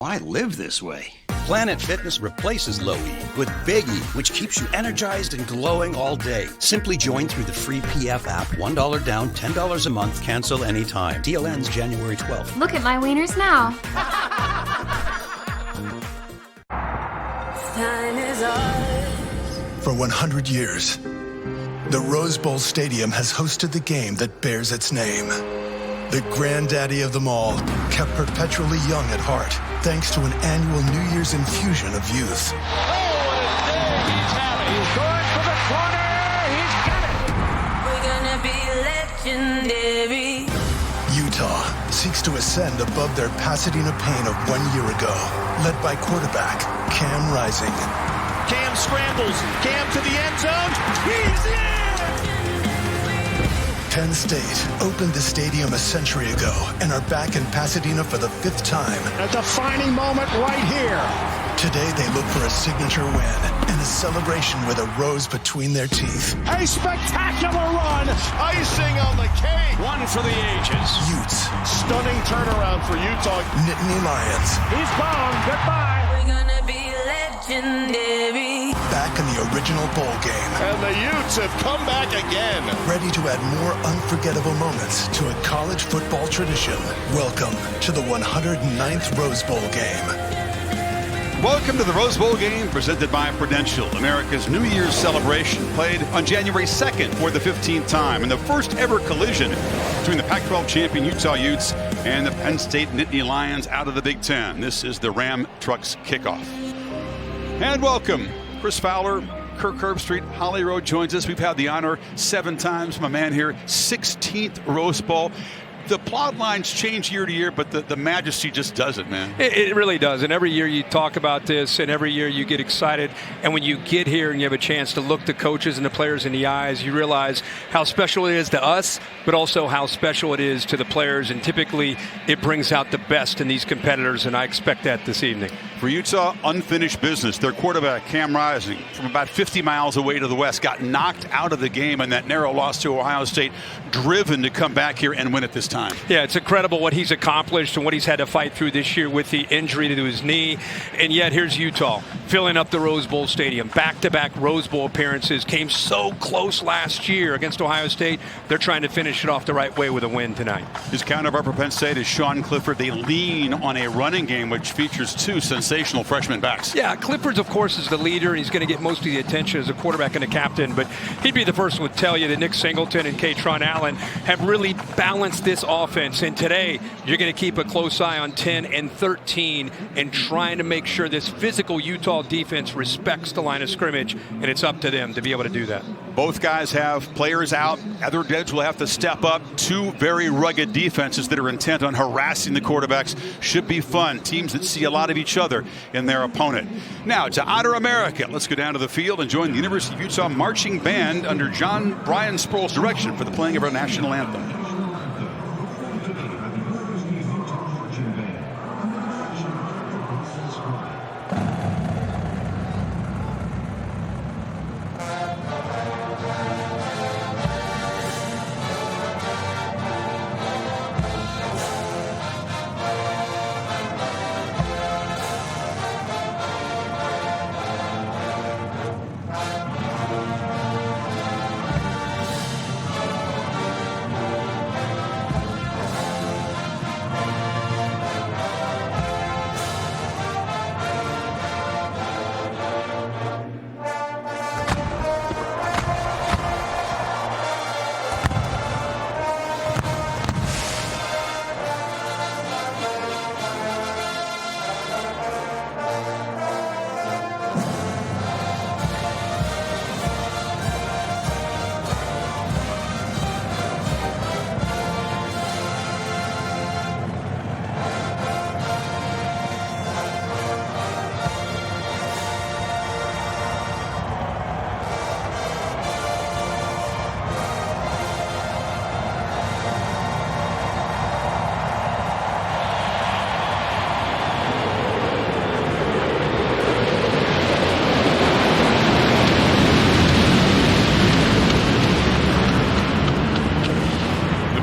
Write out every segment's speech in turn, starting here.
I live this way. Planet Fitness replaces low E with Big E, which keeps you energized and glowing all day. Simply join through the free PF app. $1 down, $10 a month. Cancel anytime. Deal ends January 12th. Look at my wieners now. Time is ours. For 100 years, the Rose Bowl Stadium has hosted the game that bears its name. The granddaddy of them all, kept perpetually young at heart, thanks to an annual New Year's infusion of youth. Oh, and he's having. He's going for the corner. He's got it. We're gonna be legendary. Utah seeks to ascend above their Pasadena pain of 1 year ago, led by quarterback Cam Rising. Cam scrambles. Cam to the end zone. He's in. Penn State opened the stadium a century ago and are back in Pasadena for the 5th time. A defining moment right here. Today they look for a signature win and a celebration with a rose between their teeth. A spectacular run. Icing on the cake. One for the ages. Utes. Stunning turnaround for Utah. Nittany Lions. He's gone. Goodbye. We're gonna be legendary. Back in the original bowl game. And the Utes have come back again. Ready to add more unforgettable moments to a college football tradition. Welcome to the 109th Rose Bowl game. Welcome to the Rose Bowl game presented by Prudential, America's New Year's celebration, played on January 2nd for the 15th time, and the first ever collision between the Pac-12 champion Utah Utes and the Penn State Nittany Lions out of the Big Ten. This is the Ram Trucks kickoff. And welcome, Chris Fowler, Kirk Herbstreit, Holly Rowe joins us. We've had the honor 7 times, my man here, 16th Rose Bowl. The plot lines change year to year, but the majesty just doesn't, man. It really does. And every year you talk about this, and every year you get excited. And when you get here and you have a chance to look the coaches and the players in the eyes, you realize how special it is to us, but also how special it is to the players. And typically it brings out the best in these competitors, and I expect that this evening. For Utah, unfinished business. Their quarterback, Cam Rising, from about 50 miles away to the west, got knocked out of the game in that narrow loss to Ohio State, driven to come back here and win it this time. Yeah, it's incredible what he's accomplished and what he's had to fight through this year with the injury to his knee. And yet here's Utah filling up the Rose Bowl Stadium. Back-to-back Rose Bowl appearances. Came so close last year against Ohio State. They're trying to finish it off the right way with a win tonight. His counterpart for Penn State is Sean Clifford. They lean on a running game which features 2 sensational freshman backs. Yeah, Clifford's, of course, is the leader, and he's going to get most of the attention as a quarterback and a captain. But he'd be the first one to tell you that Nick Singleton and Katron Allen have really balanced this offense. And today, you're going to keep a close eye on 10 and 13 and trying to make sure this physical Utah defense respects the line of scrimmage, and it's up to them to be able to do that. Both guys have players out. Other guys will have to step up. 2 very rugged defenses that are intent on harassing the quarterbacks. Should be fun. Teams that see a lot of each other in their opponent. Now, to honor America, let's go down to the field and join the University of Utah Marching Band under John Brian Sproul's direction for the playing of our national anthem.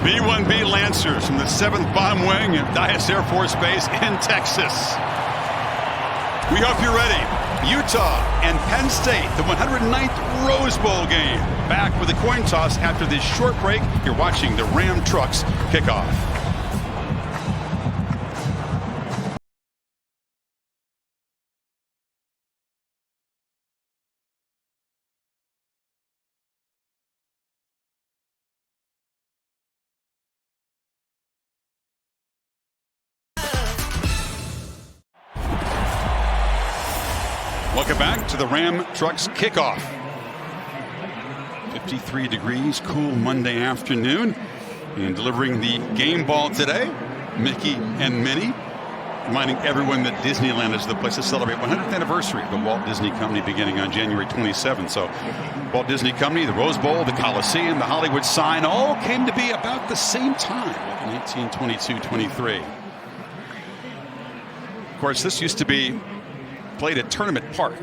B-1B Lancers from the 7th Bomb Wing at Dyess Air Force Base in Texas. We hope you're ready. Utah and Penn State, the 109th Rose Bowl game. Back with a coin toss after this short break. You're watching the Ram Trucks kickoff. Welcome back to the Ram Trucks kickoff. 53 degrees, cool Monday afternoon. And delivering the game ball today, Mickey and Minnie. Reminding everyone that Disneyland is the place to celebrate 100th anniversary of the Walt Disney Company beginning on January 27th. So Walt Disney Company, the Rose Bowl, the Coliseum, the Hollywood sign all came to be about the same time in 1922-23. Of course, this used to be played at Tournament Park.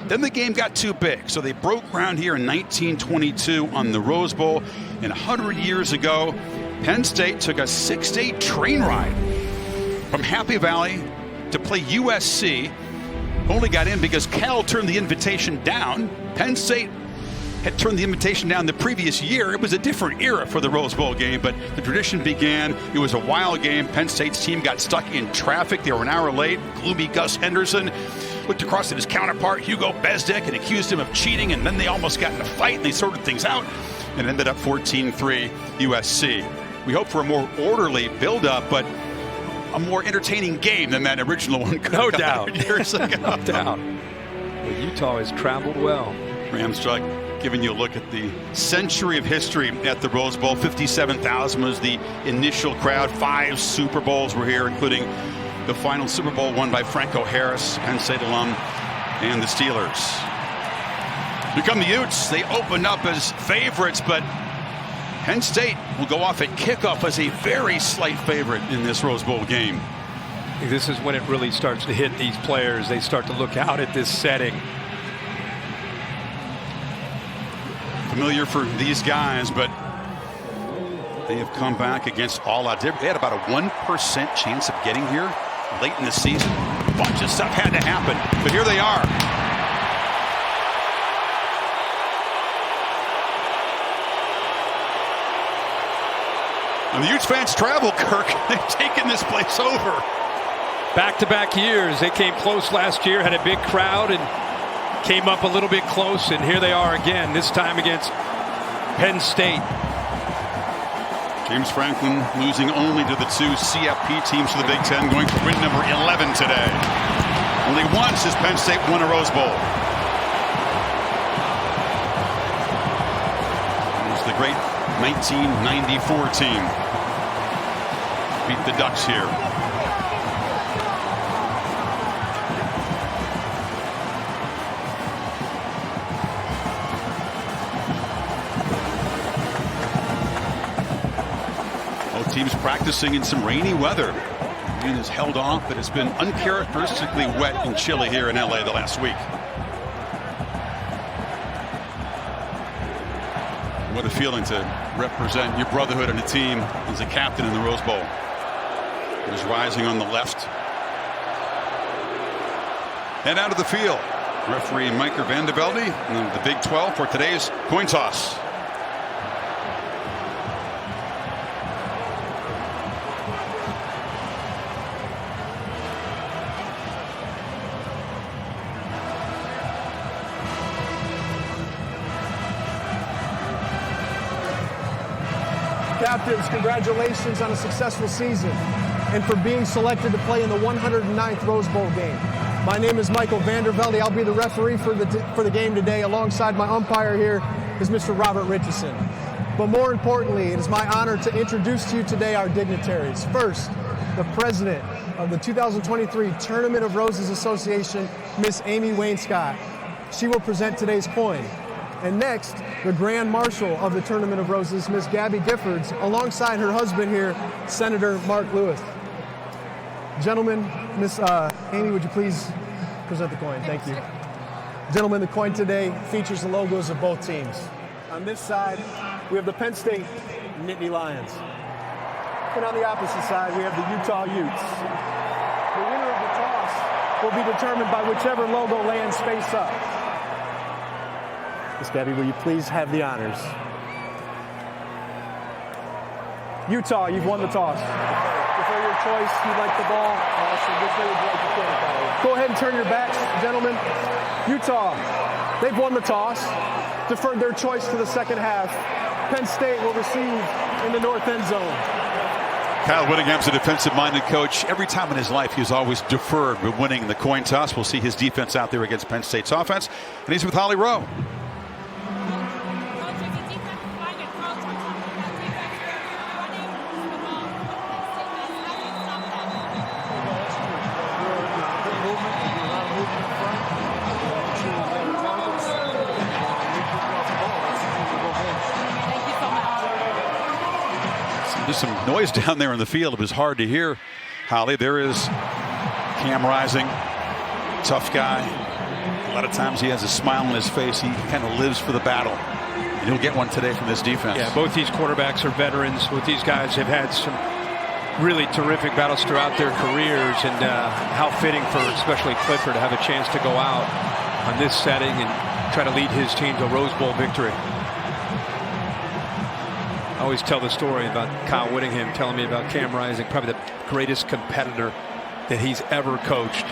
Then the game got too big, so they broke ground here in 1922 on the Rose Bowl. And 100 years ago, Penn State took a 6-day train ride from Happy Valley to play USC. Only got in because Cal turned the invitation down. Penn State had turned the invitation down the previous year. It was a different era for the Rose Bowl game, but the tradition began. It was a wild game. Penn State's team got stuck in traffic. They were an hour late. Gloomy Gus Henderson looked across at his counterpart, Hugo Besdick, and accused him of cheating, and then they almost got in a fight, and they sorted things out, and ended up 14-3 USC. We hope for a more orderly build-up, but a more entertaining game than that original one. No doubt. Years ago. No doubt. Well, Utah has traveled well. Rams Truck giving you a look at the century of history at the Rose Bowl. 57,000 was the initial crowd. 5 Super Bowls were here, including the final Super Bowl won by Franco Harris, Penn State alum, and the Steelers. Here come the Utes. They opened up as favorites, but Penn State will go off at kickoff as a very slight favorite in this Rose Bowl game. This is when it really starts to hit these players. They start to look out at this setting. Familiar for these guys, but they have come back against all odds. They had about a 1% chance of getting here late in the season. A bunch of stuff had to happen, but here they are. And the Utes fans travel, Kirk. They've taken this place over. Back-to-back years. They came close last year, had a big crowd, and came up a little bit close, and here they are again, this time against Penn State. James Franklin losing only to the 2 CFP teams for the Big Ten, going for win number 11 today. Only once has Penn State won a Rose Bowl. There's the great 1994 team. Beat the Ducks here. Teams practicing in some rainy weather. Rain has held off, but it's been uncharacteristically wet and chilly here in LA the last week. What a feeling to represent your brotherhood and a team as a captain in the Rose Bowl. It is rising on the left. And out of the field, referee Micah Vandevelde and the Big 12 for today's coin toss. Captains, congratulations on a successful season and for being selected to play in the 109th Rose Bowl game. My name is Michael Vandervelde. I'll be the referee for the game today. Alongside my umpire here is Mr. Robert Richardson. But more importantly, it is my honor to introduce to you today our dignitaries. First, the president of the 2023 Tournament of Roses Association, Miss Amy Wainscott. She will present today's coin. And next, the Grand Marshal of the Tournament of Roses, Miss Gabby Giffords, alongside her husband here, Senator Mark Lewis. Gentlemen, Miss Amy, would you please present the coin? Thank you. Gentlemen, the coin today features the logos of both teams. On this side, we have the Penn State Nittany Lions. And on the opposite side, we have the Utah Utes. The winner of the toss will be determined by whichever logo lands face up. Miss Debbie, will you please have the honors? Utah, you've won the toss. Defer your choice. You'd like the ball. Which way would you like to kick? Go ahead and turn your backs, gentlemen. Utah, they've won the toss. Deferred their choice to the second half. Penn State will receive in the north end zone. Kyle Whittingham's a defensive-minded coach. Every time in his life, he's always deferred with winning the coin toss. We'll see his defense out there against Penn State's offense. And he's with Holly Rowe. There's some noise down there in the field. It was hard to hear, Holly. There is Cam Rising, tough guy. A lot of times he has a smile on his face. He kind of lives for the battle. And he'll get one today from this defense. Yeah, both these quarterbacks are veterans. Both these guys have had some really terrific battles throughout their careers. And how fitting for especially Clifford to have a chance to go out on this setting and try to lead his team to a Rose Bowl victory. I always tell the story about Kyle Whittingham telling me about Cam Rising, probably the greatest competitor that he's ever coached.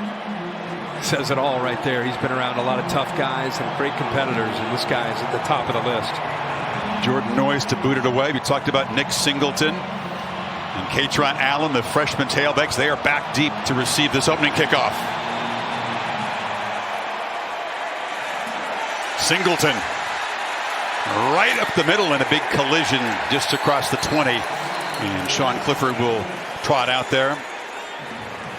Says it all right there. He's been around a lot of tough guys and great competitors, and this guy's at the top of the list. Jordan Noyes to boot it away. We talked about Nick Singleton and Katron Allen, the freshman tailbacks. They are back deep to receive this opening kickoff. Singleton right up the middle in a big collision just across the 20. And Sean Clifford will trot out there.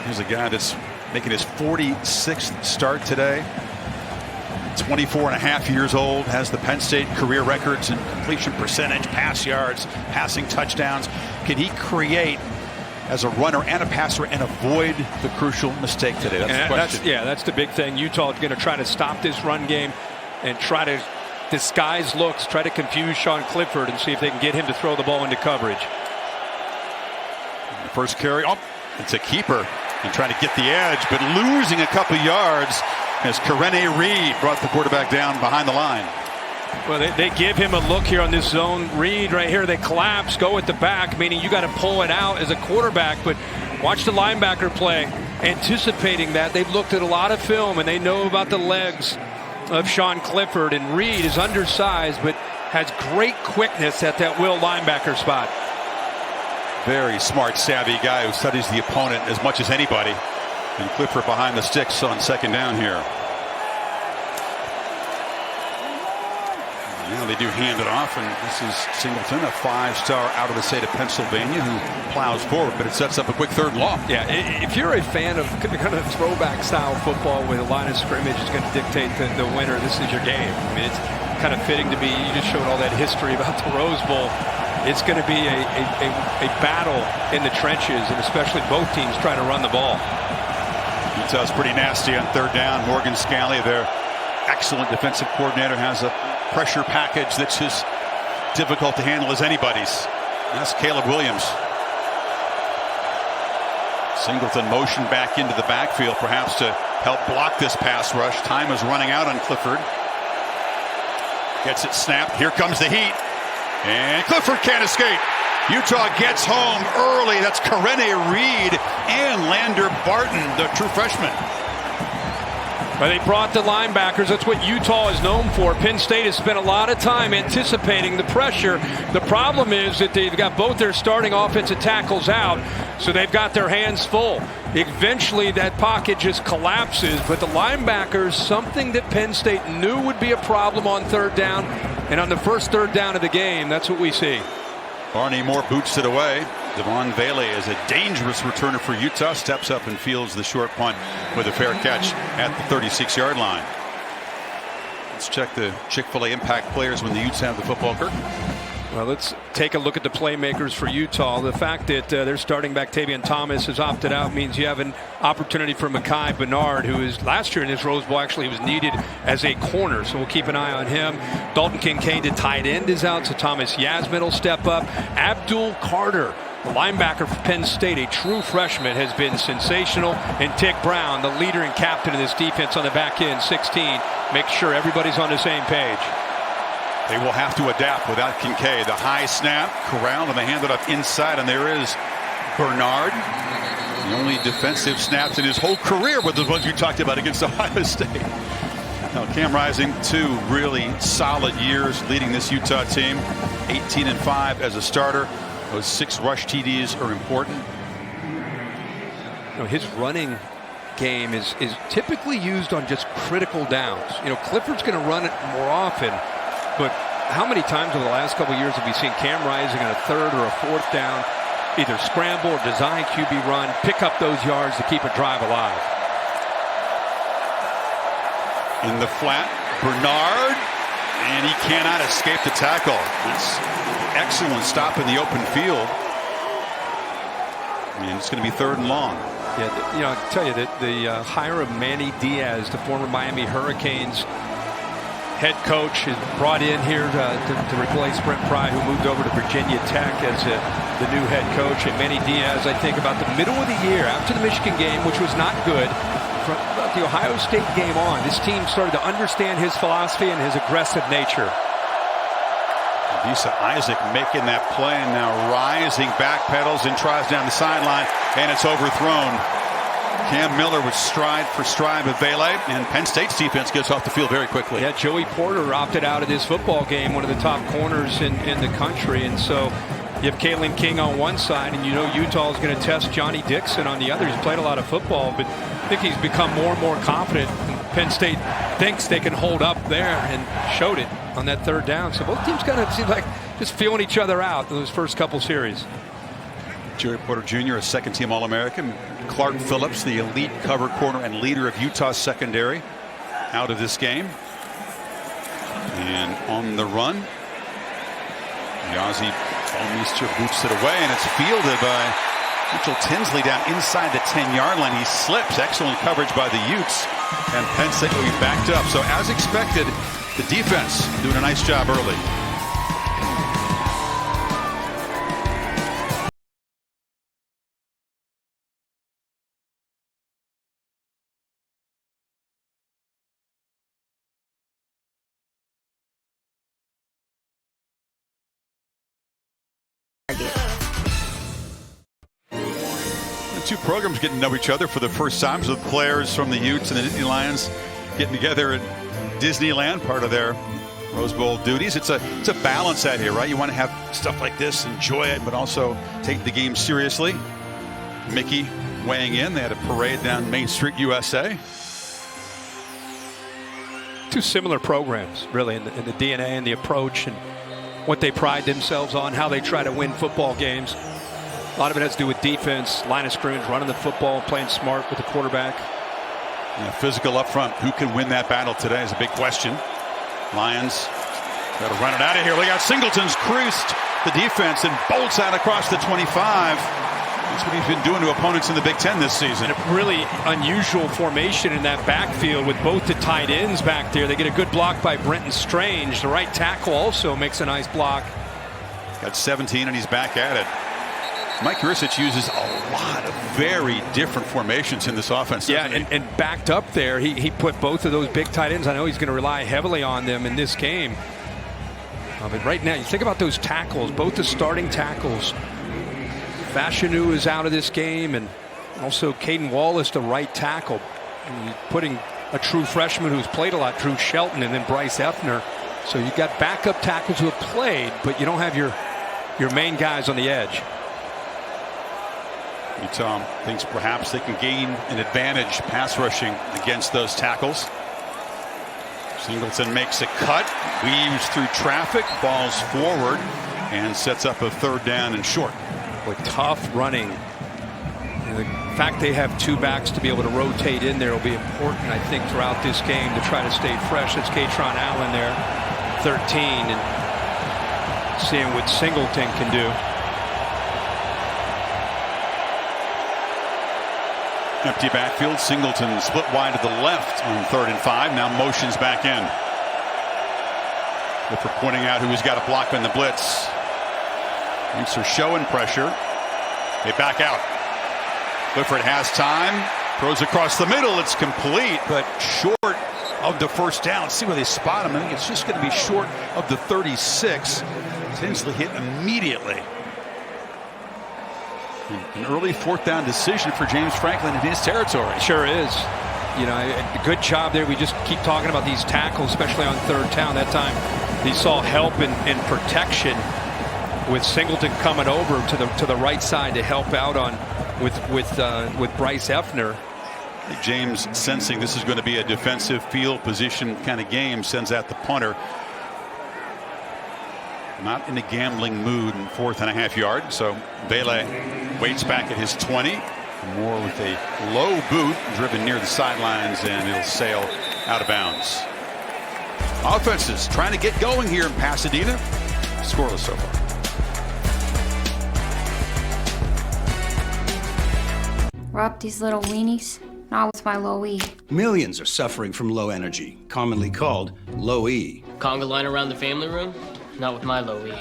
Here's a guy that's making his 46th start today. 24 and a half years old, has the Penn State career records in completion percentage, pass yards, passing touchdowns. Can he create as a runner and a passer and avoid the crucial mistake today? That's the question. That's the big thing. Utah is going to try to stop this run game and try to disguise looks, try to confuse Sean Clifford and see if they can get him to throw the ball into coverage. The first carry, it's a keeper and trying to get the edge, but losing a couple yards as Karene Reed brought the quarterback down behind the line. Well, they give him a look here on this zone read right here. They collapse, go at the back, meaning you got to pull it out as a quarterback. But watch the linebacker play, anticipating that. They've looked at a lot of film and they know about the legs of Sean Clifford, and Reed is undersized but has great quickness at that will linebacker spot. Very smart, savvy guy who studies the opponent as much as anybody. And Clifford behind the sticks on second down here. Now they do hand it off, and this is Singleton, a five-star out of the state of Pennsylvania who plows forward, but it sets up a quick third and long. Yeah, if you're a fan of kind of throwback style football where the line of scrimmage is going to dictate the winner, this is your game. I mean, it's kind of fitting to be, you just showed all that history about the Rose Bowl. It's going to be a battle in the trenches, and especially both teams trying to run the ball. Utah's pretty nasty on third down. Morgan Scalley, their excellent defensive coordinator, has a pressure package that's as difficult to handle as anybody's. That's Caleb Williams. Singleton motion back into the backfield, perhaps to help block this pass rush. Time is running out on Clifford. Gets it snapped. Here comes the heat. And Clifford can't escape. Utah gets home early. That's Karene Reed and Lander Barton, the true freshman. Well, they brought the linebackers. That's what Utah is known for. Penn State has spent a lot of time anticipating the pressure. The problem is that they've got both their starting offensive tackles out, so they've got their hands full. Eventually, that pocket just collapses, but the linebackers, something that Penn State knew would be a problem on third down, and on the first third down of the game, that's what we see. Barney Moore boots it away. Devon Bailey is a dangerous returner for Utah. Steps up and fields the short punt with a fair catch at the 36-yard line. Let's check the Chick-fil-A impact players when the Utes have the football, Kirk. Well, let's take a look at the playmakers for Utah. The fact that their starting back Tavion Thomas has opted out means you have an opportunity for Mekhi Bernard, who is last year in this Rose Bowl actually was needed as a corner, so we'll keep an eye on him. Dalton Kincaid, the tight end, is out, so Thomas Yasmin will step up. Abdul Carter, The linebacker for Penn State, a true freshman, has been sensational. And Tick Brown, the leader and captain of this defense on the back end, 16, makes sure everybody's on the same page. They will have to adapt without Kincaid. The high snap, corralled, and they hand it up inside, and there is Bernard. The only defensive snaps in his whole career were the ones you talked about against Ohio State. Now, Cam Rising, 2 really solid years leading this Utah team. 18-5 as a starter. Those 6 rush TDs are important. You know, his running game is typically used on just critical downs. You know, Clifford's going to run it more often, but how many times over the last couple of years have we seen Cam Rising on a 3rd or a 4th down either scramble or design QB run, pick up those yards to keep a drive alive? In the flat, Bernard, and he cannot escape the tackle. It's excellent stop in the open field. And it's going to be 3rd and long. Yeah, you know, I tell you that the hire of Manny Diaz, the former Miami Hurricanes head coach, is brought in here to replace Brent Pry, who moved over to Virginia Tech as the new head coach. And Manny Diaz, I think about the middle of the year, after the Michigan game, which was not good, from about the Ohio State game on, this team started to understand his philosophy and his aggressive nature. Visa Isaac making that play, and now Rising backpedals and tries down the sideline, and it's overthrown. Cam Miller with stride for stride with Vele, and Penn State's defense gets off the field very quickly. Yeah, Joey Porter opted out of this football game, one of the top corners in the country, and so you have Kalen King on one side, and you know Utah is going to test Johnny Dixon on the other. He's played a lot of football, but I think he's become more and more confident. Penn State thinks they can hold up there and showed it on that 3rd down. So both teams kind of seem like just feeling each other out in those first couple series. Joey Porter Jr., a 2nd-team All-American. Clark Phillips, the elite cover corner and leader of Utah's secondary, out of this game. And on the run, Yazi Ballmeister boots it away, and it's fielded by Mitchell Tinsley down inside the 10-yard line. He slips. Excellent coverage by the Utes, and Penn State will be backed up. So as expected, the defense doing a nice job early. The 2 programs getting to know each other for the first time. So the players from the Utes and the Nittany Lions getting together at Disneyland, part of their Rose Bowl duties. It's a balance out here, right? You want to have stuff like this, enjoy it, but also take the game seriously. Mickey weighing in. They had a parade down Main Street, USA. 2 similar programs, really, in the DNA and the approach and what they pride themselves on, how they try to win football games. A lot of it has to do with defense, line of scrimmage, running the football, playing smart with the quarterback. Yeah, physical up front. Who can win that battle today is a big question. Lions got to run it out of here. Look out, Singleton's creased the defense and bolts out across the 25. That's what he's been doing to opponents in the Big Ten this season. And a really unusual formation in that backfield with both the tight ends back there. They get a good block by Brenton Strange. The right tackle also makes a nice block. Got 17 and he's back at it. Mike Yurcich uses a lot of very different formations in this offense. Yeah, and backed up there, he put both of those big tight ends. I know he's going to rely heavily on them in this game. But right now, you think about those tackles, both the starting tackles. Fashanu is out of this game, and also Caden Wallace, the right tackle. And putting a true freshman who's played a lot, Drew Shelton, and then Bryce Effner. So you've got backup tackles who have played, but you don't have your main guys on the edge. Utah thinks perhaps they can gain an advantage pass rushing against those tackles. Singleton makes a cut, weaves through traffic, falls forward, and sets up a 3rd down and short. With tough running. And the fact they have 2 backs to be able to rotate in there will be important, I think, throughout this game to try to stay fresh. That's Katron Allen there, 13, and seeing what Singleton can do. Empty backfield. Singleton split wide to the left on 3rd and 5. Now motions back in. Clifford pointing out who has got a block in the blitz. Thanks for showing pressure. They back out. Clifford has time. Throws across the middle. It's complete, but short of the first down. See where they spot him. I think it's just going to be short of the 36. Tinsley hit immediately. An early fourth down decision for James Franklin in his territory. Sure is. You know, a good job there. We just keep talking about these tackles, especially on third down. That time he saw help in protection with Singleton coming over to the right side to help out on with Bryce Effner. James, sensing this is going to be a defensive field position kind of game, sends out the punter. Not in a gambling mood in 4.5 yards. So Vele waits back at his 20. Moore with a low boot driven near the sidelines, and it'll sail out of bounds. Offenses trying to get going here in Pasadena. Scoreless so far. Rob these little weenies. Not with my low E. Millions are suffering from low energy, commonly called low E. Conga line around the family room? Not with my low E.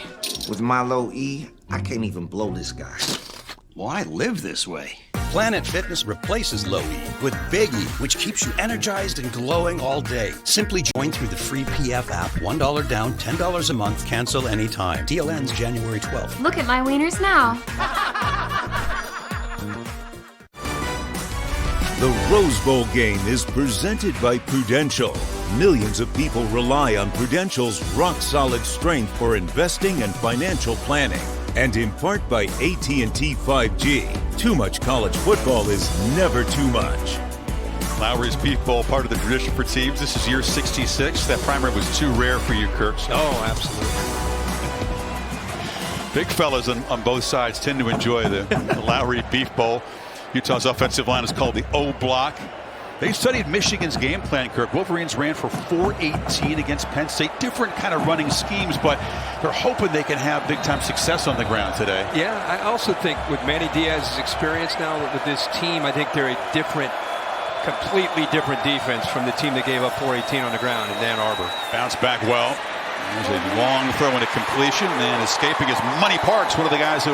With my low E, I can't even blow this guy. Well, I live this way. Planet Fitness replaces low E with Big E, which keeps you energized and glowing all day. Simply join through the free PF app. $1 down, $10 a month, cancel anytime. Deal ends January 12th. Look at my wieners now. The Rose Bowl game is presented by Prudential. Millions of people rely on Prudential's rock-solid strength for investing and financial planning. And in part by AT&T 5G. Too much college football is never too much. Lowry's Beef Bowl, part of the tradition for teams. This is year 66. That primary was too rare for you, Kirk. So. Oh, absolutely. Big fellas on both sides tend to enjoy the Lowry Beef Bowl. Utah's offensive line is called the O block. They studied Michigan's game plan, Kirk. Wolverines ran for 418 against Penn State. Different kind of running schemes, but they're hoping they can have big-time success on the ground today. Yeah, I also think with Manny Diaz's experience now with this team, I think they're a different, completely different defense from the team that gave up 418 on the ground in Dan Arbor. Bounce back well. There's a long throw into completion, and escaping is Money Parks, one of the guys who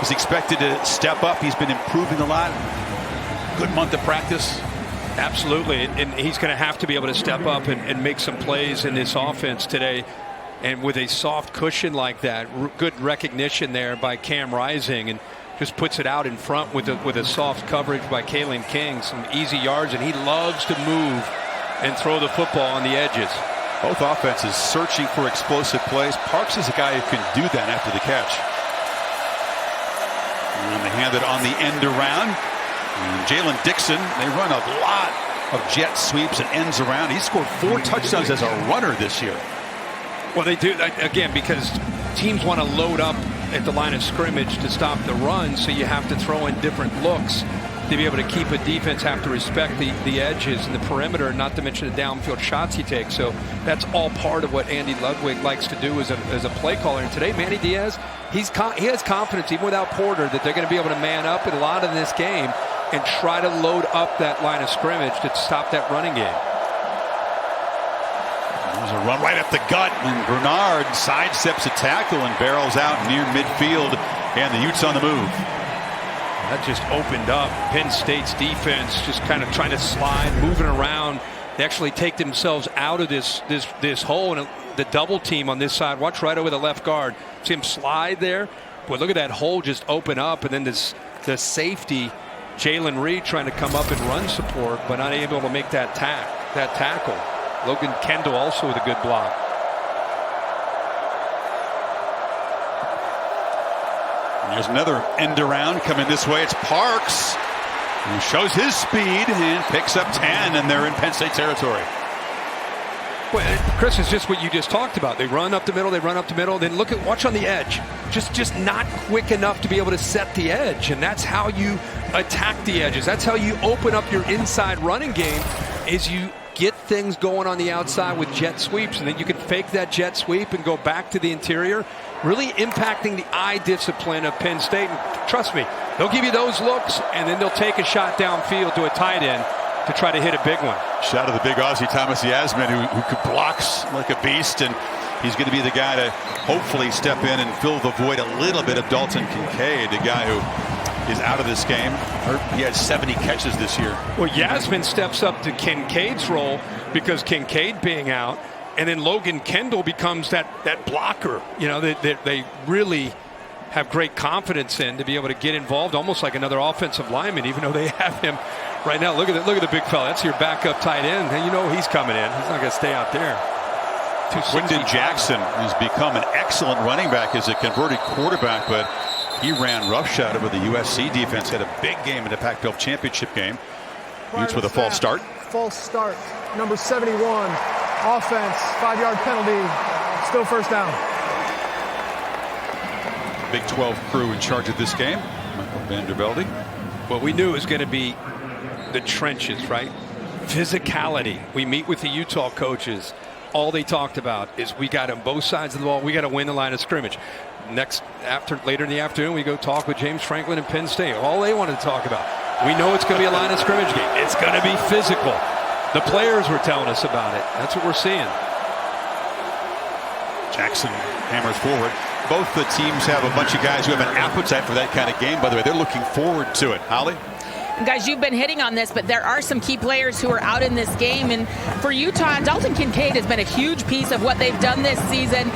is expected to step up. He's been improving a lot. Good month of practice. Absolutely, and he's going to have to be able to step up and make some plays in this offense today. And with a soft cushion like that, good recognition there by Cam Rising, and just puts it out in front with a soft coverage by Kalen King. Some easy yards, and he loves to move and throw the football on the edges. Both offenses searching for explosive plays. Parks is a guy who can do that after the catch. And they hand it on the end around. And Jalen Dixon, they run a lot of jet sweeps and ends around. He scored 4 touchdowns as a runner this year. Well, they do, again, because teams want to load up at the line of scrimmage to stop the run, so you have to throw in different looks to be able to keep a defense, have to respect the edges and the perimeter, not to mention the downfield shots he takes. So that's all part of what Andy Ludwig likes to do as a play caller. And today, Manny Diaz, he has confidence, even without Porter, that they're going to be able to man up in a lot of this game and try to load up that line of scrimmage to stop that running game. There's a run right up the gut, and Bernard sidesteps a tackle and barrels out near midfield, and the Utes on the move. That just opened up Penn State's defense, just kind of trying to slide, moving around. They actually take themselves out of this hole, and the double team on this side. Watch right over the left guard. See him slide there. Boy, look at that hole just open up, and then the safety, Jalen Reed, trying to come up and run support, but not able to make that tackle. Logan Kendall also with a good block. There's another end around coming this way. It's Parks, who shows his speed and picks up 10, and they're in Penn State territory. Well, Chris, it's just what you just talked about. They run up the middle, then watch on the edge. Just not quick enough to be able to set the edge, and that's how you attack the edges. That's how you open up your inside running game, is you get things going on the outside with jet sweeps, and then you can fake that jet sweep and go back to the interior, really impacting the eye discipline of Penn State. And trust me, they'll give you those looks, and then they'll take a shot downfield to a tight end to try to hit a big one. Shot of the big Aussie Thomas Yasmin, who blocks like a beast, and he's going to be the guy to hopefully step in and fill the void a little bit of Dalton Kincaid, the guy who is out of this game. He had 70 catches this year. Well, Yasmin steps up to Kincaid's role because Kincaid being out, and then Logan Kendall becomes that blocker. You know, they really have great confidence in to be able to get involved, almost like another offensive lineman, even though they have him right now. Look at the big fella. That's your backup tight end. And you know he's coming in. He's not going to stay out there. Wyndon Jackson has become an excellent running back as a converted quarterback, but he ran roughshod over the USC defense. Had a big game in the Pac-12 championship game. Utes with a false start. False start. Number 71. Offense. 5-yard penalty. Still first down. Big 12 crew in charge of this game. Michael Vandervelde. Well, we knew it was going to be the trenches, right? Physicality. We meet with the Utah coaches. All they talked about is we got on both sides of the ball. We got to win the line of scrimmage. Later in the afternoon, we go talk with James Franklin and Penn State. All they wanted to talk about. We know it's going to be a line of scrimmage game. It's going to be physical. The players were telling us about it. That's what we're seeing. Jackson hammers forward. Both the teams have a bunch of guys who have an appetite for that kind of game. By the way, they're looking forward to it. Holly? Guys, you've been hitting on this, but there are some key players who are out in this game. And for Utah, Dalton Kincaid has been a huge piece of what they've done this season.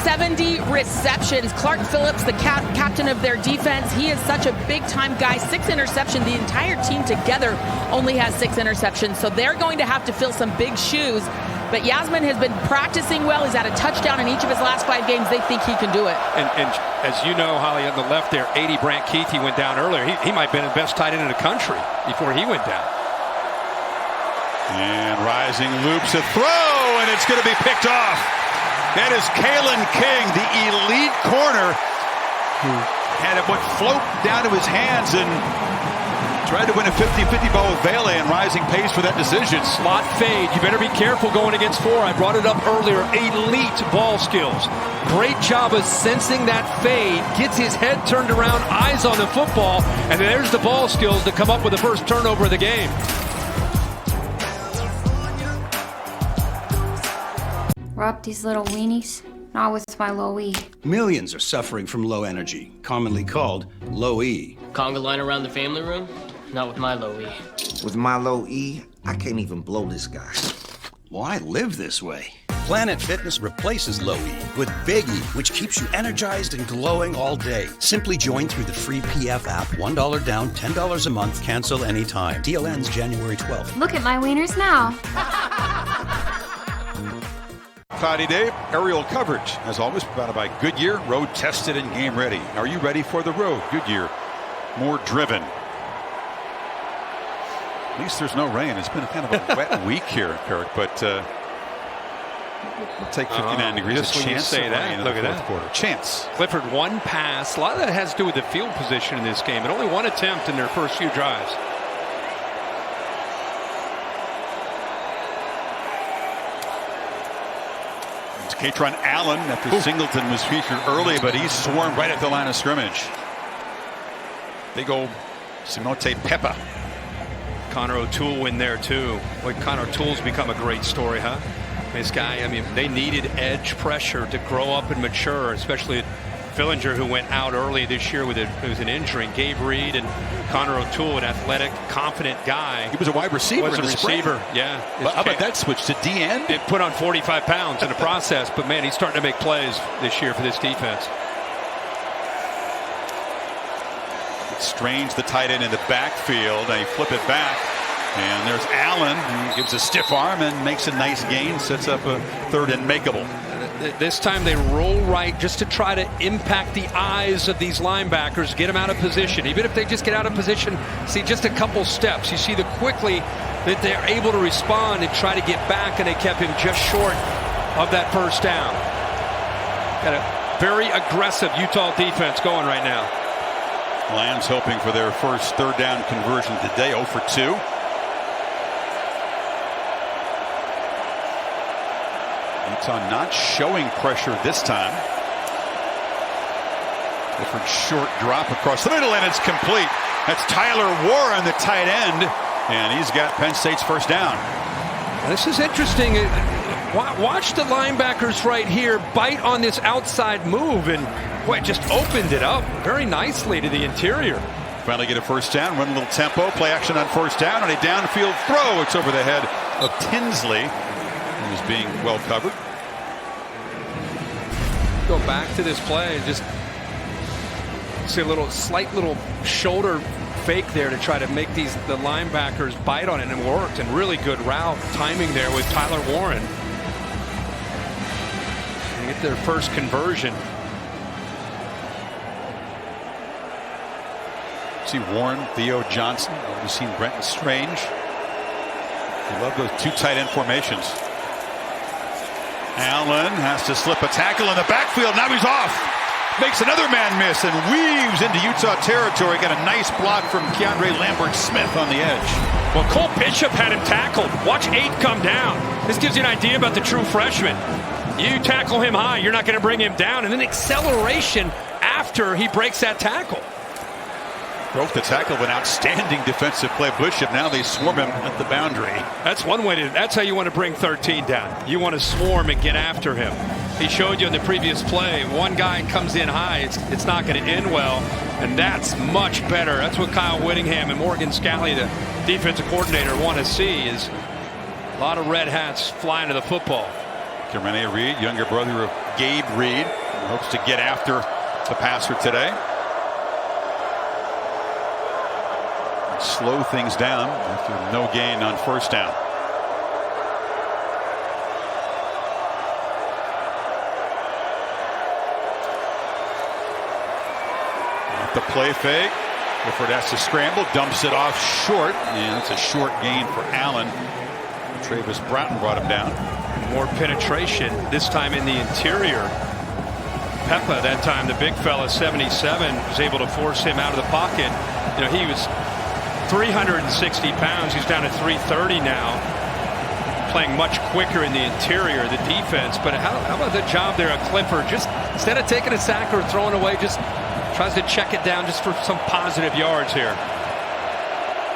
70 receptions. Clark Phillips, the captain of their defense, he is such a big-time guy. 6 interceptions. The entire team together only has 6 interceptions. So they're going to have to fill some big shoes. But Yasmin has been practicing well. He's had a touchdown in each of his last 5 games. They think he can do it. And as you know, Holly, on the left there, 80 Brant Keith, he went down earlier. He might have been the best tight end in the country before he went down. And rising loops a throw, and it's going to be picked off. That is Kalen King, the elite corner, who had it float down to his hands and tried to win a 50-50 ball with Vele, and Rising pays for that decision. Slot fade. You better be careful going against 4. I brought it up earlier. Elite ball skills. Great job of sensing that fade. Gets his head turned around, eyes on the football, and there's the ball skills to come up with the first turnover of the game. Rub these little weenies. Not with my low E. Millions are suffering from low energy, commonly called low E. Conga line around the family room? Not with my low E. With my low E, I can't even blow this guy. Well, I live this way. Planet Fitness replaces low E with Big E, which keeps you energized and glowing all day. Simply join through the free PF app. $1 down, $10 a month, cancel anytime. Deal ends January 12th. Look at my wieners now. Cloudy day, aerial coverage, as always, provided by Goodyear, road tested and game ready. Are you ready for the road? Goodyear, more driven. At least there's no rain. It's been kind of a wet week here, Kirk, but we'll take 59 degrees. Just a when you chance say that, look at that. Quarter. Chance. Clifford, 1 pass. A lot of that has to do with the field position in this game, and only 1 attempt in their first few drives. Katron Allen, after Singleton was featured early, but he's swarmed right at the line of scrimmage. Big old Simote Peppa. Connor O'Toole in there too. Boy, Connor O'Toole's become a great story, huh? This guy, I mean, they needed edge pressure to grow up and mature, especially Fillinger, who went out early this year with an injury. And Gabe Reed and Connor O'Toole, an athletic, confident guy. He was a wide receiver. Was a receiver, yeah. How about that switch to DN? It put on 45 pounds in the process, but man, he's starting to make plays this year for this defense. Strange, the tight end in the backfield. They flip it back, and there's Allen, who gives a stiff arm and makes a nice gain, sets up a 3rd and makeable. This time they roll right just to try to impact the eyes of these linebackers, get them out of position. Even if they just get out of position, see just a couple steps. You see the quickly that they're able to respond and try to get back, and they kept him just short of that first down. Got a very aggressive Utah defense going right now. Lions hoping for their first 3rd down conversion today, 0 for 2. Utah not showing pressure this time. Different short drop across the middle, and it's complete. That's Tyler Warren, the tight end, and he's got Penn State's first down. This is interesting. Watch the linebackers right here bite on this outside move, and boy, just opened it up very nicely to the interior. finally get a first down, run a little tempo, play action on first down, and a downfield throw. It's over the head of Tinsley, who was being well covered. Go back to this play and just see a slight little shoulder fake there to try to make the linebackers bite on it, and it worked. And really good route timing there with Tyler Warren. And get their first conversion. See Warren, Theo Johnson. We've seen Brenton Strange. We love those two tight end formations. Allen has to slip a tackle in the backfield. Now he's off. Makes another man miss and weaves into Utah territory. Got a nice block from Keandre Lambert-Smith on the edge. Well, Cole Bishop had him tackled. Watch 8 come down. This gives you an idea about the true freshman. You tackle him high, you're not going to bring him down. And then acceleration after he breaks that tackle. Broke the tackle of an outstanding defensive play. Bishop, now they swarm him at the boundary. That's one way to, that's how you want to bring 13 down. You want to swarm and get after him. He showed you in the previous play, one guy comes in high, it's not going to end well, and that's much better. That's what Kyle Whittingham and Morgan Scalley, the defensive coordinator, want to see, is a lot of red hats flying to the football. Jermaine Reed, younger brother of Gabe Reed, hopes to get after the passer today. Slow things down after no gain on first down. At the play fake, Clifford has to scramble, dumps it off short, and it's a short gain for Allen. Travis Broughton brought him down. More penetration, this time in the interior. Peppa, that time the big fella, 77, was able to force him out of the pocket. You know, he was 360 pounds. He's down to 330 now. Playing much quicker in the interior, the defense. But how about the job there at Clifford? Just instead of taking a sack or throwing away, just tries to check it down just for some positive yards here.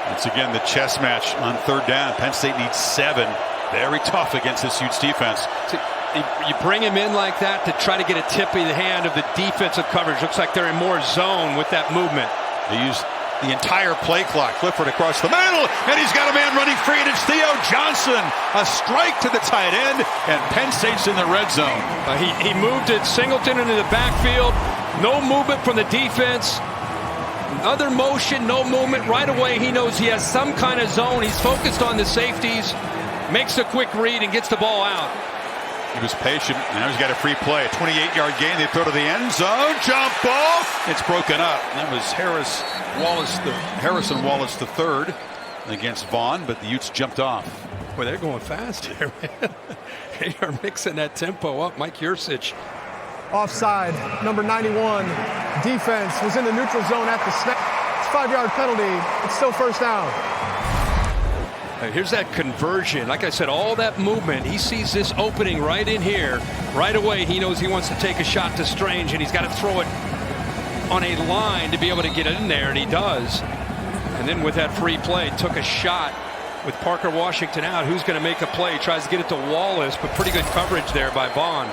Once again, the chess match on third down. Penn State needs 7. Very tough against this Utes defense. So you bring him in like that to try to get a tip of the hand of the defensive coverage. Looks like they're in more zone with that movement. They use the entire play clock. Clifford across the middle, and he's got a man running free, and it's Theo Johnson. A strike to the tight end, and Penn State's in the red zone. He moved it, Singleton into the backfield. No movement from the defense. Other motion, no movement. Right away, he knows he has some kind of zone. He's focused on the safeties, makes a quick read, and gets the ball out. He was patient. Now he's got a free play. A 28-yard gain. They throw to the end zone. Jump ball. It's broken up. That was Harrison Wallace III against Vaughn, but the Utes jumped off. Boy, they're going fast here, man. They are mixing that tempo up. Mike Yursich. Offside, number 91. Defense was in the neutral zone at the snap. It's a 5-yard penalty. It's still first down. Here's that conversion. Like I said, all that movement. He sees this opening right in here. Right away, he knows he wants to take a shot to Strange, and he's got to throw it on a line to be able to get in there, and he does. And then with that free play, took a shot with Parker Washington out. Who's going to make a play? Tries to get it to Wallace, but pretty good coverage there by Vaughn.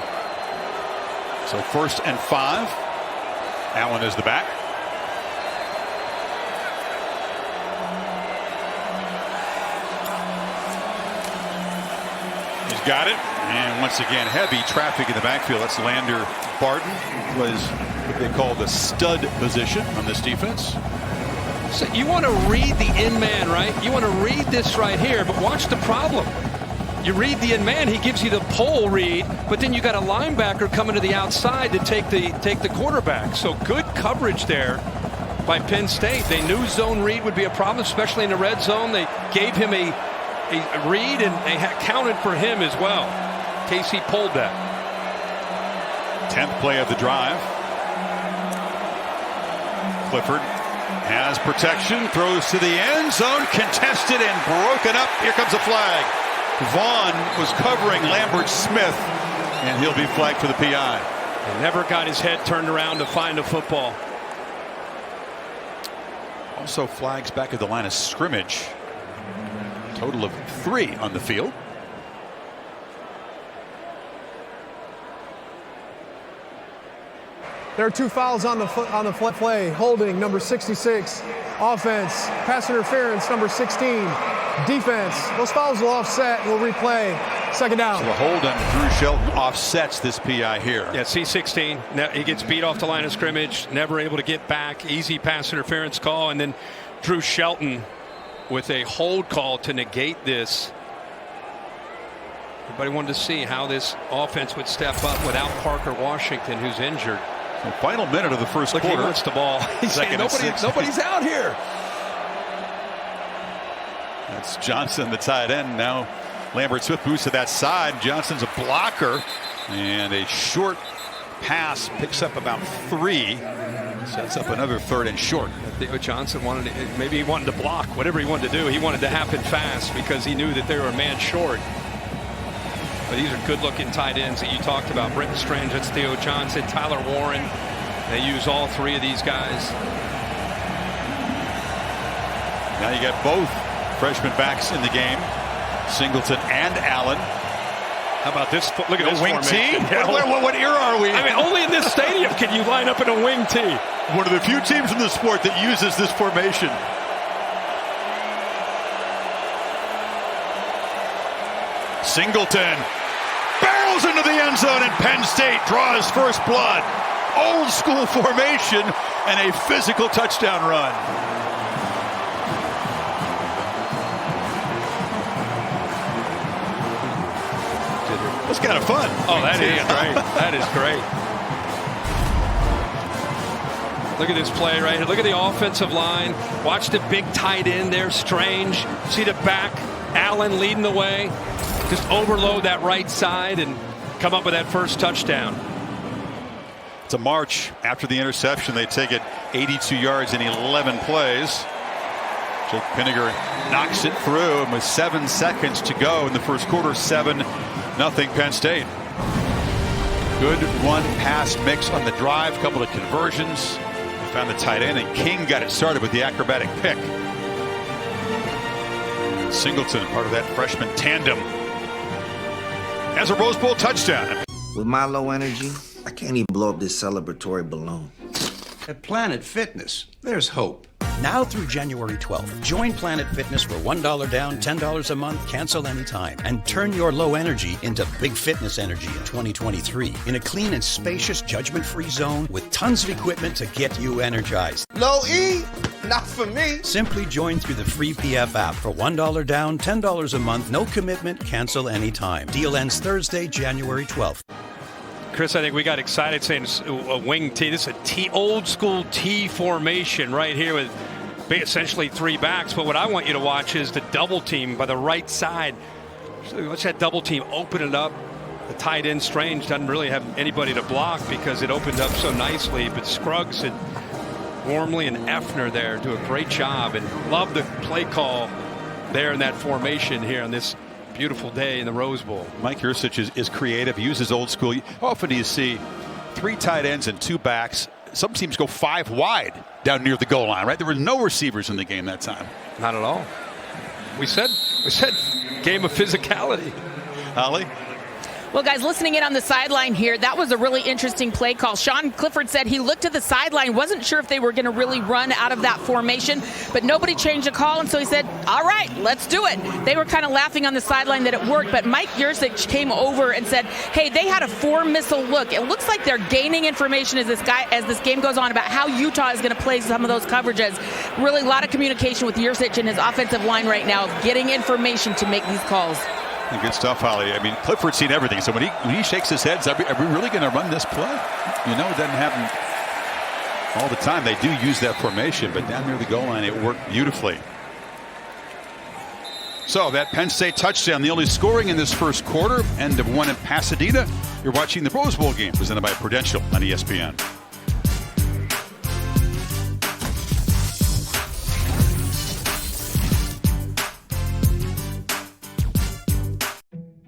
So 1st and 5. Allen is the back. He's got it. And once again, heavy traffic in the backfield. That's Lander Barton. Was what they call the stud position on this defense. So you want to read the in man, right? You want to read this right here, but watch the problem. You read the in man, he gives you the pole read, but then you got a linebacker coming to the outside to take the quarterback. So good coverage there by Penn State. They knew zone read would be a problem, especially in the red zone. They gave him a read, and they counted for him as well. Casey pulled that. 10th play of the drive. Clifford has protection, throws to the end zone, contested and broken up. Here comes a flag. Vaughn was covering Lambert-Smith, and he'll be flagged for the PI. He never got his head turned around to find a football. Also flags back at the line of scrimmage. Total of 3 on the field. There are 2 fouls on the play. Holding, number 66. Offense, pass interference, number 16. Defense, those fouls will offset. We'll replay. Second down. So the hold on Drew Shelton offsets this PI here. Yeah, C16. He gets beat off the line of scrimmage, never able to get back. Easy pass interference call, and then Drew Shelton with a hold call to negate this. Everybody wanted to see how this offense would step up without Parker Washington, who's injured. The final minute of the first quarter. He wants the ball. He's saying nobody's out here. That's Johnson, the tight end. Now Lambert Swift moves to that side. Johnson's a blocker, and a short pass picks up about 3. Sets up another 3rd and short. Theo Johnson maybe he wanted to block whatever he wanted to do. He wanted to happen fast because he knew that they were a man short. But these are good-looking tight ends that you talked about. Britton Strange, that's Theo Johnson, Tyler Warren. They use all 3 of these guys. Now you got both freshman backs in the game, Singleton and Allen. How about this? Look at this wing T. Yeah. What era are we? I mean, only in this stadium can you line up in a wing T. One of the few teams in the sport that uses this formation. Singleton barrels into the end zone, and Penn State draws first blood. Old school formation and a physical touchdown run. That's kind of fun. Oh, that is great. That is great. Look at this play right here. Look at the offensive line. Watch the big tight end there, Strange. See the back, Allen leading the way. Just overload that right side and come up with that first touchdown. It's a march. After the interception, they take it 82 yards in 11 plays. Jake Pinniger knocks it through, and with 7 seconds to go in the first quarter, 7-0 Penn State. Good run-pass mix on the drive, couple of conversions. They found the tight end, and King got it started with the acrobatic pick. Singleton, part of that freshman tandem, has a Rose Bowl touchdown. With my low energy, I can't even blow up this celebratory balloon. At Planet Fitness, there's hope. Now through January 12th, join Planet Fitness for $1 down, $10 a month, cancel anytime, and turn your low energy into big fitness energy in 2023 in a clean and spacious, judgment-free zone with tons of equipment to get you energized. Low E? Not for me. Simply join through the free PF app for $1 down, $10 a month, no commitment, cancel anytime. Deal ends Thursday, January 12th. Chris, I think we got excited saying a wing T. This is a old school T formation right here with essentially 3 backs. But what I want you to watch is the double team by the right side. Watch that double team open it up. The tight end Strange doesn't really have anybody to block because it opened up so nicely. But Scruggs and Wormley and Effner there do a great job, and love the play call there in that formation here on this beautiful day in the Rose Bowl. Mike Yurcich is creative. He uses old school. How often do you see 3 tight ends and 2 backs? Some teams go 5 wide down near the goal line, right? There were no receivers in the game that time. Not at all. We said game of physicality. Holly? Well, guys, listening in on the sideline here, that was a really interesting play call. Sean Clifford said he looked at the sideline, wasn't sure if they were going to really run out of that formation, but nobody changed the call, and so he said, all right, let's do it. They were kind of laughing on the sideline that it worked, but Mike Yurcich came over and said, hey, they had a 4-missile look. It looks like they're gaining information as this game goes on about how Utah is going to play some of those coverages. Really a lot of communication with Yurcich and his offensive line right now, getting information to make these calls. Good stuff, Holly. I mean, Clifford's seen everything. So when he shakes his head, are we really going to run this play? You know, it doesn't happen all the time. They do use that formation, but down near the goal line, it worked beautifully. So that Penn State touchdown, the only scoring in this first quarter, end of 1 in Pasadena. You're watching the Rose Bowl game presented by Prudential on ESPN.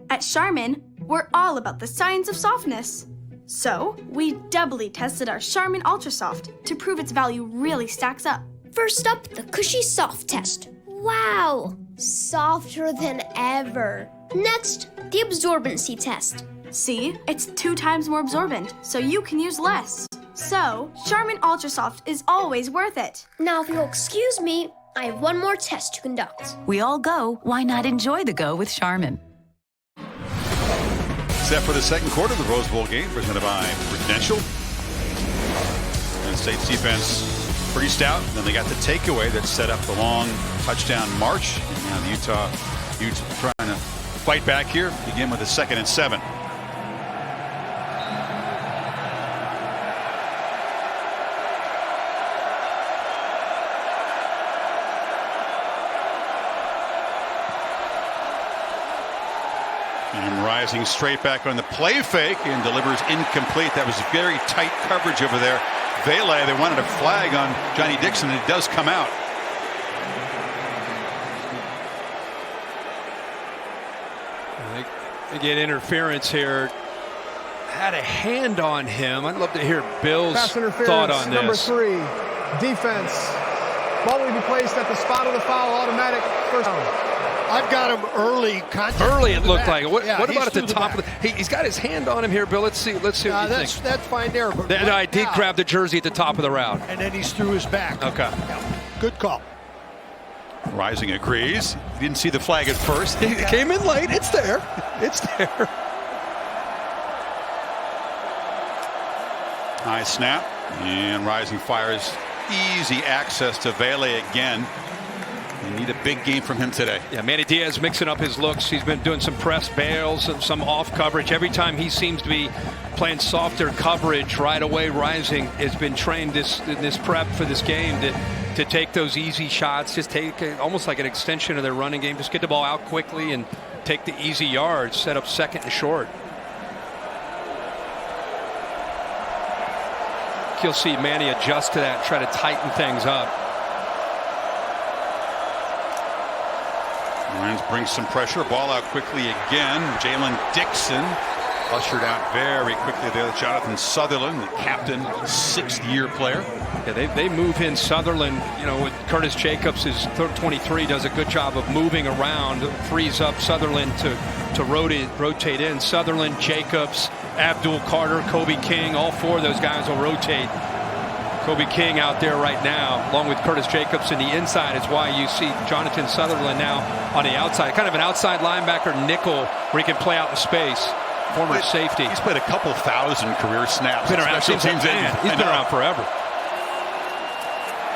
At Charmin, we're all about the science of softness. So, we doubly tested our Charmin Ultra Soft to prove its value really stacks up. First up, the Cushy Soft test. Wow, softer than ever. Next, the absorbency test. See, it's 2 times more absorbent, so you can use less. So, Charmin Ultra Soft is always worth it. Now, if you'll excuse me, I have one more test to conduct. We all go. Why not enjoy the go with Charmin? Set for the second quarter of the Rose Bowl game, presented by Prudential. And State's defense pretty stout. Then they got the takeaway that set up the long touchdown march. And now the Utes trying to fight back here. Begin with a 2nd and 7. And Rising straight back on the play fake and delivers incomplete. That was very tight coverage over there. Vele, they wanted a flag on Johnny Dixon, and it does come out. They get interference here. Had a hand on him. I'd love to hear Bill's thought on this. Number 3, defense. Ball will be placed at the spot of the foul, automatic first down. I've got him early. Early, it looked like. What about at the top of the? He's got his hand on him here, Bill. Let's see. What you think. That's fine there. But I did grab the jersey at the top of the route, and then he's through his back. Okay. Yeah. Good call. Rising agrees. He didn't see the flag at first. He came in late. It's there. It's there. High snap, and Rising fires easy access to Vele again. They need a big game from him today. Yeah, Manny Diaz mixing up his looks. He's been doing some press bails and some off coverage. Every time he seems to be playing softer coverage right away, Rising has been trained in this prep for this game to take those easy shots, just take almost like an extension of their running game. Just get the ball out quickly and take the easy yards, set up 2nd and short. You'll see Manny adjust to that and try to tighten things up. Lions bring some pressure. Ball out quickly again. Jalen Dixon ushered out very quickly there. Jonathan Sutherland, the captain, 6th-year player. Yeah, they move in Sutherland. You know, with Curtis Jacobs, his 23, does a good job of moving around, frees up Sutherland to rotate in. Sutherland, Jacobs, Abdul Carter, Kobe King, all 4 of those guys will rotate. Kobe King out there right now, along with Curtis Jacobs in the inside, is why you see Jonathan Sutherland now on the outside. Kind of an outside linebacker nickel where he can play out in space. Former safety. He's played a couple thousand career snaps. Been around, he's been around forever.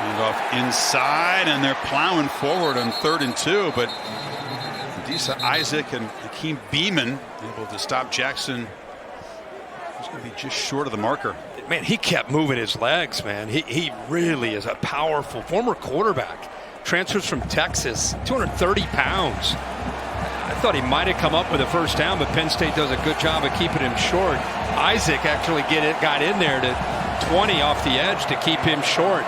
And off inside, and they're plowing forward on 3rd and 2, but Adisa Isaac and Hakeem Beeman able to stop Jackson. He's going to be just short of the marker. Man, he kept moving his legs, man. He really is a powerful former quarterback. Transfers from Texas, 230 pounds. I thought he might have come up with a first down, but Penn State does a good job of keeping him short. Isaac actually got in there to 20 off the edge to keep him short.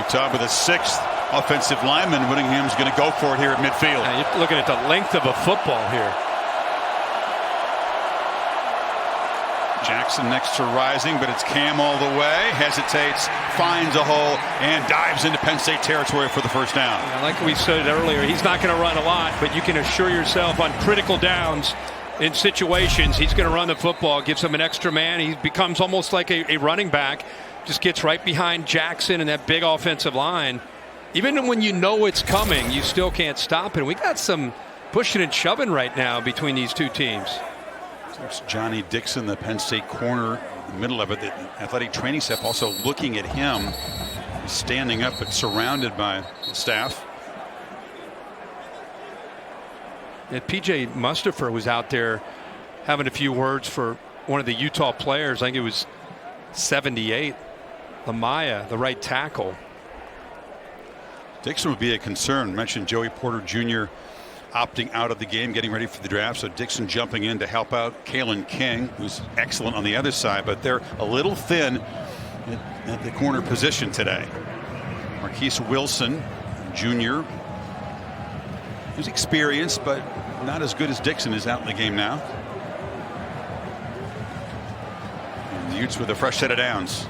Utah with a 6th offensive lineman. Whittingham's going to go for it here at midfield. Yeah, you're looking at the length of a football here. Jackson next to Rising, but it's Cam all the way. Hesitates, finds a hole, and dives into Penn State territory for the first down. Yeah, like we said earlier, he's not going to run a lot, but you can assure yourself on critical downs in situations, he's going to run the football, gives him an extra man. He becomes almost like a running back, just gets right behind Jackson and that big offensive line. Even when you know it's coming, you still can't stop it. We got some pushing and shoving right now between these two teams. There's Johnny Dixon, the Penn State corner, in the middle of it. The athletic training staff also looking at him. He's standing up but surrounded by the staff. And P.J. Mustafer was out there having a few words for one of the Utah players. I think it was 78. Lamaya, the right tackle. Dixon would be a concern. Mentioned Joey Porter Jr. opting out of the game, getting ready for the draft. So Dixon jumping in to help out Kalen King, who's excellent on the other side, but they're a little thin at the corner position today. Marquise Wilson Jr., who's experienced, but not as good as Dixon, is out in the game now. And the Utes with a fresh set of downs.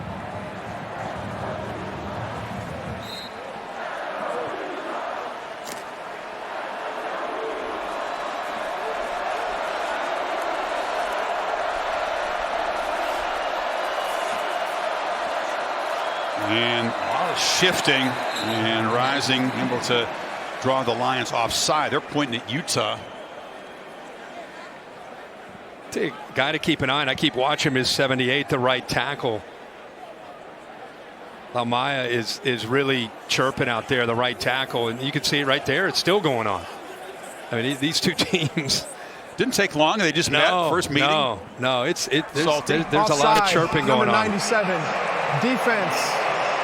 And a lot of shifting, and Rising able to draw the Lions offside. They're pointing at Utah. The guy to keep an eye on, I keep watching him, is 78, the right tackle. Lamaya is really chirping out there, the right tackle, and you can see it right there. It's still going on. I mean, these two teams didn't take long. They just met first meeting. No, there's Offside, a lot of chirping going on. Number 97, defense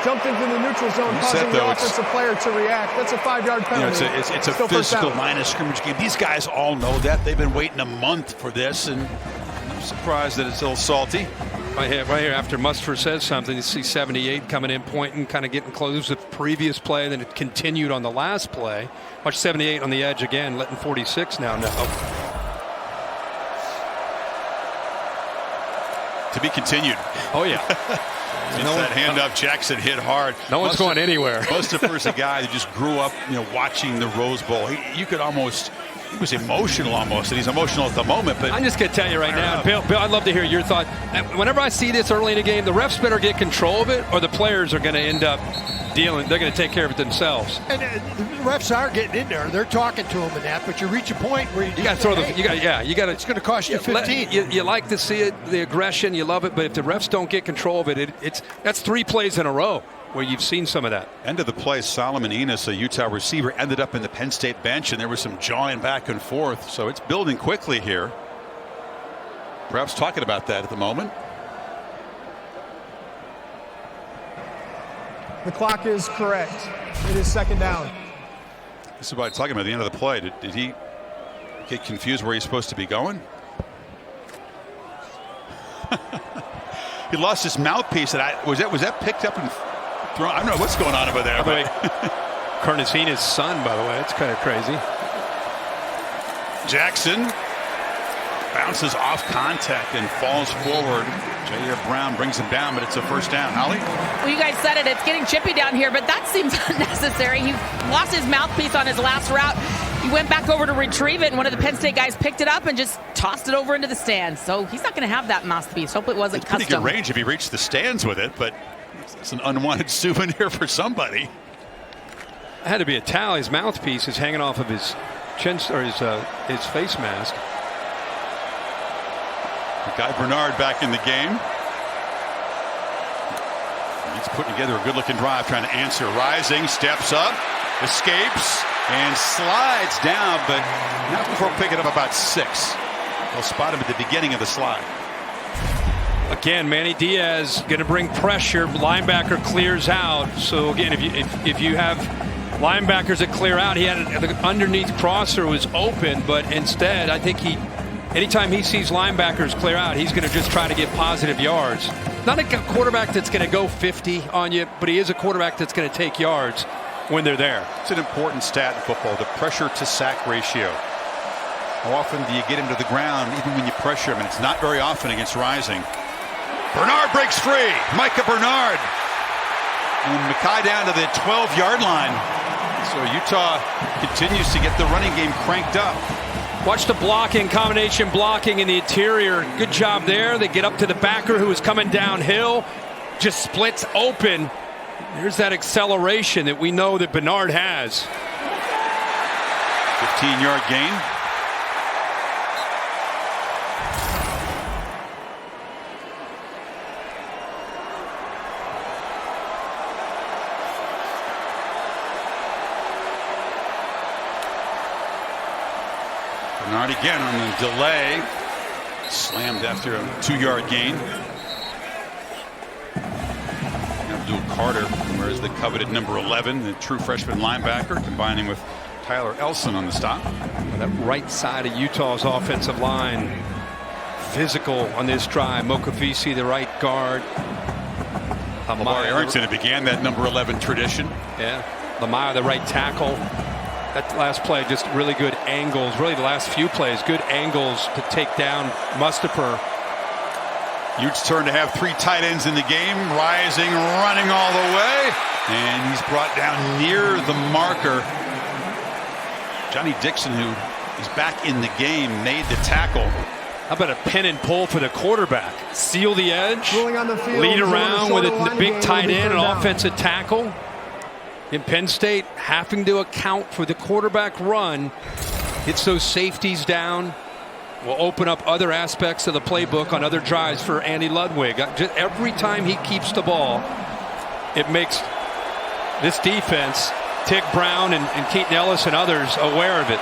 jumped into the neutral zone, causing the offensive player to react. That's a 5-yard penalty. It's a physical line of scrimmage game. These guys all know that. They've been waiting a month for this, and I'm surprised that it's a little salty. Right here, after Mustard says something, you see 78 coming in, pointing, kind of getting close to the previous play, then it continued on the last play. Watch 78 on the edge again, letting 46 now know. To be continued. Oh, yeah. That handoff, Jackson hit hard. No one's going anywhere. Mustapher's a guy that just grew up, watching the Rose Bowl. You could almost. He was emotional almost, and he's emotional at the moment. But I'm just going to tell you right now, Bill, I'd love to hear your thought. Whenever I see this early in the game, the refs better get control of it, or the players are going to end up dealing. They're going to take care of it themselves. And the refs are getting in there. They're talking to them and that, but you reach a point where you got to throw the. You got to. It's going to cost you 15. You like to see it, the aggression, you love it, but if the refs don't get control of it, that's 3 plays in a row where you've seen some of that. End of the play, Solomon Enos, a Utah receiver, ended up in the Penn State bench, and there was some jawing back and forth. So it's building quickly here. Perhaps talking about that at the moment. The clock is correct. It is second down. This is what I'm talking about at the end of the play. Did he get confused where he's supposed to be going? He lost his mouthpiece. And was that picked up and thrown? I don't know what's going on over there. Carnacina's son, by the way. It's kind of crazy. Jackson bounces off contact and falls forward. Jair Brown brings him down, but it's a first down. Holly? Well, you guys said it. It's getting chippy down here, but that seems unnecessary. He lost his mouthpiece on his last route. He went back over to retrieve it, and one of the Penn State guys picked it up and just tossed it over into the stands. So he's not going to have that mouthpiece. Hope it wasn't custom. Pretty good range if he reached the stands with it, but it's an unwanted souvenir for somebody. It had to be a towel. His mouthpiece is hanging off of his chin or his face mask. Guy Bernard back in the game. He's putting together a good-looking drive, trying to answer. Rising, steps up, escapes, and slides down, but not before picking up about 6. They'll spot him at the beginning of the slide. Again, Manny Diaz going to bring pressure. Linebacker clears out. So again, if you have linebackers that clear out, he had the underneath crosser was open, but instead, I think anytime he sees linebackers clear out, he's going to just try to get positive yards. Not a quarterback that's going to go 50 on you, but he is a quarterback that's going to take yards when they're there. It's an important stat in football, the pressure to sack ratio. How often do you get him to the ground even when you pressure him? And it's not very often against Rising. Bernard breaks free. Micah Bernard. And Mackay down to the 12-yard line. So Utah continues to get the running game cranked up. Watch the blocking, combination blocking in the interior. Good job there. They get up to the backer who is coming downhill. Just splits open. There's that acceleration that we know that Bernard has. 15-yard gain. Bernard again on the delay. Slammed after a 2-yard gain. Abdul Carter wears the coveted number 11, the true freshman linebacker, combining with Tyler Elson on the stop. That right side of Utah's offensive line. Physical on this drive. Mokafisi, the right guard. Lamar Arrington began that number 11 tradition. Yeah. Lamar, the right tackle. That last play, just really good angles. Really, the last few plays, good angles to take down Mustapher. Utes turn to have 3 tight ends in the game. Rising, running all the way. And he's brought down near the marker. Johnny Dixon, who is back in the game, made the tackle. How about a pin and pull for the quarterback? Seal the edge, On the field, lead around with a big tight end, an down. offensive tackle. In Penn State, having to account for the quarterback run, gets those safeties down, will open up other aspects of the playbook on other drives for Andy Ludwig. Just every time he keeps the ball, it makes this defense, Tick Brown and Keaton Ellis and others, aware of it.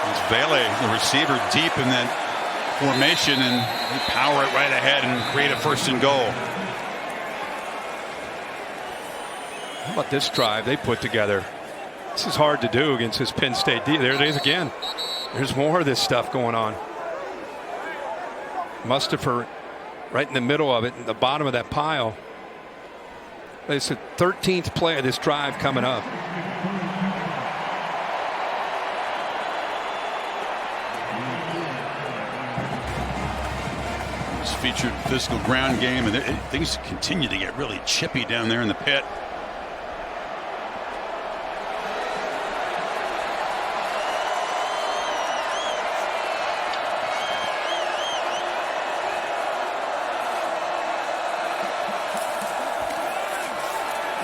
It's Vele, the receiver, deep in that formation, and they power it right ahead and create a 1st and goal. How about this drive they put together? This is hard to do against this Penn State D. There it is again. There's more of this stuff going on. Mustafa right in the middle of it, in the bottom of that pile. It's the 13th play of this drive coming up. This featured physical ground game, and things continue to get really chippy down there in the pit.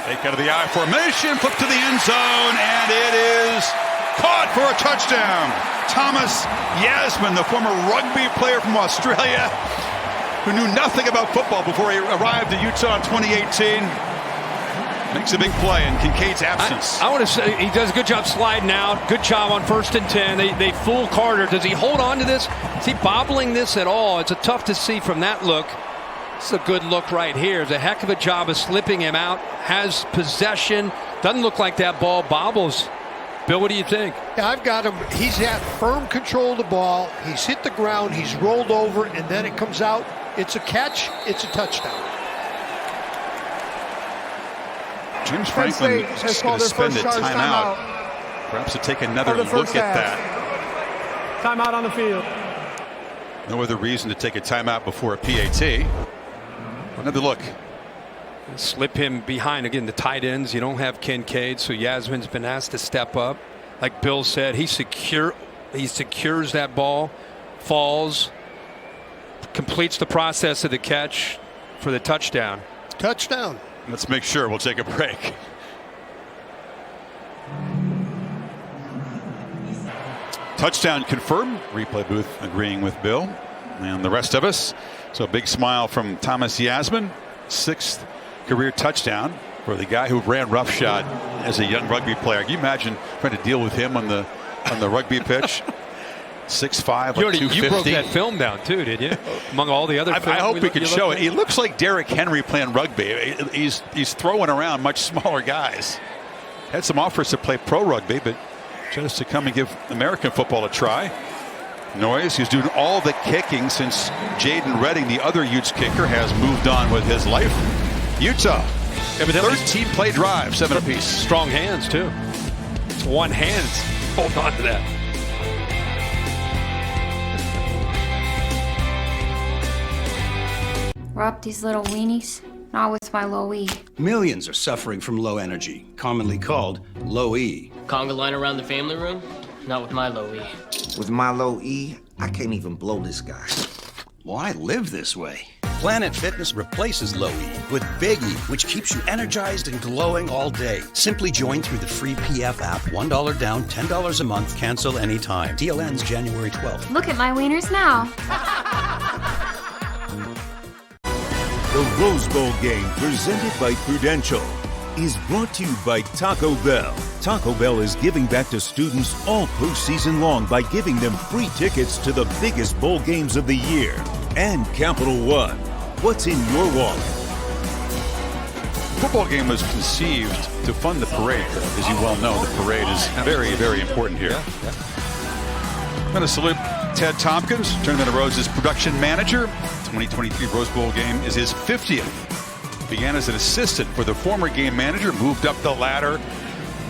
Take out of the I formation, flip to the end zone, and it is caught for a touchdown. Thomas Yasmin, the former rugby player from Australia, who knew nothing about football before he arrived at Utah in 2018, makes a big play in Kincaid's absence. I want to say he does a good job sliding out. Good job on 1st and 10. They fool Carter. Does he hold on to this? Is he bobbling this at all? It's a tough to see from that look. It's a good look right here. It's a heck of a job of slipping him out. Has possession. Doesn't look like that ball bobbles. Bill, what do you think? Yeah, I've got him. He's had firm control of the ball. He's hit the ground. He's rolled over, and then it comes out. It's a catch. It's a touchdown. James Franklin has called suspended timeout. Perhaps to take another look at that. Timeout on the field. No other reason to take a timeout before a PAT. Another look. Slip him behind again. The tight ends. You don't have Kincaid, so Yasmin's been asked to step up. Like Bill said, he secures that ball, falls, completes the process of the catch for the touchdown. Touchdown. Let's make sure. We'll take a break. Touchdown confirmed. Replay booth agreeing with Bill and the rest of us. So a big smile from Thomas Yasmin. 6th career touchdown for the guy who ran roughshod as a young rugby player. Can you imagine trying to deal with him on the rugby pitch? 6'5", like 250. You broke that film down too, did you? Among all the other I hope we could show it. He looks like Derrick Henry playing rugby. He's throwing around much smaller guys. Had some offers to play pro rugby, but chose to come and give American football a try. Noyes, who's doing all the kicking since Jaden Redding, the other Utes kicker, has moved on with his life. Utah, 13 play drive, 7 apiece. Strong hands too. It's one hand. Hold on to that. Rub these little weenies. Not with my low E. Millions are suffering from low energy, commonly called low E. Conga line around the family room? Not with my low E. With my low E, I can't even blow this guy. Why live this way? Planet Fitness replaces low E with Big E, which keeps you energized and glowing all day. Simply join through the free PF app. $1 down, $10 a month. Cancel anytime. Deal ends January 12th. Look at my wieners now. The Rose Bowl game, presented by Prudential, is brought to you by Taco Bell. Taco Bell is giving back to students all postseason long by giving them free tickets to the biggest bowl games of the year. And Capital One. What's in your wallet? The football game was conceived to fund the parade. As you well know, the parade is very, very important here. I'm going to salute Ted Tompkins, Tournament of Roses production manager. 2023 Rose Bowl game is his 50th. Began as an assistant for the former game manager, moved up the ladder,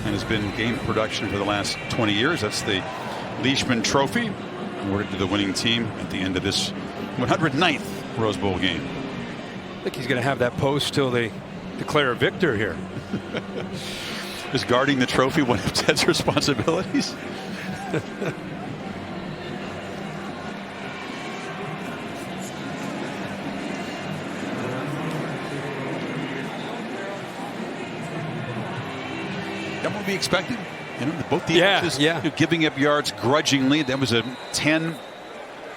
and has been game production for the last 20 years. That's the Leishman Trophy, awarded to the winning team at the end of this 109th Rose Bowl game. I think he's going to have that post till they declare a victor here. Is guarding the trophy one of Ted's responsibilities? that what we expected? You know, both defenses giving up yards grudgingly. That was a 10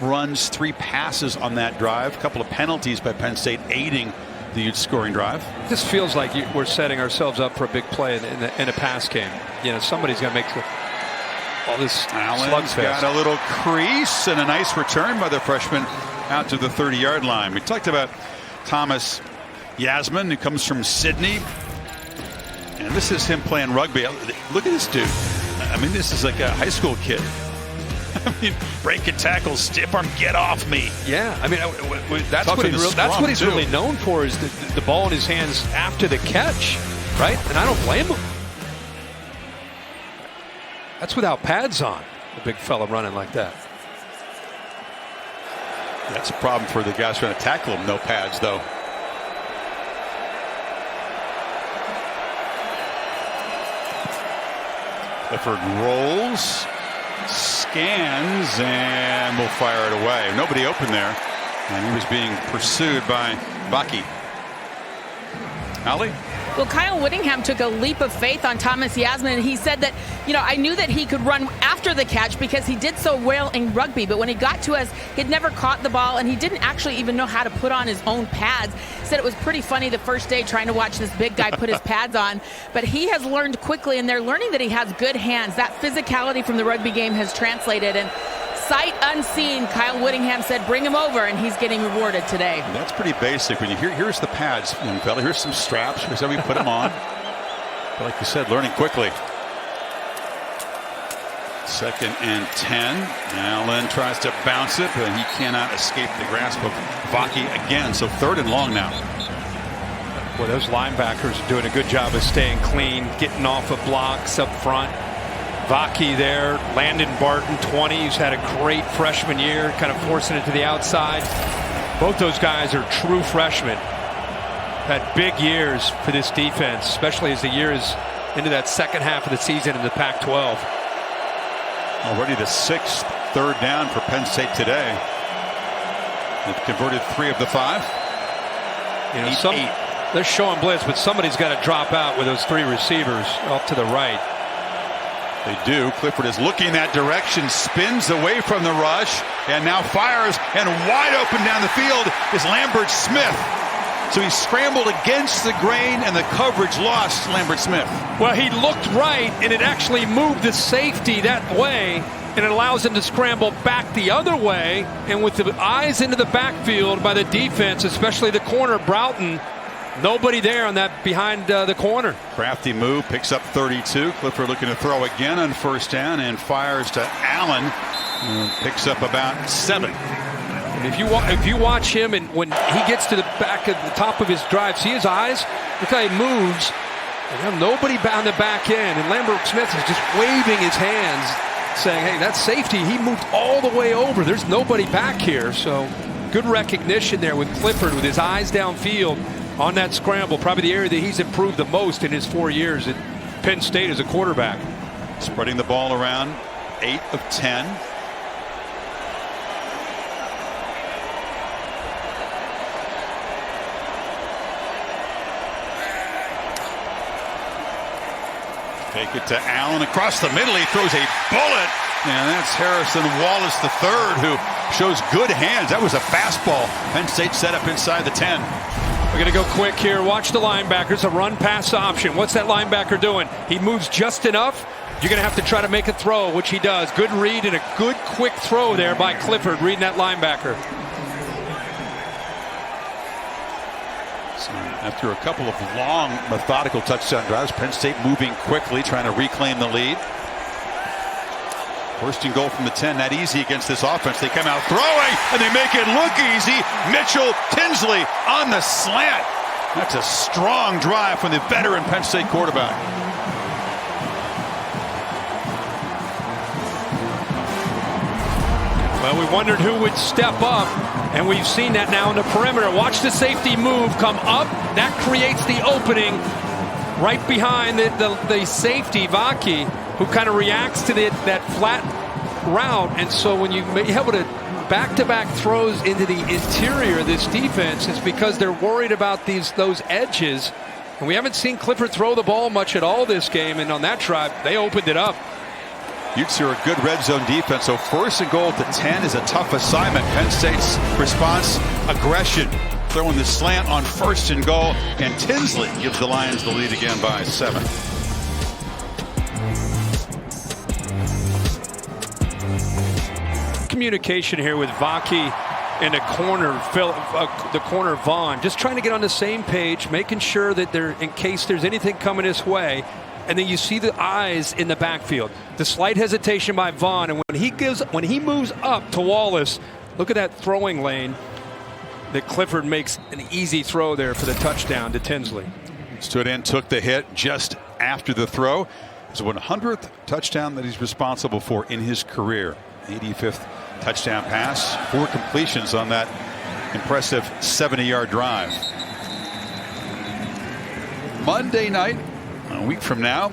runs, 3 passes on that drive. A couple of penalties by Penn State aiding the scoring drive. This feels like we're setting ourselves up for a big play in a pass game. You know, somebody's going to make all this Allen's got a little crease and a nice return by the freshman out to the 30-yard line. We talked about Thomas Yasmin, who comes from Sydney. And this is him playing rugby. Look at this dude. I mean, this is like a high school kid. I mean, break a tackle, stiff arm, get off me. Yeah, I mean, that's what he's really known for, is the ball in his hands after the catch, right? And I don't blame him. That's without pads on, a big fella running like that. That's a problem for the guys trying to tackle him. No pads, though. Clifford rolls, scans, and will fire it away. Nobody open there, and he was being pursued by Vaki. Ali? Well, Kyle Whittingham took a leap of faith on Thomas Yasmin, and he said that, you know, I knew that he could run after the catch because he did so well in rugby, but when he got to us, he'd never caught the ball, and he didn't actually even know how to put on his own pads. Said it was pretty funny the first day trying to watch this big guy put his pads on, but he has learned quickly, and they're learning that he has good hands. That physicality from the rugby game has translated, and sight unseen, Kyle Whittingham said, bring him over, and he's getting rewarded today. That's pretty basic. When you here's the pads, young fella. Here's some straps. Here's how we put them on. But like you said, learning quickly. 2nd and 10. Allen tries to bounce it, but he cannot escape the grasp of Vaki again. So 3rd and long now. Well, those linebackers are doing a good job of staying clean, getting off of blocks up front. Vaki there, Landon Barton, 20, who's had a great freshman year, kind of forcing it to the outside. Both those guys are true freshmen. Had big years for this defense, especially as the year is into that second half of the season in the Pac-12. Already the 6th 3rd down for Penn State today. They've converted 3 of the 5. You know, they're showing blitz, but somebody's got to drop out with those 3 receivers off to the right. They do. Clifford is looking that direction, spins away from the rush, and now fires, and wide open down the field is Lambert Smith. So he scrambled against the grain, and the coverage lost Lambert Smith. Well, he looked right, and it actually moved the safety that way, and it allows him to scramble back the other way. And with the eyes into the backfield by the defense, especially the corner, Broughton, nobody there on that behind the corner. Crafty move, picks up 32. Clifford looking to throw again on 1st down and fires to Allen. Picks up about 7. And if you watch him, and when he gets to the back of the top of his drive, see his eyes? Look how he moves. And nobody on the back end. And Lambert Smith is just waving his hands, saying, hey, that's safety. He moved all the way over. There's nobody back here. So good recognition there with Clifford with his eyes downfield on that scramble. Probably the area that he's improved the most in his 4 years at Penn State as a quarterback. Spreading the ball around, 8 of 10. Take it to Allen across the middle. He throws a bullet. And that's Harrison Wallace III, who shows good hands. That was a fastball. Penn State set up inside the 10. We're going to go quick here. Watch the linebackers. A run-pass option. What's that linebacker doing? He moves just enough. You're going to have to try to make a throw, which he does. Good read and a good quick throw there by Clifford, reading that linebacker. So after a couple of long, methodical touchdown drives, Penn State moving quickly, trying to reclaim the lead. 1st and goal from the 10, not easy against this offense. They come out throwing, and they make it look easy. Mitchell Tinsley on the slant. That's a strong drive from the veteran Penn State quarterback. Well, we wondered who would step up, and we've seen that now in the perimeter. Watch the safety move, come up. That creates the opening right behind the safety, Vaki, who kind of reacts to that flat route. And so when you be able to back-to-back throws into the interior of this defense, it's because they're worried about those edges And we haven't seen Clifford throw the ball much at all this game, and on that drive, they opened it up. Utes are a good red zone defense, so 1st and goal to 10 is a tough assignment. Penn State's response, aggression, throwing the slant on 1st and goal, and Tinsley gives the Lions the lead again by 7. Communication here with Vaki in the corner, the corner Vaughn, just trying to get on the same page, making sure that in case there's anything coming his way. And then you see the eyes in the backfield. The slight hesitation by Vaughn, and when he moves up to Wallace, look at that throwing lane that Clifford makes an easy throw there for the touchdown to Tinsley. Stood in, took the hit just after the throw. It's the 100th touchdown that he's responsible for in his career. 85th touchdown pass, 4 completions on that impressive 70-yard drive. Monday night, a week from now,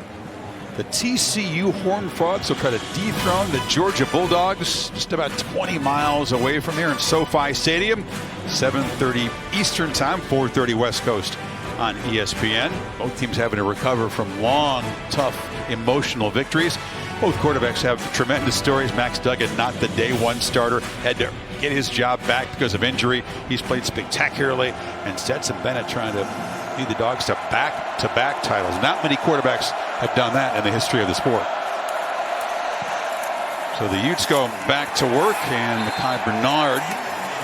the TCU Horned Frogs will try to dethrone the Georgia Bulldogs just about 20 miles away from here in SoFi Stadium. 7:30 Eastern Time, 4:30 West Coast on ESPN. Both teams having to recover from long, tough, emotional victories. Both quarterbacks have tremendous stories. Max Duggan, not the day one starter, had to get his job back because of injury. He's played spectacularly, and Stetson Bennett trying to lead the Dogs to back-to-back titles. Not many quarterbacks have done that in the history of the sport. So the Utes go back to work, and Mekhi Bernard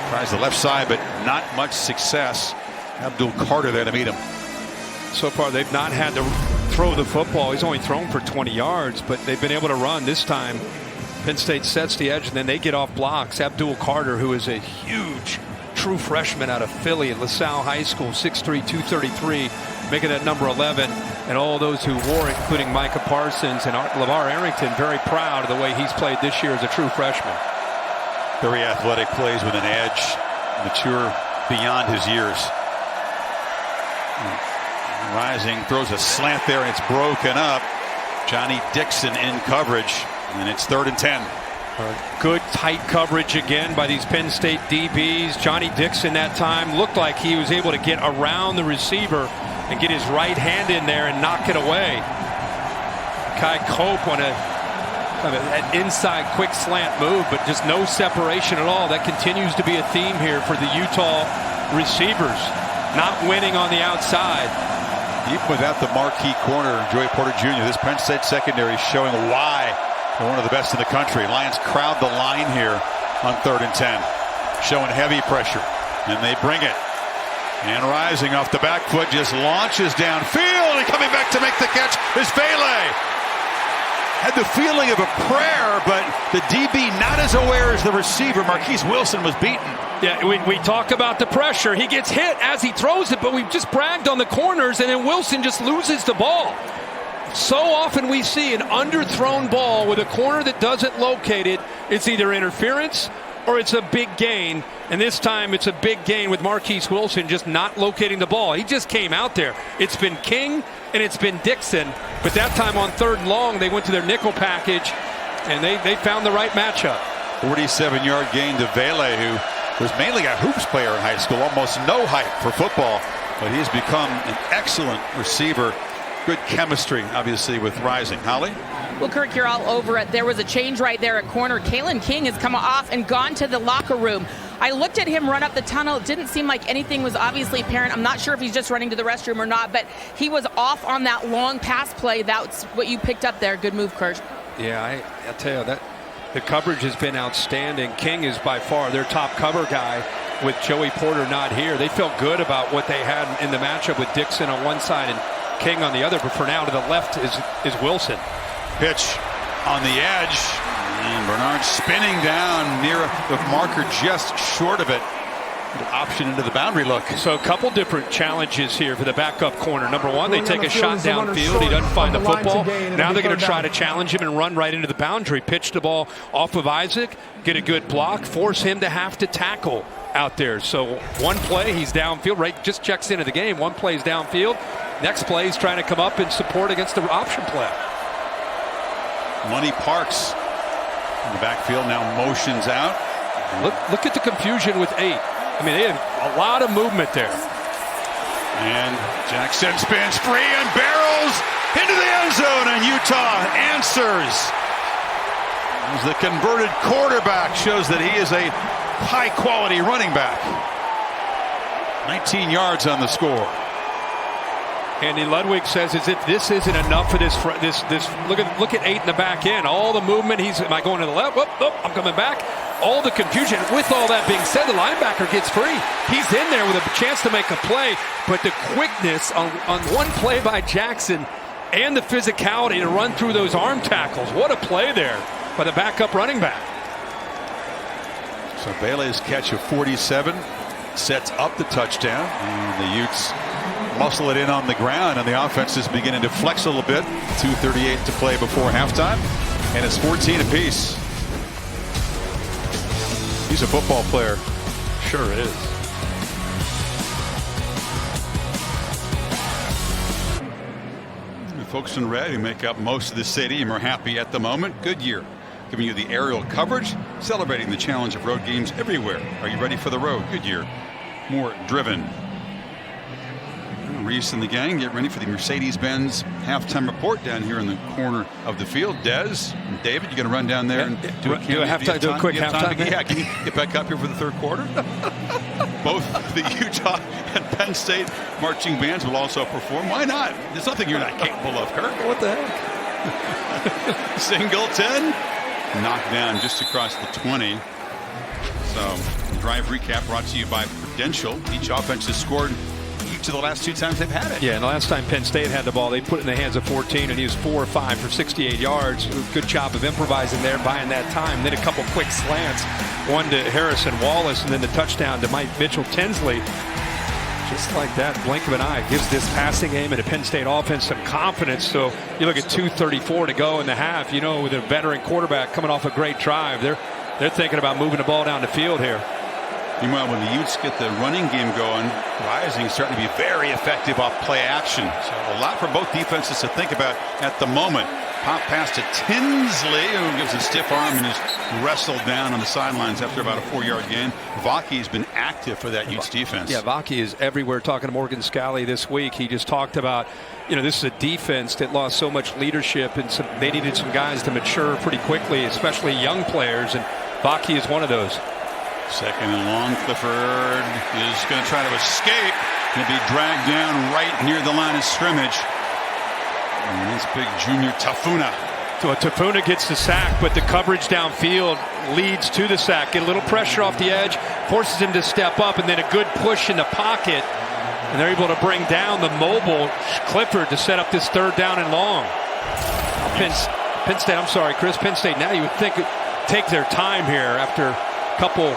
tries the left side, but not much success. Abdul Carter there to meet him. So far, they've not had to throw the football. He's only thrown for 20 yards, but they've been able to run this time. Penn State sets the edge, and then they get off blocks. Abdul Carter, who is a huge true freshman out of Philly at LaSalle High School, 6'3", 233, making that number 11. And all those who wore it, including Micah Parsons and LeVar Arrington, very proud of the way he's played this year as a true freshman. Very athletic, plays with an edge, mature beyond his years. Rising, throws a slant there, and it's broken up. Johnny Dixon in coverage, and it's 3rd and 10. Good tight coverage again by these Penn State DBs. Johnny Dixon that time looked like he was able to get around the receiver and get his right hand in there and knock it away. Kai Cope on an inside quick slant move, but just no separation at all. That continues to be a theme here for the Utah receivers, not winning on the outside. Even without the marquee corner, Joey Porter Jr., this Penn State secondary is showing why they're one of the best in the country. Lions crowd the line here on 3rd and 10, showing heavy pressure, and they bring it. And Rising off the back foot just launches downfield, and coming back to make the catch is Vele. Had the feeling of a prayer, but the DB not as aware as the receiver. Marquise Wilson was beaten. Yeah, we talk about the pressure. He gets hit as he throws it, but we've just bragged on the corners, and then Wilson just loses the ball. So often we see an underthrown ball with a corner that doesn't locate it. It's either interference or it's a big gain. And this time it's a big gain with Marquise Wilson just not locating the ball. He just came out there. It's been King and it's been Dixon. But that time on 3rd and long, they went to their nickel package, and they found the right matchup. 47-yard gain to Vele, who was mainly a hoops player in high school, almost no height for football, but he's become an excellent receiver. Good chemistry, obviously, with Rising. Holly? Well, Kirk, you're all over it. There was a change right there at corner. Kalen King has come off and gone to the locker room. I looked at him run up the tunnel. It didn't seem like anything was obviously apparent. I'm not sure if he's just running to the restroom or not, but he was off on that long pass play. That's what you picked up there. Good move, Kurt. Yeah, I tell you, that the coverage has been outstanding. King is by far their top cover guy with Joey Porter not here. They felt good about what they had in the matchup with Dixon on one side and King on the other, but for now to the left is Wilson. Pitch on the edge, and Bernard spinning down near the marker, just short of it. Option into the boundary look. So a couple different challenges here for the backup corner. Number one, they take a shot downfield. He doesn't find the football. Now they're going to try to challenge him and run right into the boundary. Pitch the ball off of Isaac, get a good block, force him to have to tackle out there. So one play, he's downfield, right? Just checks into the game. One play is downfield. Next play, he's trying to come up and support against the option play. Money Parks in the backfield now motions out. Look at the confusion with 8. I mean, they have a lot of movement there. And Jackson spins free and barrels into the end zone, and Utah answers. As the converted quarterback shows that he is a high-quality running back. 19 yards on the score. Andy Ludwig says as if this isn't enough for this look at 8 in the back end. All the movement. Am I going to the left? Whoop, I'm coming back. All the confusion. With all that being said, the linebacker gets free. He's in there with a chance to make a play, but the quickness on one play by Jackson and the physicality to run through those arm tackles. What a play there by the backup running back. So Bailey's catch of 47 sets up the touchdown, and the Utes muscle it in on the ground, and the offense is beginning to flex a little bit. 2:38 to play before halftime, and it's 14 apiece. He's a football player. Sure is. The folks in red who make up most of the stadium are happy at the moment. Goodyear giving you the aerial coverage, celebrating the challenge of road games everywhere. Are you ready for the road? Goodyear, more driven. Reese and the gang get ready for the Mercedes-Benz halftime report down here in the corner of the field. Des and David, you going to run down there and do a quick halftime? Yeah, can you get back up here for the third quarter? Both the Utah and Penn State marching bands will also perform. Why not? There's nothing you're not capable of, Kirk. What the heck? Singleton knocked down just across the 20. So, drive recap brought to you by Prudential. Each offense has scored each of the last 2 times they've had it. Yeah, and the last time Penn State had the ball, they put it in the hands of 14, and he was 4 or 5 for 68 yards. Good job of improvising there, buying that time. Then a couple quick slants, one to Harrison Wallace, and then the touchdown to Mike Mitchell-Tinsley. Just like that, blink of an eye, gives this passing game and a Penn State offense some confidence. So you look at 2:34 to go in the half. You know, with a veteran quarterback coming off a great drive, they're thinking about moving the ball down the field here. Meanwhile, when the Utes get the running game going, Rising starting to be very effective off play action. So a lot for both defenses to think about at the moment. Pop pass to Tinsley, who gives a stiff arm and is wrestled down on the sidelines after about a 4-yard gain. Vaki has been active for that Utes defense. Yeah, Vaki is everywhere. Talking to Morgan Scalley this week, he just talked about, this is a defense that lost so much leadership, and they needed some guys to mature pretty quickly, especially young players, and Vaki is one of those. Second and long. Clifford is going to try to escape. He'll be dragged down right near the line of scrimmage. And this big junior Tafuna. So Tafuna gets the sack, but the coverage downfield leads to the sack. Get a little pressure off the edge, forces him to step up, and then a good push in the pocket. And they're able to bring down the mobile Clifford to set up this 3rd down and long. Penn State, now you would think take their time here after a couple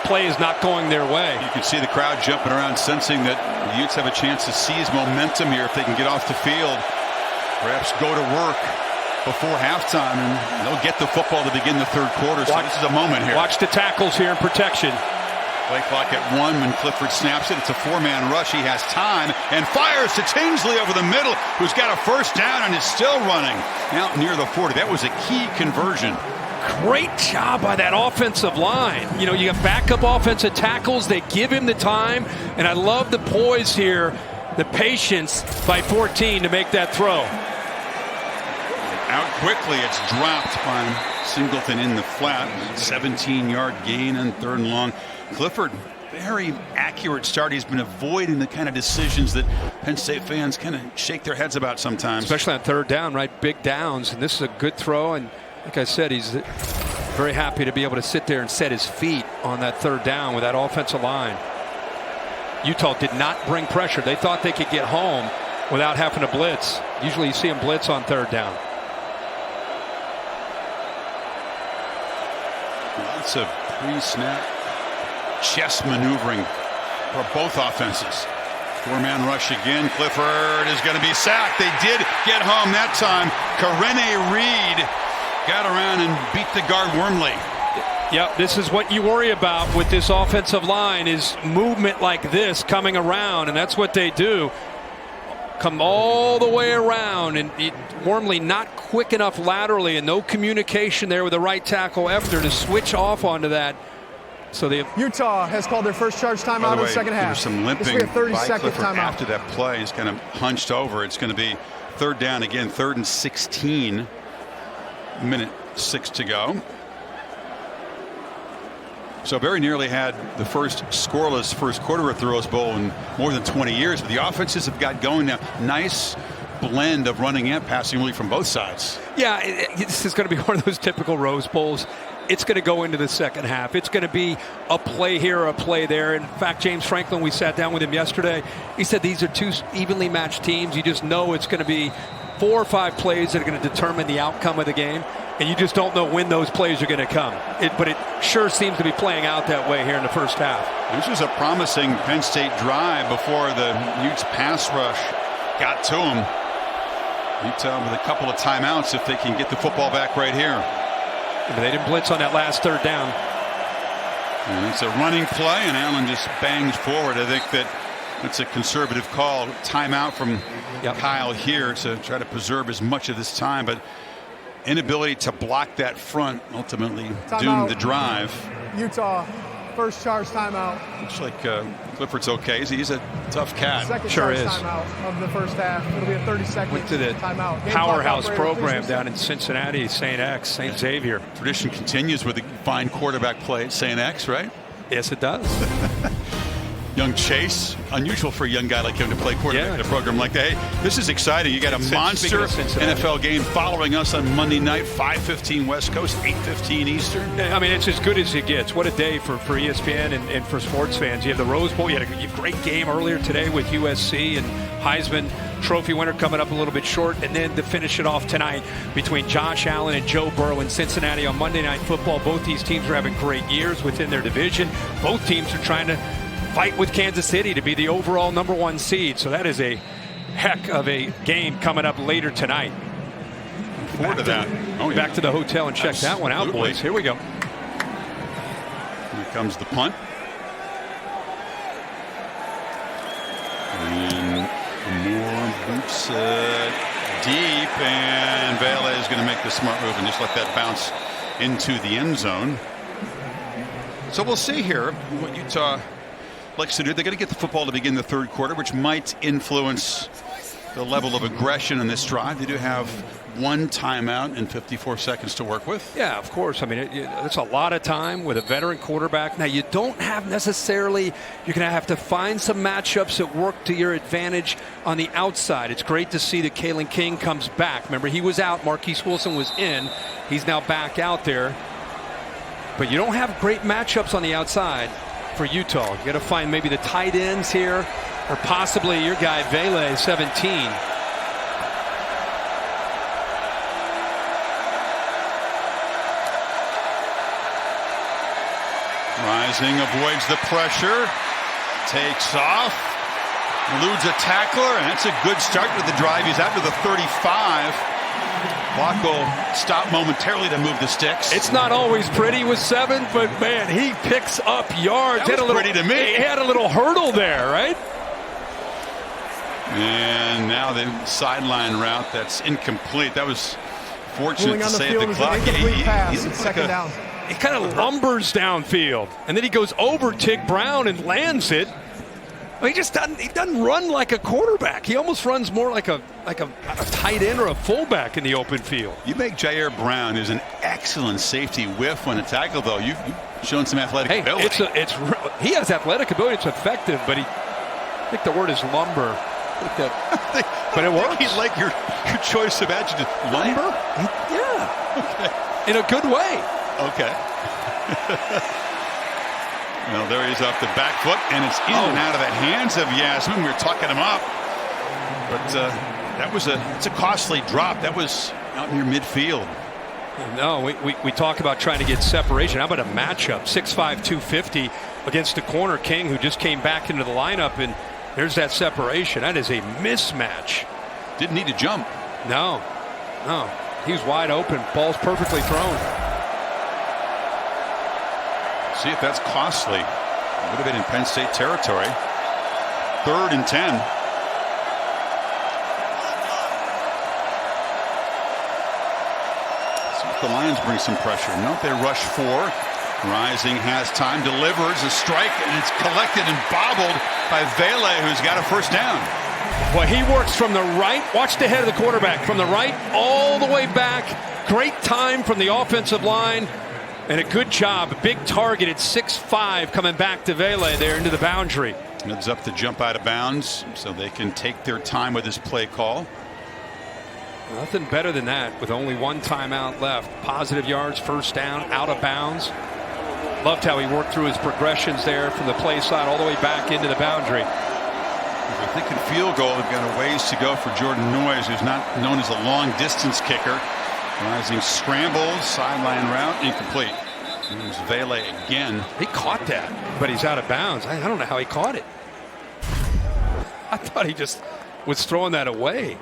plays not going their way. You can see the crowd jumping around, sensing that the Utes have a chance to seize momentum here if they can get off the field. Perhaps go to work before halftime, and they'll get the football to begin the 3rd quarter. So this is a moment here. Watch the tackles here in protection. Play clock at 1 when Clifford snaps it. It's a 4-man rush. He has time and fires to Tinsley over the middle, who's got a 1st down and is still running out near the 40. That was a key conversion. Great job by that offensive line. You got backup offensive tackles. They give him the time, and I love the poise here, the patience by 14 to make that throw. Out quickly, it's dropped by Singleton in the flat. 17-yard gain and 3rd and long. Clifford, very accurate start. He's been avoiding the kind of decisions that Penn State fans kind of shake their heads about sometimes. Especially on 3rd down, right? Big downs, and this is a good throw. And like I said, he's very happy to be able to sit there and set his feet on that 3rd down with that offensive line. Utah did not bring pressure. They thought they could get home without having to blitz. Usually you see them blitz on 3rd down. Lots of pre-snap chest maneuvering for both offenses. 4-man rush again. Clifford is going to be sacked. They did get home that time. Karene Reed got around and beat the guard Wormley. Yep, this is what you worry about with this offensive line, is movement like this coming around, and that's what they do. Come all the way around, and Wormley not quick enough laterally, and no communication there with the right tackle after to switch off onto that So Utah has called their first charge timeout in the second half. There was some limping This will be a 30-second by Clifford timeout. after that play. He's kind of hunched over. It's going to be third down again, 3rd and 16. Minute 6 to go. So very nearly had the first scoreless first quarter at the Rose Bowl in more than 20 years. But the offenses have got going now. Nice blend of running and passing really from both sides. Yeah, this is going to be one of those typical Rose Bowls. It's going to go into the second half. It's going to be a play here, a play there. In fact, James Franklin, we sat down with him yesterday. He said these are two evenly matched teams. You just know it's going to be 4 or 5 plays that are going to determine the outcome of the game. And you just don't know when those plays are going to come. But it sure seems to be playing out that way here in the first half. This was a promising Penn State drive before the Utes pass rush got to them. Utah with a couple of timeouts if they can get the football back right here. But they didn't blitz on that last third down. And it's a running play, and Allen just bangs forward. I think that's a conservative call. Timeout from Kyle here to try to preserve as much of this time, but inability to block that front ultimately doomed the drive. Utah, first charge timeout. Looks like Clifford's okay. He's a tough cat. Second sure charge is. timeout of the first half. It'll be a 30-second Went to the timeout. powerhouse program down in Cincinnati, St. Xavier. Tradition continues with a fine quarterback play at St. X, right? Yes, it does. Young Chase, unusual for a young guy like him to play quarterback in a program like that. Hey, this is exciting. You got a monster NFL game following us on Monday night, 5:15 West Coast, 8:15 Eastern. I mean, it's as good as it gets. What a day for ESPN and for sports fans. You have the Rose Bowl. You had a great game earlier today with USC and Heisman Trophy winner coming up a little bit short. And then to finish it off tonight between Josh Allen and Joe Burrow in Cincinnati on Monday Night Football. Both these teams are having great years within their division. Both teams are trying to fight with Kansas City to be the overall #1 seed. So that is a heck of a game coming up later tonight. Forward to that. Back to the hotel and check that one out, boys. Here we go. Here comes the punt. And more boots deep, and Vela is going to make the smart move and just let that bounce into the end zone. So we'll see here what Utah likes to do. They got to get the football to begin the third quarter, which might influence the level of aggression in this drive. They do have 1 timeout and 54 seconds to work with. Yeah, of course. I mean, it's a lot of time with a veteran quarterback. Now, you don't have necessarily, you're going to have to find some matchups that work to your advantage on the outside. It's great to see that Kalen King comes back. Remember, he was out. Marquise Wilson was in. He's now back out there. But you don't have great matchups on the outside for Utah. You got to find maybe the tight ends here, or possibly your guy Vele, 17. Rising avoids the pressure, takes off, eludes a tackler, and it's a good start to the drive. He's out to the 35. Clock will stop momentarily to move the sticks. It's not always pretty with 7, but man, he picks up yards. That was pretty to me. He had a little hurdle there, right? And now the sideline route that's incomplete. That was fortunate to save the clock. Second down. He kind of lumbers downfield, and then he goes over Tig Brown and lands it. He just doesn't run like a quarterback. He almost runs more like a tight end or a fullback in the open field. You make Jair Brown, who's an excellent safety, whiff on a tackle, though. You've shown some athletic ability. He has athletic ability. It's effective, but I think the word is lumber. But it works. He's like your choice of adjective. Lumber? Yeah. Okay. In a good way. Okay. Well, there he's off the back foot, and it's in and out of the hands of Yasmin. We were talking him up, but it's a costly drop. That was out near midfield. No, we talk about trying to get separation. How about a matchup? 6'5", 250 against the corner King, who just came back into the lineup, and there's that separation. That is a mismatch. Didn't need to jump. No. He was wide open. Ball's perfectly thrown. See if that's costly. It would have been in Penn State territory. 3rd and 10. See if the Lions bring some pressure. No, they rush 4. Rising has time, delivers a strike, and it's collected and bobbled by Vele, who's got a first down. Well, he works from the right. Watch the head of the quarterback. From the right all the way back. Great time from the offensive line. And a good job. A big target at 6'5", coming back to Vele there into the boundary. It's up to jump out of bounds so they can take their time with this play call. Nothing better than that with only one timeout left. Positive yards, first down, out of bounds. Loved how he worked through his progressions there from the play side all the way back into the boundary. If they can field goal, they've got a ways to go for Jordan Noyes, who's not known as a long distance kicker. Rising scrambles, sideline route, incomplete. There's Vele again. He caught that, but he's out of bounds. I don't know how he caught it. I thought he just was throwing that away.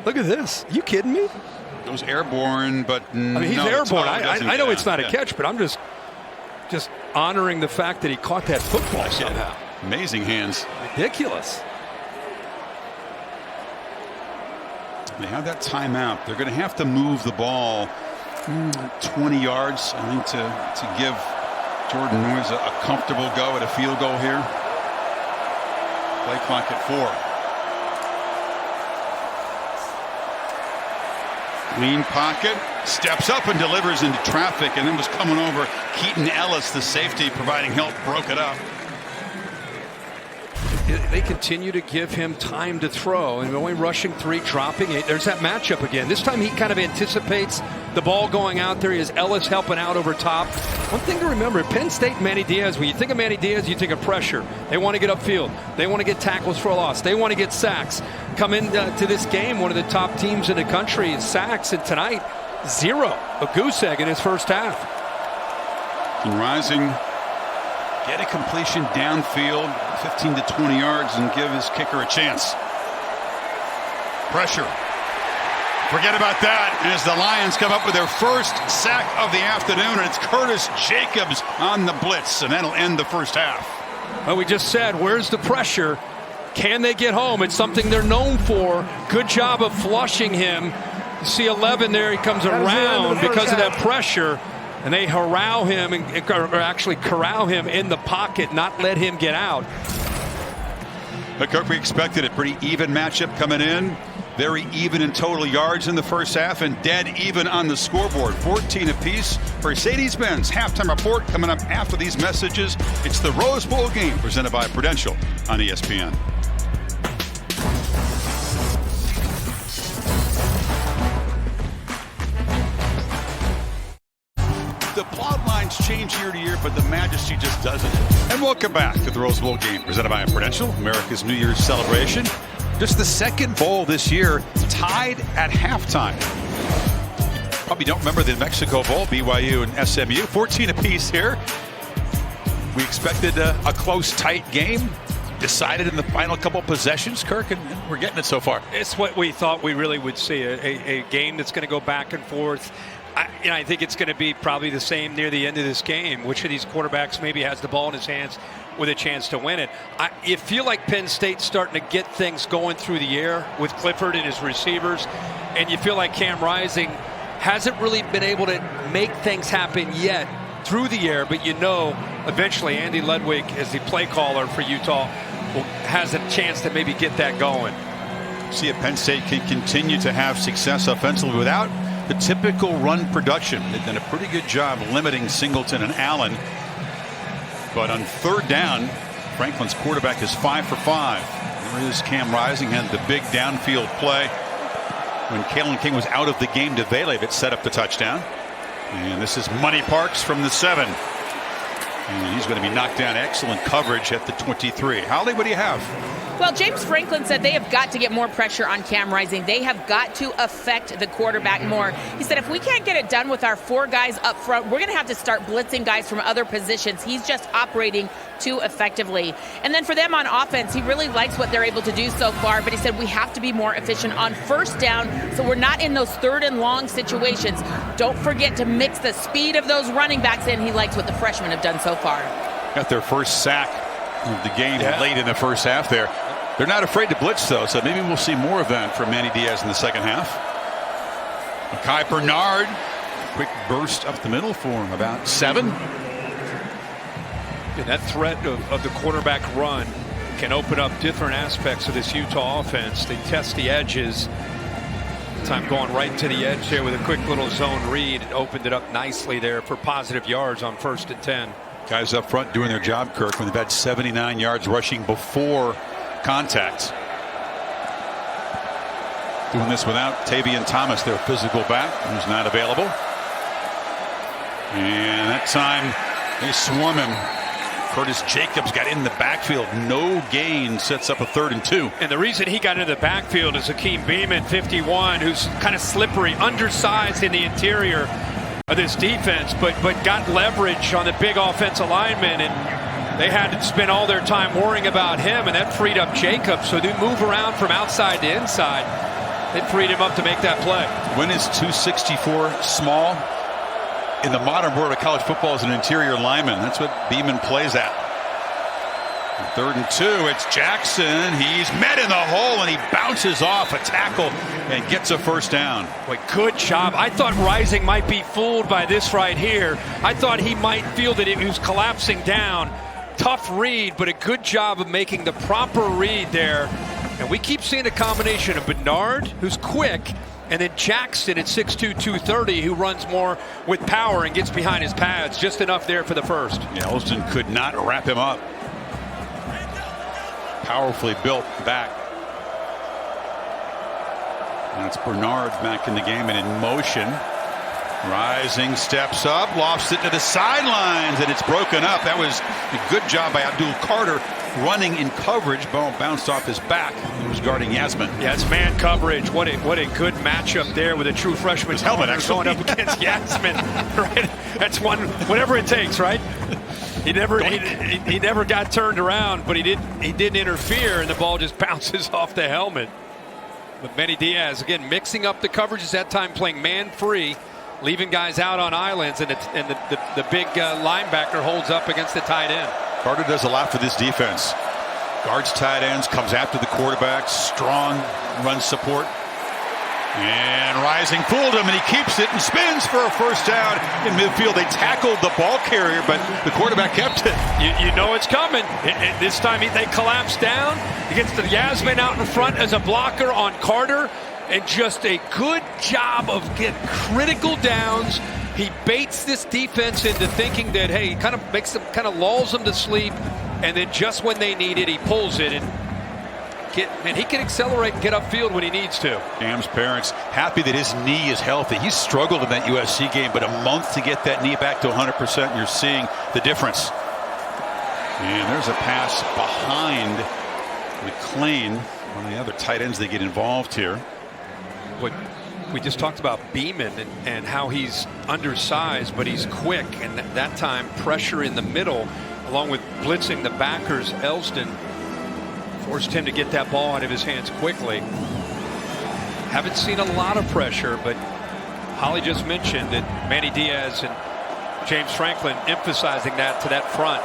Look at this. Are you kidding me? It was airborne, but I mean, he's airborne. I know it's not a catch, but I'm just honoring the fact that he caught that football somehow. Amazing hands. Ridiculous. They have that timeout. They're going to have to move the ball 20 yards, I think, to give Jordan Noyes a comfortable go at a field goal here. Play clock at 4. Clean pocket, steps up and delivers into traffic, and then was coming over. Keaton Ellis, the safety, providing help, broke it up. They continue to give him time to throw, and only rushing 3, dropping 8. There's that matchup again. This time he kind of anticipates the ball going out there. He has Ellis helping out over top. One thing to remember, Penn State, Manny Diaz, when you think of Manny Diaz, you think of pressure. They want to get upfield. They want to get tackles for a loss. They want to get sacks. Come into this game, one of the top teams in the country in sacks, and tonight, 0. A goose egg in his first half. And Rising get a completion downfield, 15 to 20 yards, and give his kicker a chance. Pressure. Forget about that as the Lions come up with their first sack of the afternoon, and it's Curtis Jacobs on the blitz, and that'll end the first half. Well, we just said, where's the pressure? Can they get home? It's something they're known for. Good job of flushing him. You see 11 there. He comes around because of that pressure. And they corral him in the pocket, not let him get out. But Kirk, we expected a pretty even matchup coming in. Very even in total yards in the first half and dead even on the scoreboard. 14 apiece. Mercedes-Benz halftime report coming up after these messages. It's the Rose Bowl game presented by Prudential on ESPN. The plot lines change year to year, but the majesty just doesn't. And welcome back to the Rose Bowl game presented by Prudential, America's New Year's celebration. Just the second bowl this year, tied at halftime. Probably don't remember the Mexico Bowl, BYU and SMU, 14 apiece here. We expected a close, tight game, decided in the final couple possessions, Kirk, and we're getting it so far. It's what we thought we really would see, a game that's going to go back and forth. I think it's going to be probably the same near the end of this game. Which of these quarterbacks maybe has the ball in his hands with a chance to win it? You feel like Penn State's starting to get things going through the air with Clifford and his receivers, and you feel like Cam Rising hasn't really been able to make things happen yet through the air, but eventually Andy Ludwig, as the play caller for Utah, has a chance to maybe get that going. See if Penn State can continue to have success offensively without the typical run production. They've done a pretty good job limiting Singleton and Allen. But on third down, Franklin's quarterback is 5 for 5. There is Cam Rising, had the big downfield play when Kalen King was out of the game to Vele that set up the touchdown. And this is Money Parks from the 7. And he's going to be knocked down. Excellent coverage at the 23. Holly, what do you have? Well, James Franklin said they have got to get more pressure on Cam Rising. They have got to affect the quarterback more. He said, if we can't get it done with our 4 guys up front, we're going to have to start blitzing guys from other positions. He's just operating too effectively. And then for them on offense, he really likes what they're able to do so far, but he said we have to be more efficient on first down so we're not in those third and long situations. Don't forget to mix the speed of those running backs in. He likes what the freshmen have done so far. Got their first sack of the game late in the first half there. They're not afraid to blitz, though, so maybe we'll see more of that from Manny Diaz in the second half. Mekhi Bernard, quick burst up the middle for him, about 7. And that threat of the quarterback run can open up different aspects of this Utah offense. They test the edges. Time going right to the edge there with a quick little zone read. It opened it up nicely there for positive yards on 1st and 10. Guys up front doing their job, Kirk, when they've had 79 yards rushing before contact. Doing this without Tavion Thomas, their physical back, who's not available. And that time they swarm him. Curtis Jacobs got in the backfield. No gain, sets up a 3rd and 2. And the reason he got into the backfield is Akeem Beamon, 51, who's kind of slippery, undersized in the interior of this defense, but got leverage on the big offensive lineman, and they had to spend all their time worrying about him, and that freed up Jacobs. So they move around from outside to inside. It freed him up to make that play. When is 264 small? In the modern world of college football, as an interior lineman, that's what Beamon plays at. 3rd and 2, it's Jackson. He's met in the hole, and he bounces off a tackle and gets a 1st down. Boy, good job. I thought Rising might be fooled by this right here. I thought he might feel that he was collapsing down. Tough read, but a good job of making the proper read there. And we keep seeing a combination of Bernard, who's quick, and then Jackson at 6'2", 230, who runs more with power and gets behind his pads. Just enough there for the 1st. Yeah, Elston could not wrap him up. Powerfully built back. That's Bernard back in the game and in motion. Rising steps up, lofts it to the sidelines, and it's broken up. That was a good job by Abdul Carter running in coverage. Ball bounced off his back. He was guarding Yasmin. Yeah, it's man coverage. What a good matchup there with a true freshman helmet actually going up against Yasmin. Right? That's whatever it takes, right? He never got turned around, but he didn't interfere, and the ball just bounces off the helmet. But Manny Diaz again mixing up the coverages that time, playing man free, leaving guys out on islands, and the big linebacker holds up against the tight end. Carter does a lot for this defense. Guards tight ends, comes after the quarterback, strong run support. And Rising fooled him, and he keeps it and spins for a 1st down in midfield. They tackled the ball carrier, but the quarterback kept it. You know it's coming. This time they collapse down. He gets the Yasmin out in front as a blocker on Carter, and just a good job of getting critical downs. He baits this defense into thinking that, hey, he kind of lulls them to sleep, and then just when they need it, he pulls it, and he can accelerate and get upfield when he needs to. Cam's parents happy that his knee is healthy. He struggled in that USC game, but a month to get that knee back to 100%, and you're seeing the difference. And there's a pass behind McLean. One of the other tight ends, they get involved here. But we just talked about Beamon and how he's undersized, but he's quick, and that time pressure in the middle along with blitzing the backers. Elston forced him to get that ball out of his hands quickly. Haven't seen a lot of pressure, but Holly just mentioned that Manny Diaz and James Franklin emphasizing that to that front.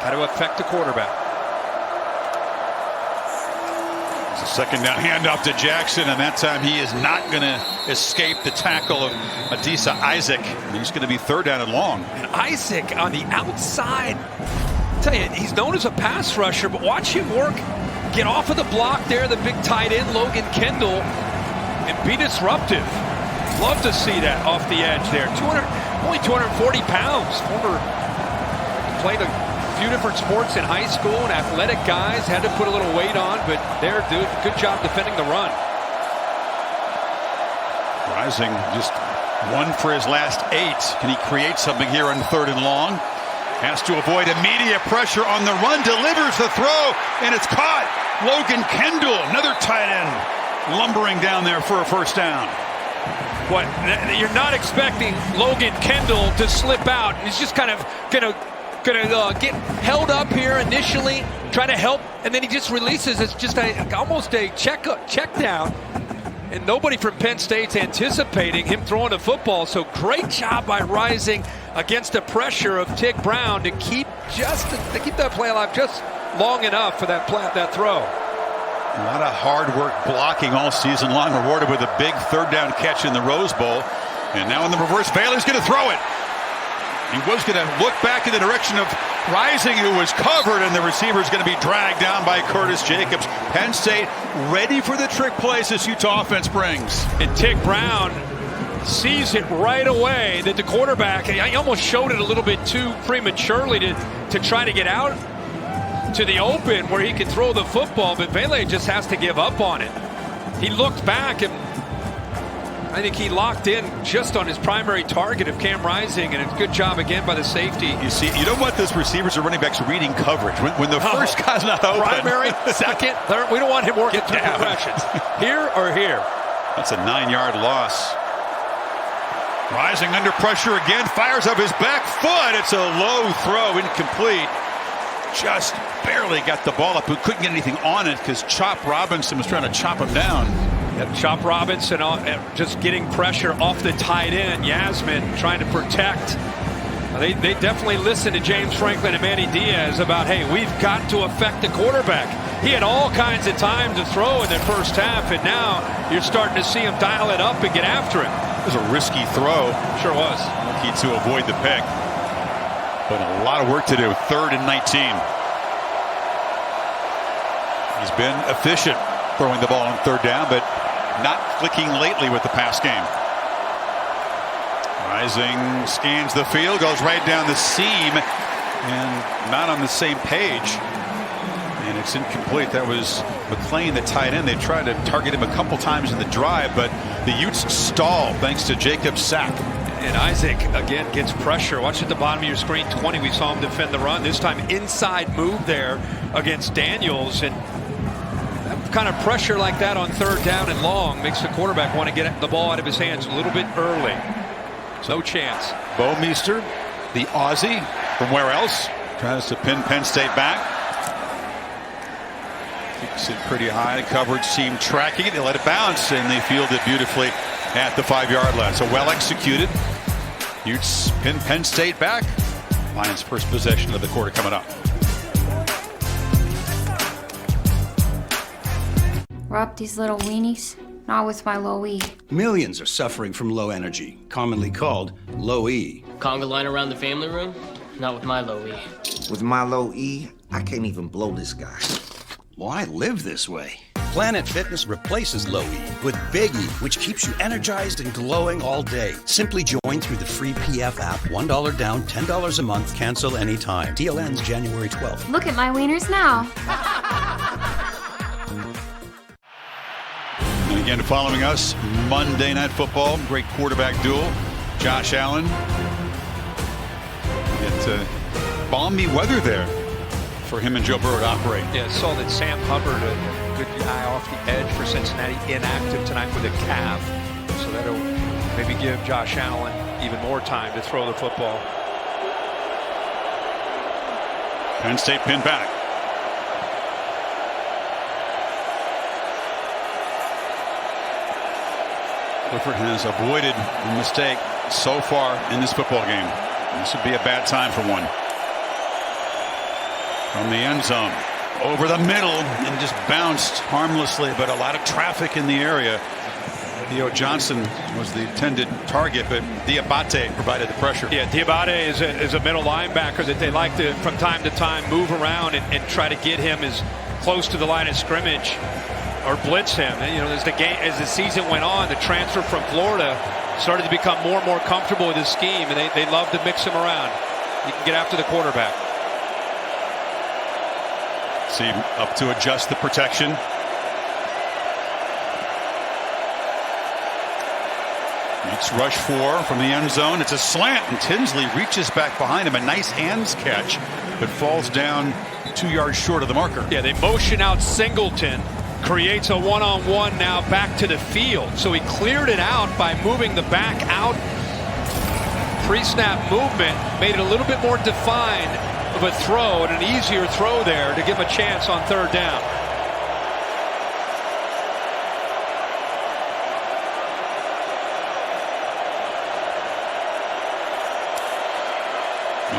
Got to affect the quarterback. It's a 2nd down handoff to Jackson, and that time he is not going to escape the tackle of Adisa Isaac. He's going to be 3rd down and long. And Isaac on the outside. I tell you, he's known as a pass rusher, but watch him work, get off of the block there, the big tight end Logan Kendall, and be disruptive. Love to see that off the edge there. Only 240 pounds. Played a few different sports in high school, and athletic guys had to put a little weight on, but there, dude, good job defending the run. Rising just 1 for his last 8. Can he create something here on 3rd and long? Has to avoid immediate pressure on the run, delivers the throw, and it's caught. Logan Kendall, another tight end, lumbering down there for a 1st down. What, you're not expecting Logan Kendall to slip out. He's just kind of gonna get held up here initially, try to help, and then he just releases. It's just almost a check down. And nobody from Penn State's anticipating him throwing the football. So great job by Rising against the pressure of Tig Brown to keep that play alive just long enough for that throw. A lot of hard work blocking all season long, rewarded with a big 3rd down catch in the Rose Bowl. And now in the reverse, Baylor's going to throw it. He was going to look back in the direction of Rising, who was covered, and the receiver is going to be dragged down by Curtis Jacobs. Penn State ready for the trick plays this Utah offense brings. And Tick Brown sees it right away that the quarterback, and he almost showed it a little bit too prematurely to try to get out to the open where he could throw the football, but Baylor just has to give up on it. He looked back, and I think he locked in just on his primary target of Cam Rising, and a good job again by the safety. You see, you don't want those receivers or running backs reading coverage. When the first guy's not open. Primary, second, third, we don't want him working through progressions. Here or here. That's a 9-yard loss. Rising under pressure again, fires up his back foot. It's a low throw, incomplete. Just barely got the ball up, but couldn't get anything on it because Chop Robinson was trying to chop him down. Chop Robinson just getting pressure off the tight end. Yasmin trying to protect. They definitely listened to James Franklin and Manny Diaz about, hey, we've got to affect the quarterback. He had all kinds of time to throw in the first half, and now you're starting to see him dial it up and get after it. It was a risky throw. Sure was. Lucky to avoid the pick. But a lot of work to do. 3rd and 19. He's been efficient throwing the ball on 3rd down, but not clicking lately with the pass game. Rising scans the field, goes right down the seam, and not on the same page. And it's incomplete. That was McClain, the tight end. They tried to target him a couple times in the drive, but the Utes stalled thanks to Jacob's sack. And Isaac again gets pressure. Watch at the bottom of your screen, 20. We saw him defend the run. This time inside move there against Daniels, and kind of pressure like that on 3rd down and long makes the quarterback want to get the ball out of his hands a little bit early. No chance. Bo Meester, the Aussie, from where else? Tries to pin Penn State back. Keeps it pretty high. Coverage team tracking it. They let it bounce, and they field it beautifully at the 5-yard line. So well executed. Utes pin Penn State back. Lions' first possession of the quarter coming up. Rob these little weenies. Not with my low E. Millions are suffering from low energy, commonly called low E. Conga line around the family room? Not with my low E. With my low E, I can't even blow this guy. Why live this way? Planet Fitness replaces low E with Big E, which keeps you energized and glowing all day. Simply join through the free PF app. $1 down, $10 a month, cancel anytime. Deal ends January 12th. Look at my wieners now. And again, following us, Monday Night Football, great quarterback duel. Josh Allen. Get balmy weather there for him and Joe Burrow to operate. Yeah, saw that Sam Hubbard, a good guy off the edge for Cincinnati, inactive tonight with a calf. So that'll maybe give Josh Allen even more time to throw the football. Penn State pinned back. Clifford has avoided a mistake so far in this football game. This would be a bad time for one. From the end zone, over the middle, and just bounced harmlessly, but a lot of traffic in the area. Theo Johnson was the intended target, but Diabate provided the pressure. Yeah, Diabate is a middle linebacker that they like to, from time to time, move around and try to get him as close to the line of scrimmage or blitz him. And, you know, as the season went on, the transfer from Florida started to become more and more comfortable with his scheme, and they love to mix him around. You can get after the quarterback. See up to adjust the protection. It's rush 4 from the end zone. It's a slant, and Tinsley reaches back behind him. A nice hands catch, but falls down 2 yards short of the marker. Yeah, they motion out Singleton. Creates a one-on-one now back to the field. So he cleared it out by moving the back out. Pre-snap movement made it a little bit more defined of a throw and an easier throw there to give him a chance on 3rd down.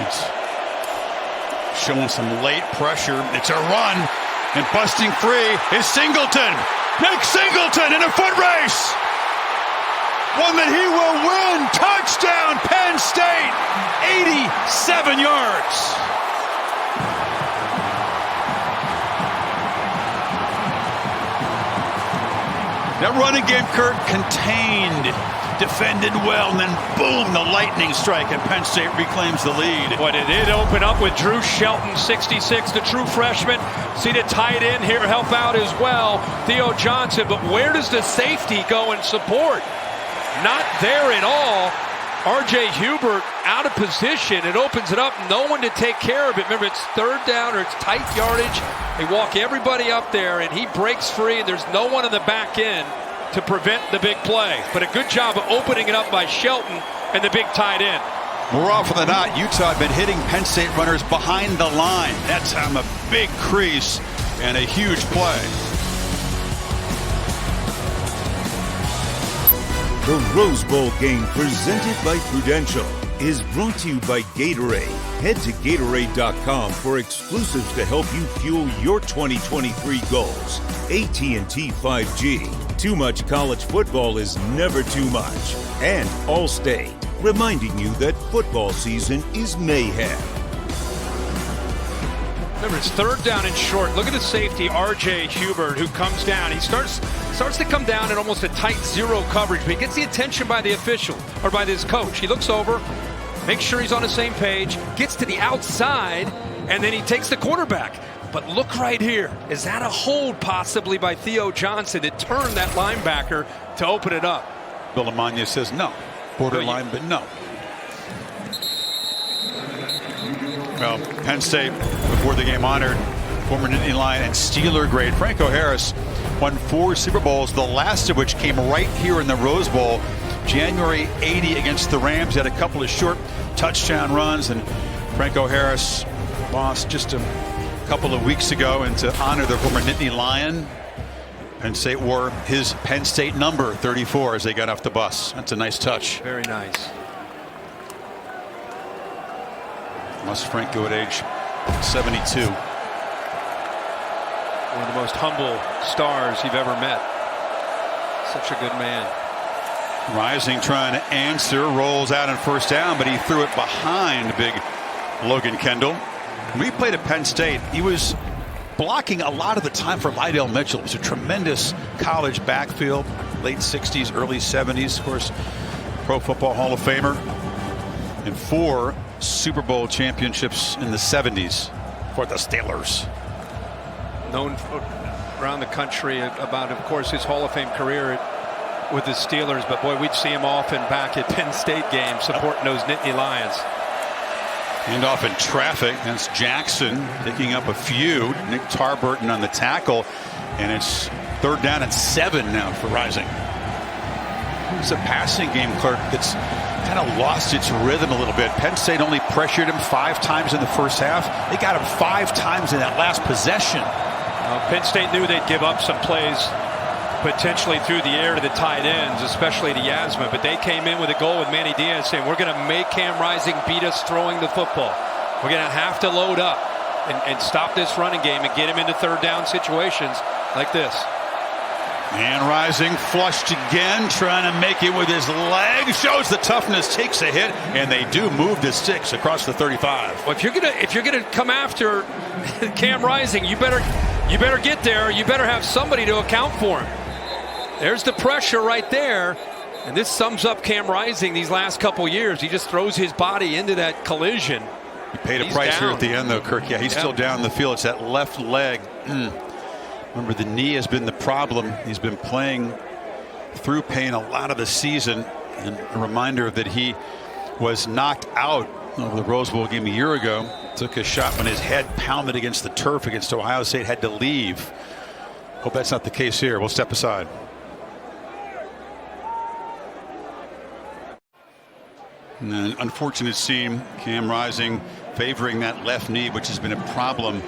It's showing some late pressure. It's a run. And busting free is Singleton. Nick Singleton in a foot race. one that he will win. Touchdown, Penn State, 87 yards. That running game, Kurt, contained, defended well, and then boom, the lightning strike, and Penn State reclaims the lead. But it did open up with Drew Shelton, 66, the true freshman. See the tight end here help out as well, Theo Johnson. But where does the safety go in support? Not there at all. R.J. Hubert out of position. It opens it up, no one to take care of it. Remember, it's third down or it's tight yardage. They walk everybody up there, and he breaks free, and there's no one in the back end to prevent the big play. But a good job of opening it up by Shelton and the big tight end. More often than not, Utah had been hitting Penn State runners behind the line. That time a big crease and a huge play. The Rose Bowl game presented by Prudential is brought to you by Gatorade. Head to Gatorade.com for exclusives to help you fuel your 2023 goals. AT&T 5G. Too much college football is never too much. And Allstate, reminding you that football season is mayhem. Remember, it's third down and short. Look at the safety, R.J. Hubert, who comes down. He starts to come down in almost a tight zero coverage, but he gets the attention by the official, or by this coach. He looks over, makes sure he's on the same page, gets to the outside, and then he takes the quarterback. But look right here. Is that a hold possibly by Theo Johnson to turn that linebacker to open it up? Bill Amanya says no. Borderline, but no. Well, Penn State, before the game, honored former Nittany Lion and Steeler grade Franco Harris. Won 4 Super Bowls, the last of which came right here in the Rose Bowl. January 80 against the Rams. Had a couple of short touchdown runs, and Franco Harris lost just a couple of weeks ago. And to honor the former Nittany Lion, Penn State wore his Penn State number 34 as they got off the bus. That's a nice touch. Very nice. Must Frank go at age 72. One of the most humble stars you've ever met. Such a good man. Rising, trying to answer, rolls out on first down, but he threw it behind big Logan Kendall. When we played at Penn State, he was blocking a lot of the time for Lydell Mitchell. It was a tremendous college backfield, late 60s, early 70s. Of course, Pro Football Hall of Famer, and 4 Super Bowl championships in the 70s for the Steelers. Known around the country about, of course, his Hall of Fame career with the Steelers, but boy, we'd see him often back at Penn State games supporting those Nittany Lions. And off in traffic, that's Jackson picking up a few. Nick Tarburton on the tackle, and it's third down and 7 now for Rising. It's a passing game, Clark, that's kind of lost its rhythm a little bit. Penn State only pressured him 5 times in the first half. They got him 5 times in that last possession. Penn State knew they'd give up some plays potentially through the air to the tight ends, especially to Yasmin, but they came in with a goal with Manny Diaz saying, we're going to make Cam Rising beat us throwing the football. We're going to have to load up and stop this running game and get him into third down situations like this. And Rising flushed again, trying to make it with his leg. Shows the toughness, takes a hit, and they do move the sticks across the 35. Well, if you're gonna come after Cam Rising, you better get there. You better have somebody to account for him. There's the pressure right there, and this sums up Cam Rising these last couple years. He just throws his body into that collision. He paid a price here at the end, though, Kirk. Yeah, he's still down the field. It's that left leg. Remember, the knee has been the problem. He's been playing through pain a lot of the season. And a reminder that he was knocked out of the Rose Bowl game a year ago. Took a shot when his head pounded against the turf against Ohio State. Had to leave. Hope that's not the case here. We'll step aside. And an unfortunate scene. Cam Rising favoring that left knee, which has been a problem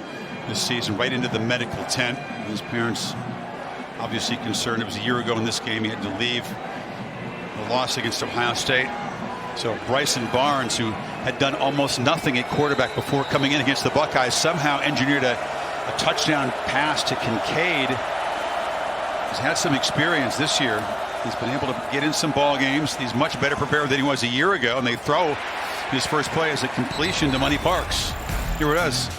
this season, right into the medical tent. His parents obviously concerned. It was a year ago in this game. He had to leave. The loss against Ohio State. So Bryson Barnes, who had done almost nothing at quarterback before coming in against the Buckeyes, somehow engineered a touchdown pass to Kincaid. He's had some experience this year. He's been able to get in some ball games. He's much better prepared than he was a year ago, and they throw his first play as a completion to Money Parks. Here it is.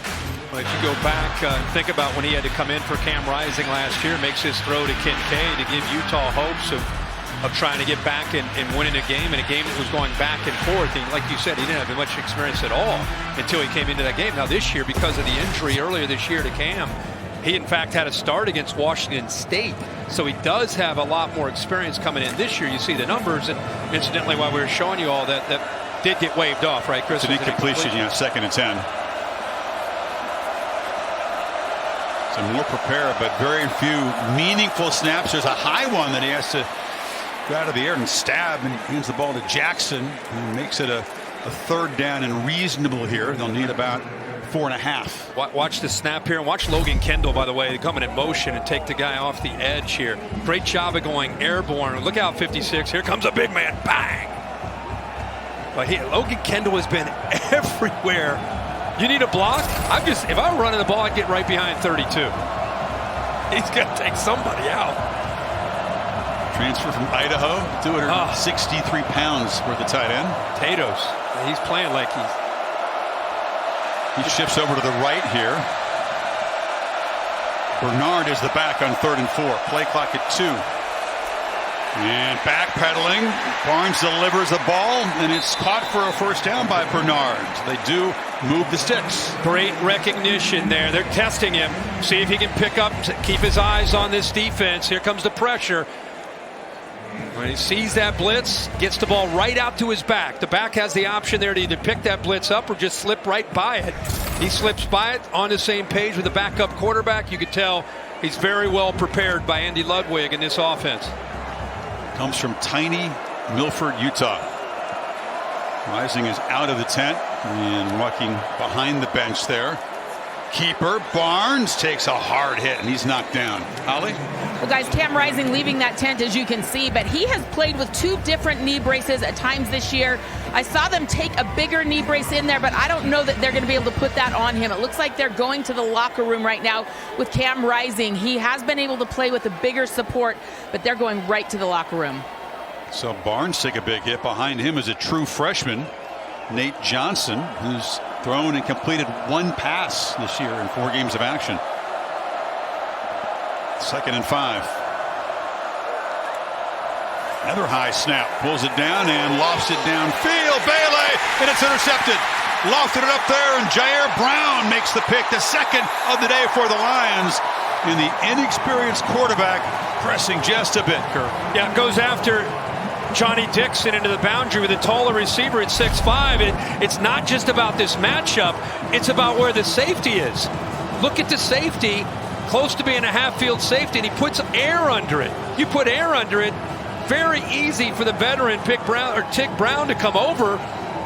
Well, if you go back and think about when he had to come in for Cam Rising last year, makes his throw to Kincaid to give Utah hopes of trying to get back and winning a game, in a game that was going back and forth. And like you said, he didn't have much experience at all until he came into that game. Now this year, because of the injury earlier this year to Cam, he in fact had a start against Washington State. So he does have a lot more experience coming in this year. You see the numbers, and incidentally, while we were showing you all that did get waved off, right, Chris? It's an incompletion, yeah, 2nd and 10. So more prepared, but very few meaningful snaps. There's a high one that he has to go out of the air and stab, and he hands the ball to Jackson, who makes it a 3rd down and reasonable here. They'll need about 4.5. Watch the snap here, and watch Logan Kendall, by the way, coming in motion and take the guy off the edge here. Great job of going airborne. Look out, 56. Here comes a big man. Bang! But Logan Kendall has been everywhere. You need a block? If I were running the ball, I'd get right behind 32. He's got to take somebody out. Transfer from Idaho, 263 pounds for the tight end. Potatoes. He's playing like he shifts over to the right here. Bernard is the back on 3rd and 4. Play clock at 2. And backpedaling. Barnes delivers the ball, and it's caught for a 1st down by Bernard. They do move the sticks. Great recognition there. They're testing him. See if he can pick up, keep his eyes on this defense. Here comes the pressure. When he sees that blitz, gets the ball right out to his back. The back has the option there to either pick that blitz up or just slip right by it. He slips by it on the same page with the backup quarterback. You could tell he's very well prepared by Andy Ludwig in this offense. Comes from tiny Milford, Utah. Rising is out of the tent and walking behind the bench there. Keeper Barnes takes a hard hit, and he's knocked down. Holly? Well, guys, Cam Rising leaving that tent, as you can see, but he has played with 2 different knee braces at times this year. I saw them take a bigger knee brace in there, but I don't know that they're going to be able to put that on him. It looks like they're going to the locker room right now with Cam Rising. He has been able to play with a bigger support, but they're going right to the locker room. So Barnes take a big hit. Behind him is a true freshman, Nate Johnson, who's thrown and completed 1 pass this year in 4 games of action. 2nd and 5. Another high snap, pulls it down and lofts it downfield. Bailey, and it's intercepted. Lofted it up there, and Jair Brown makes the pick, the 2nd of the day for the Lions. And the inexperienced quarterback pressing just a bit, Kirk. Yeah, goes after Johnny Dixon into the boundary with a taller receiver at 6'5". It's not just about this matchup. It's about where the safety is. Look at the safety, close to being a half-field safety, and he puts air under it. You put air under it, very easy for the veteran Tick Brown to come over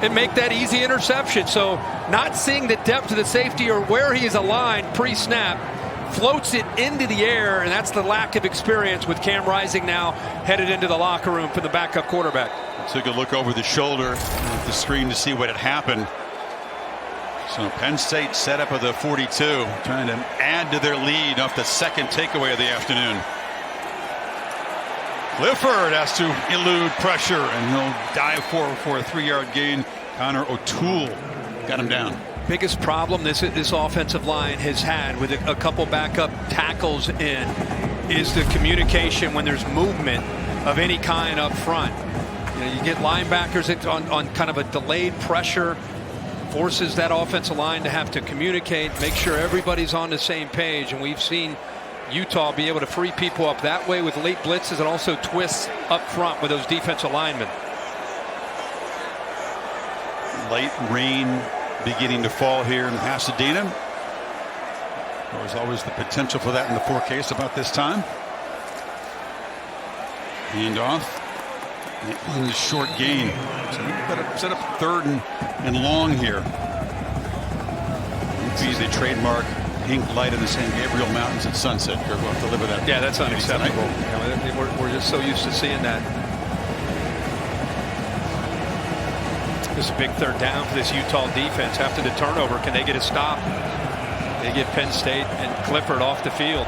and make that easy interception. So not seeing the depth of the safety or where he is aligned pre-snap, floats it into the air, and that's the lack of experience with Cam Rising now headed into the locker room for the backup quarterback. Took a look over the shoulder at the screen to see what had happened. So Penn State set up at the 42, trying to add to their lead off the 2nd takeaway of the afternoon. Clifford has to elude pressure, and he'll dive forward for a 3-yard gain. Connor O'Toole got him down. Biggest problem this offensive line has had with a couple backup tackles in is the communication when there's movement of any kind up front. You get linebackers on kind of a delayed pressure, forces that offensive line to have to communicate, make sure everybody's on the same page, and we've seen Utah be able to free people up that way with late blitzes and also twists up front with those defensive linemen. Late rain beginning to fall here in Pasadena. There's always the potential for that in the forecast about this time. Hand off. In the short gain. So better set up 3rd and long here. Use the trademark pink light in the San Gabriel Mountains at sunset. We'll have to live with that. Yeah, that's unacceptable. We're just so used to seeing that. This is a big 3rd down for this Utah defense. After the turnover, can they get a stop? They get Penn State and Clifford off the field.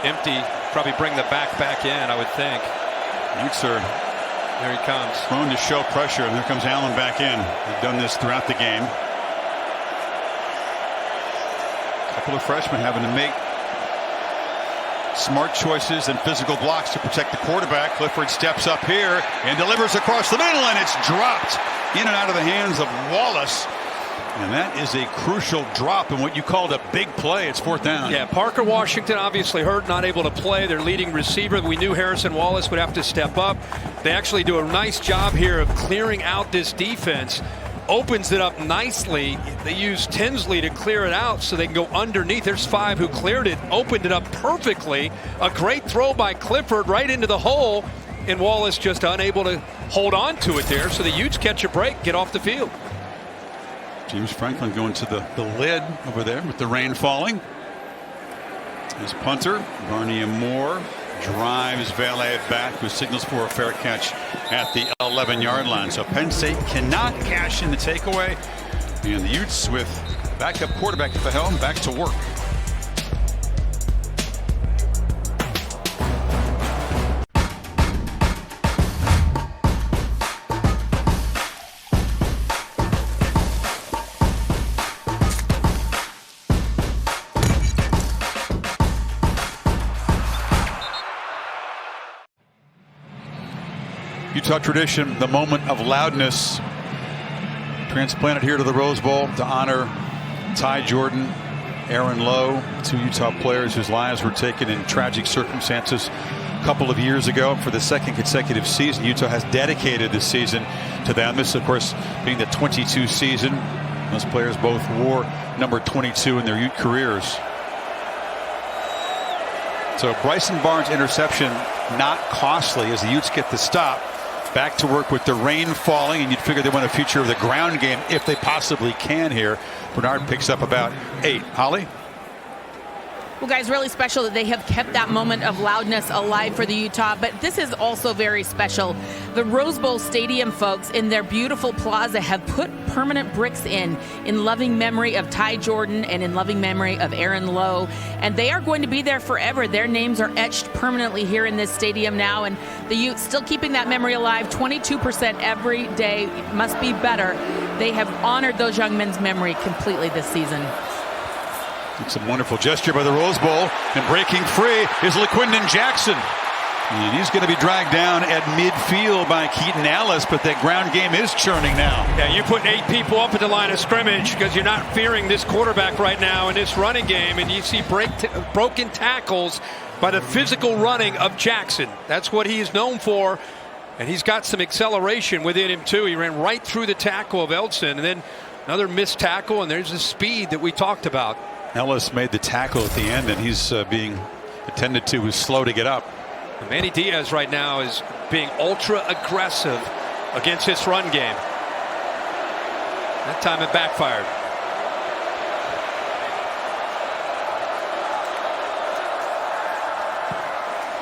Empty probably bring the back in, I would think. Utes are there he comes. Prone to show pressure, and there comes Allen back in. They've done this throughout the game. A couple of freshmen having to make smart choices and physical blocks to protect the quarterback. Clifford steps up here and delivers across the middle, and it's dropped in and out of the hands of Wallace. And that is a crucial drop in what you called a big play. It's 4th down. Yeah, Parker Washington obviously hurt, not able to play. Their leading receiver. We knew Harrison Wallace would have to step up. They actually do a nice job here of clearing out this defense. Opens it up nicely. They use Tinsley to clear it out so they can go underneath. There's 5 who cleared it, opened it up perfectly. A great throw by Clifford right into the hole, and Wallace just unable to hold on to it there. So the Utes catch a break, get off the field. James Franklin going to the lid over there with the rain falling. His punter, Barney Moore, drives Valet back, who signals for a fair catch at the 11-yard line. So Penn State cannot cash in the takeaway. And the Utes with backup quarterback at the helm, back to work. Utah tradition, the moment of loudness, transplanted here to the Rose Bowl to honor Ty Jordan, Aaron Lowe, 2 Utah players whose lives were taken in tragic circumstances a couple of years ago. For the 2nd consecutive season, Utah has dedicated this season to them. This, of course, being the 22 season. Those players both wore number 22 in their Ute careers. So Bryson Barnes' interception not costly as the Utes get the stop. Back to work with the rain falling, and you'd figure they want a future of the ground game if they possibly can here. Bernard picks up about 8. Holly? Well, guys, really special that they have kept that moment of loudness alive for the Utah, but this is also very special. The Rose Bowl Stadium folks in their beautiful plaza have put permanent bricks in loving memory of Ty Jordan and in loving memory of Aaron Lowe, and they are going to be there forever. Their names are etched permanently here in this stadium now, and the Utes still keeping that memory alive. 22% every day must be better. They have honored those young men's memory completely this season. It's a wonderful gesture by the Rose Bowl, and breaking free is LaQuindon Jackson. And he's going to be dragged down at midfield by Keaton Ellis, but that ground game is churning now. Yeah, you put 8 people up at the line of scrimmage because you're not fearing this quarterback right now in this running game, and you see broken tackles by the physical running of Jackson. That's what he is known for, and he's got some acceleration within him too. He ran right through the tackle of Eldson, and then another missed tackle, and there's the speed that we talked about. Ellis made the tackle at the end, and he's being attended to. Was slow to get up. Manny Diaz right now is being ultra aggressive against his run game. That time it backfired.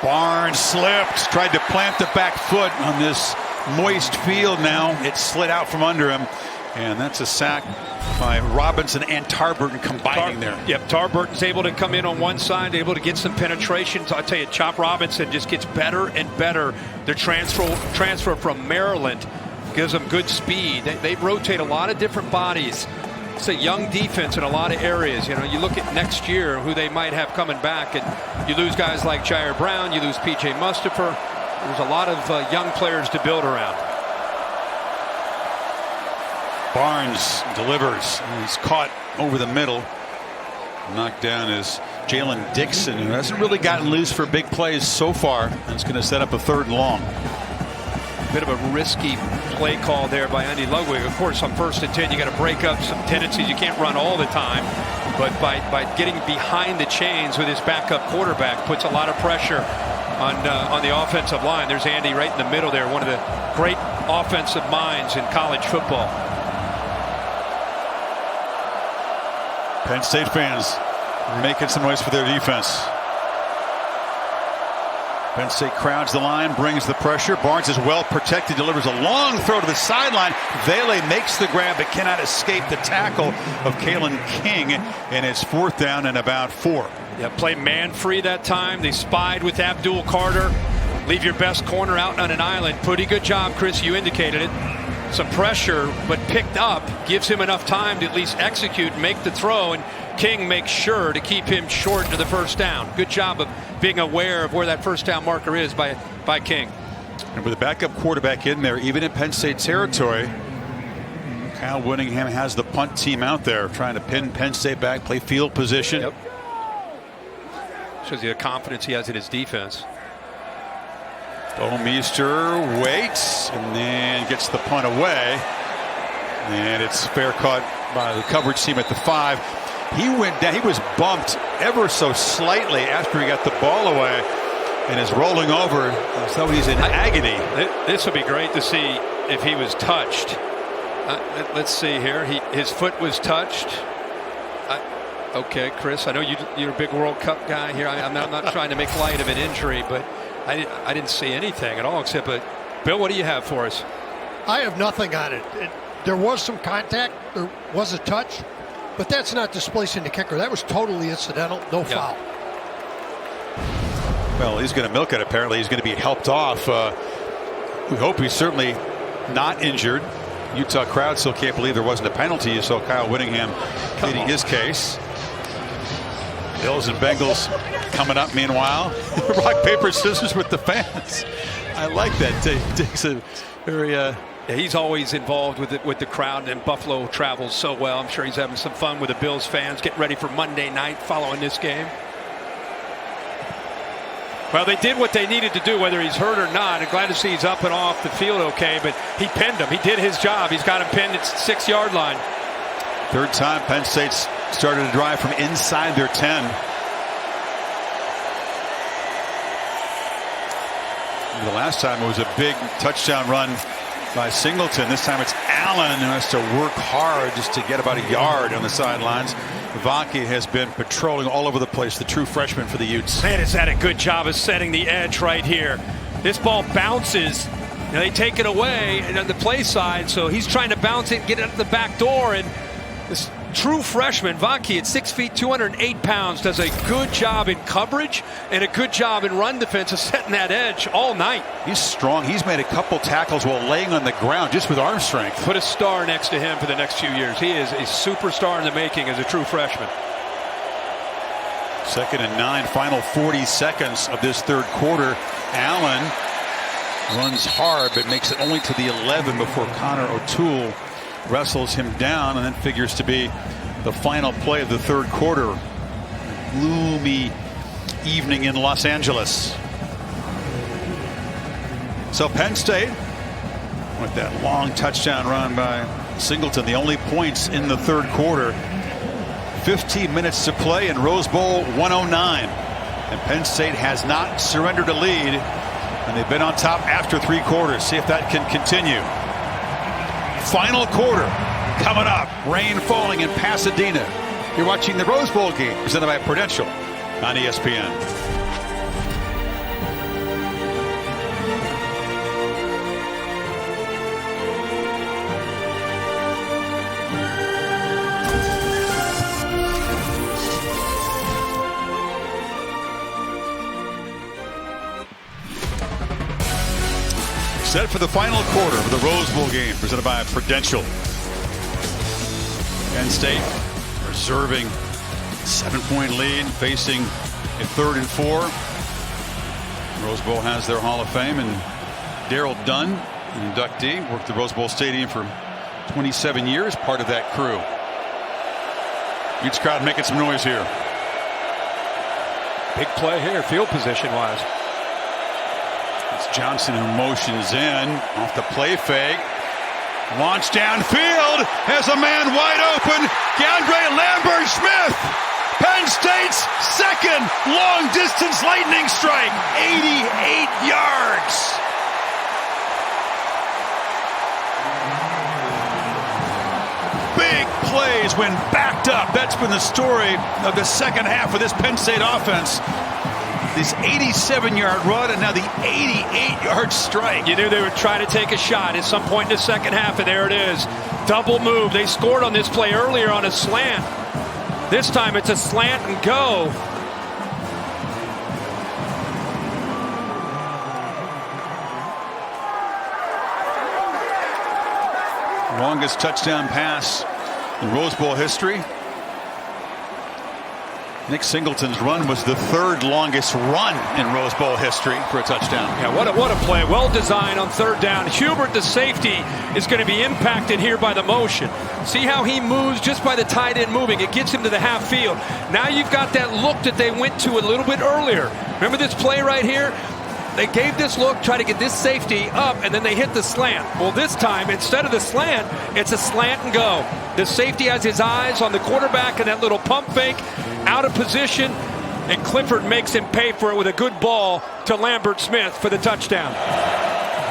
Barnes slipped, tried to plant the back foot on this moist field now. It slid out from under him, and that's a sack by Robinson and Tarburton combining there. Yep, Tarburton's able to come in on one side, able to get some penetration. So I tell you, Chop Robinson just gets better and better. Their transfer from Maryland gives them good speed. They rotate a lot of different bodies. It's a young defense in a lot of areas. You know, you look at next year who they might have coming back, and you lose guys like Jair Brown, you lose P.J. Mustapher. There's a lot of young players to build around. Barnes delivers. He's caught over the middle. Knocked down is Jalen Dixon, who hasn't really gotten loose for big plays so far. That's going to set up a 3rd and long. Bit of a risky play call there by Andy Ludwig. Of course, on 1st and 10, you got to break up some tendencies. You can't run all the time, but by getting behind the chains with his backup quarterback puts a lot of pressure on the offensive line. There's Andy right in the middle there, one of the great offensive minds in college football. Penn State fans making some noise for their defense. Penn State crowds the line, brings the pressure. Barnes is well protected, delivers a long throw to the sideline. Vele makes the grab, but cannot escape the tackle of Kalen King, and it's 4th down and about 4. Yeah, play man free that time. They spied with Abdul Carter. Leave your best corner out on an island. Pretty good job, Chris. You indicated it. Some pressure, but picked up. Gives him enough time to at least execute, make the throw, and King makes sure to keep him short to the first down. Good job of being aware of where that first down marker is by King. And with a backup quarterback in there, even in Penn State territory, Kyle Whittingham has the punt team out there trying to pin Penn State back, play field position. Yep. Shows you the confidence he has in his defense. Meester waits and then gets the punt away. And it's fair caught by the coverage team at the 5. He went down. He was bumped ever so slightly after he got the ball away and is rolling over as though he's in agony. This would be great to see if he was touched. Let's see here. His foot was touched. Okay, Chris, I know you're a big World Cup guy here. I'm not trying to make light of an injury, but I didn't see anything at all except, Bill, what do you have for us? I have nothing on it. There was some contact. There was a touch. But that's not displacing the kicker. That was totally incidental. No foul. Well, he's going to milk it. Apparently, he's going to be helped off. We hope he's certainly not injured. Utah crowd still can't believe there wasn't a penalty. You saw Kyle Whittingham pleading his case. Bills and Bengals coming up. Meanwhile, rock, paper, scissors with the fans. I like that. Takes a very. He's always involved with the crowd, and Buffalo travels so well. I'm sure he's having some fun with the Bills fans. Get ready for Monday night following this game. Well, they did what they needed to do, whether he's hurt or not. I'm glad to see he's up and off the field okay, but he pinned him. He did his job. He's got him pinned at 6-yard line. 3rd time Penn State's started to drive from inside their 10. The last time it was a big touchdown run by Singleton. This time it's Allen who has to work hard just to get about a yard on the sidelines. Vaki has been patrolling all over the place, the true freshman for the Utes. Man, has had a good job of setting the edge right here. This ball bounces. Now they take it away on the play side, so he's trying to bounce it and get it at the back door. And this true freshman, Vaki, at 6 feet, 208 pounds, does a good job in coverage and a good job in run defense of setting that edge all night. He's strong. He's made a couple tackles while laying on the ground just with arm strength. Put a star next to him for the next few years. He is a superstar in the making as a true freshman. 2nd and 9, final 40 seconds of this 3rd quarter. Allen runs hard but makes it only to the 11 before Connor O'Toole wrestles him down, and then figures to be the final play of the 3rd quarter. Gloomy evening in Los Angeles. So Penn State with that long touchdown run by Singleton, the only points in the 3rd quarter. 15 minutes to play in Rose Bowl 109, and Penn State has not surrendered a lead, and they've been on top after 3 quarters. See if that can continue. Final quarter coming up. Rain falling in Pasadena. You're watching the Rose Bowl game presented by Prudential on ESPN. Set for the final quarter of the Rose Bowl game presented by Prudential. Penn State reserving 7-point lead, facing a 3rd and 4. Rose Bowl has their Hall of Fame, and Darrell Dunn, an inductee, worked the Rose Bowl Stadium for 27 years, part of that crew. Utes crowd making some noise here. Big play here, field position wise. Johnson who motions in off the play fake. Launch downfield. Has a man wide open. DeAndre Lambert-Smith. Penn State's 2nd long-distance lightning strike. 88 yards. Big plays when backed up. That's been the story of the second half of this Penn State offense. this 87-yard run and now the 88-yard strike. You knew they would try to take a shot at some point in the second half, and there it is. Double move. They scored on this play earlier on a slant. This time it's a slant and go. Longest touchdown pass in Rose Bowl history. Nick Singleton's run was the third longest run in Rose Bowl history for a touchdown. Yeah, what a play. Well designed on third down. Hubert, the safety, is going to be impacted here by the motion. See how he moves just by the tight end moving. It gets him to the half field. Now you've got that look that they went to a little bit earlier. Remember this play right here? They gave this look, try to get this safety up, and then they hit the slant. Well, this time, instead of the slant, it's a slant and go. The safety has his eyes on the quarterback and that little pump fake, out of position, and Clifford makes him pay for it with a good ball to Lambert Smith for the touchdown.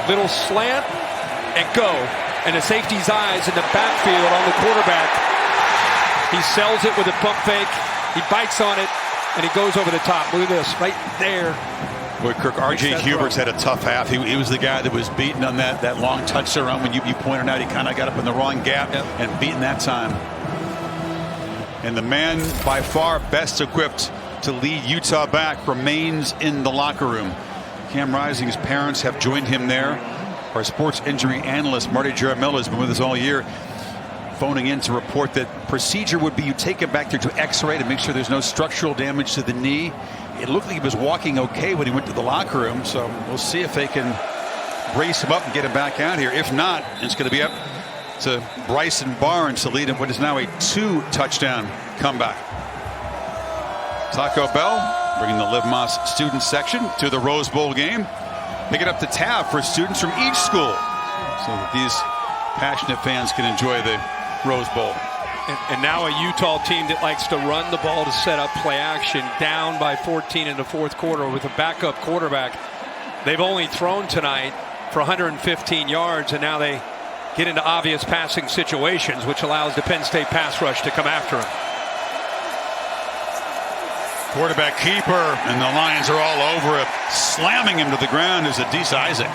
Little slant and go, and the safety's eyes in the backfield on the quarterback. He sells it with a pump fake, he bites on it, and he goes over the top. Look at this, right there. Boy, Kirk, R.J. Hubert's had a tough half. He was the guy that was beaten on that long touchdown run when you pointed out he kind of got up in the wrong gap and beaten that time. And the man by far best equipped to lead Utah back remains in the locker room. Cam Rising's parents have joined him there. Our sports injury analyst, Marty Jaramillo, has been with us all year, phoning in to report that procedure would be you take him back there to x-ray to make sure there's no structural damage to the knee. It looked like he was walking okay when he went to the locker room, so we'll see if they can brace him up and get him back out here. If not, it's going to be up to Bryson Barnes to lead him what is now a 2-touchdown comeback. Taco Bell bringing the Liv Moss student section to the Rose Bowl game, picking up the tab for students from each school so that these passionate fans can enjoy the Rose Bowl. And now a Utah team that likes to run the ball to set up play action, down by 14 in the fourth quarter with a backup quarterback. They've only thrown tonight for 115 yards, and now they get into obvious passing situations, which allows the Penn State pass rush to come after him. Quarterback keeper, and the Lions are all over it. Slamming him to the ground is Adisa Isaac.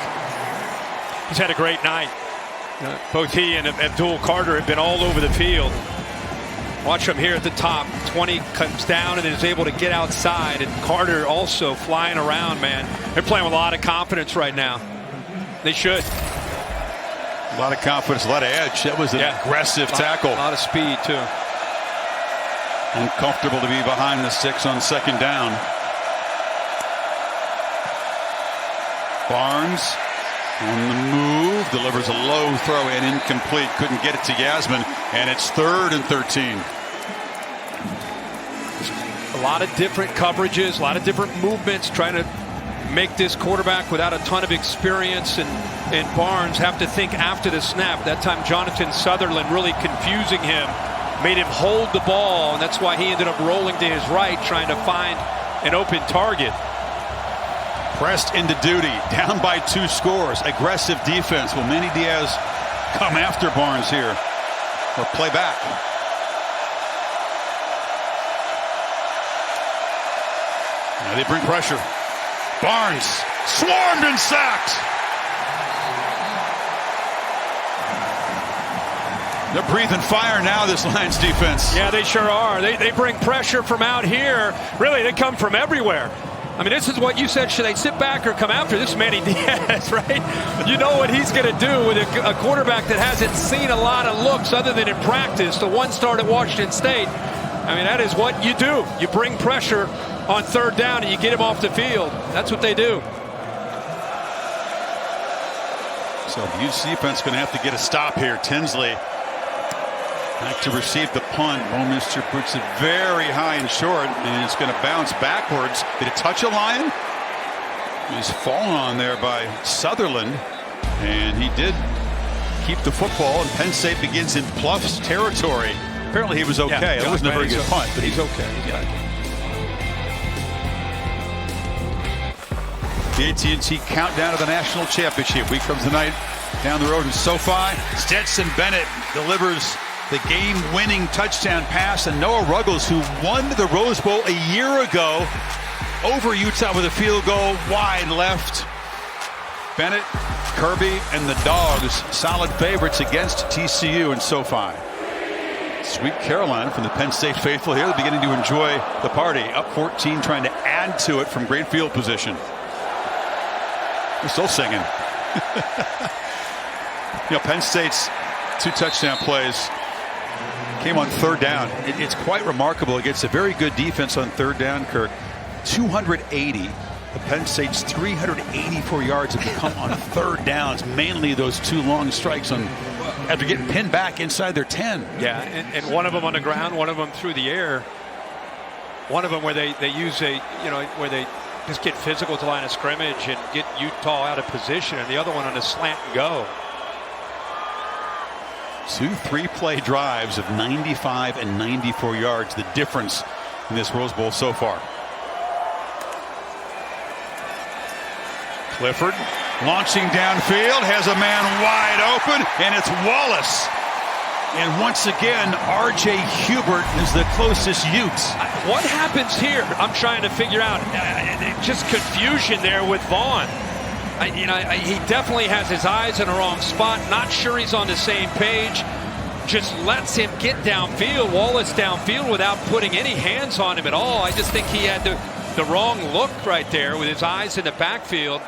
He's had a great night. Both he and Abdul Carter have been all over the field. Watch him here at the top. 20 comes down and is able to get outside. And Carter also flying around, man. They're playing with a lot of confidence right now. They should. A lot of confidence, a lot of edge. That was an aggressive tackle. A lot of speed, too. Uncomfortable to be behind the 6 on second down. Barnes on the move, delivers a low throw and incomplete. Couldn't get it to Yasmin, and it's 3rd and 13. A lot of different coverages, a lot of different movements, trying to make this quarterback without a ton of experience and Barnes have to think after the snap. That time Jonathan Sutherland really confusing him, made him hold the ball, and that's why he ended up rolling to his right, trying to find an open target. Pressed into duty, down by 2 scores. Aggressive defense. Will Manny Diaz come after Barnes here or play back? Now they bring pressure. Barnes swarmed and sacked. They're breathing fire now, this Lions defense. Yeah, they sure are. They bring pressure from out here. Really, they come from everywhere. I mean, this is what you said. Should they sit back or come after? This is Manny Diaz, right? You know what he's going to do with a quarterback that hasn't seen a lot of looks other than in practice. The one start at Washington State. I mean, that is what you do. You bring pressure on third down and you get him off the field. That's what they do. So the Utes defense going to have to get a stop here. Tinsley back to receive the punt. Bowminster puts it very high and short, and it's going to bounce backwards. Did it touch a Lion? He's fallen on there by Sutherland, and he did keep the football, and Penn State begins in Pluff's territory. Apparently he was okay. It wasn't a very good punt, but he's okay. He's got it. The AT&T countdown to the national championship. Week from tonight down the road in SoFi. Stetson Bennett delivers the game-winning touchdown pass, and Noah Ruggles, who won the Rose Bowl a year ago, over Utah with a field goal, wide left. Bennett, Kirby, and the Dogs, solid favorites against TCU in SoFi. Sweet Caroline from the Penn State faithful here. They're beginning to enjoy the party. Up 14, trying to add to it from great field position. They're still singing. Penn State's 2 touchdown plays came on 3rd down. It's quite remarkable against a very good defense on 3rd down, Kirk. 280. The Penn State's 384 yards have become on 3rd downs, mainly those 2 long strikes after getting pinned back inside their 10. Yeah, and one of them on the ground, one of them through the air. One of them where they use where they just get physical to line of scrimmage and get Utah out of position, and the other one on a slant and go. 2 3-play drives of 95 and 94 yards, the difference in this Rose Bowl so far. Clifford launching downfield, has a man wide open, and it's Wallace. And once again, R.J. Hubert is the closest Ute. What happens here? I'm trying to figure out. Just confusion there with Vaughn. He definitely has his eyes in the wrong spot. Not sure he's on the same page. Just lets him get downfield, Wallace downfield, without putting any hands on him at all. I just think he had the wrong look right there with his eyes in the backfield.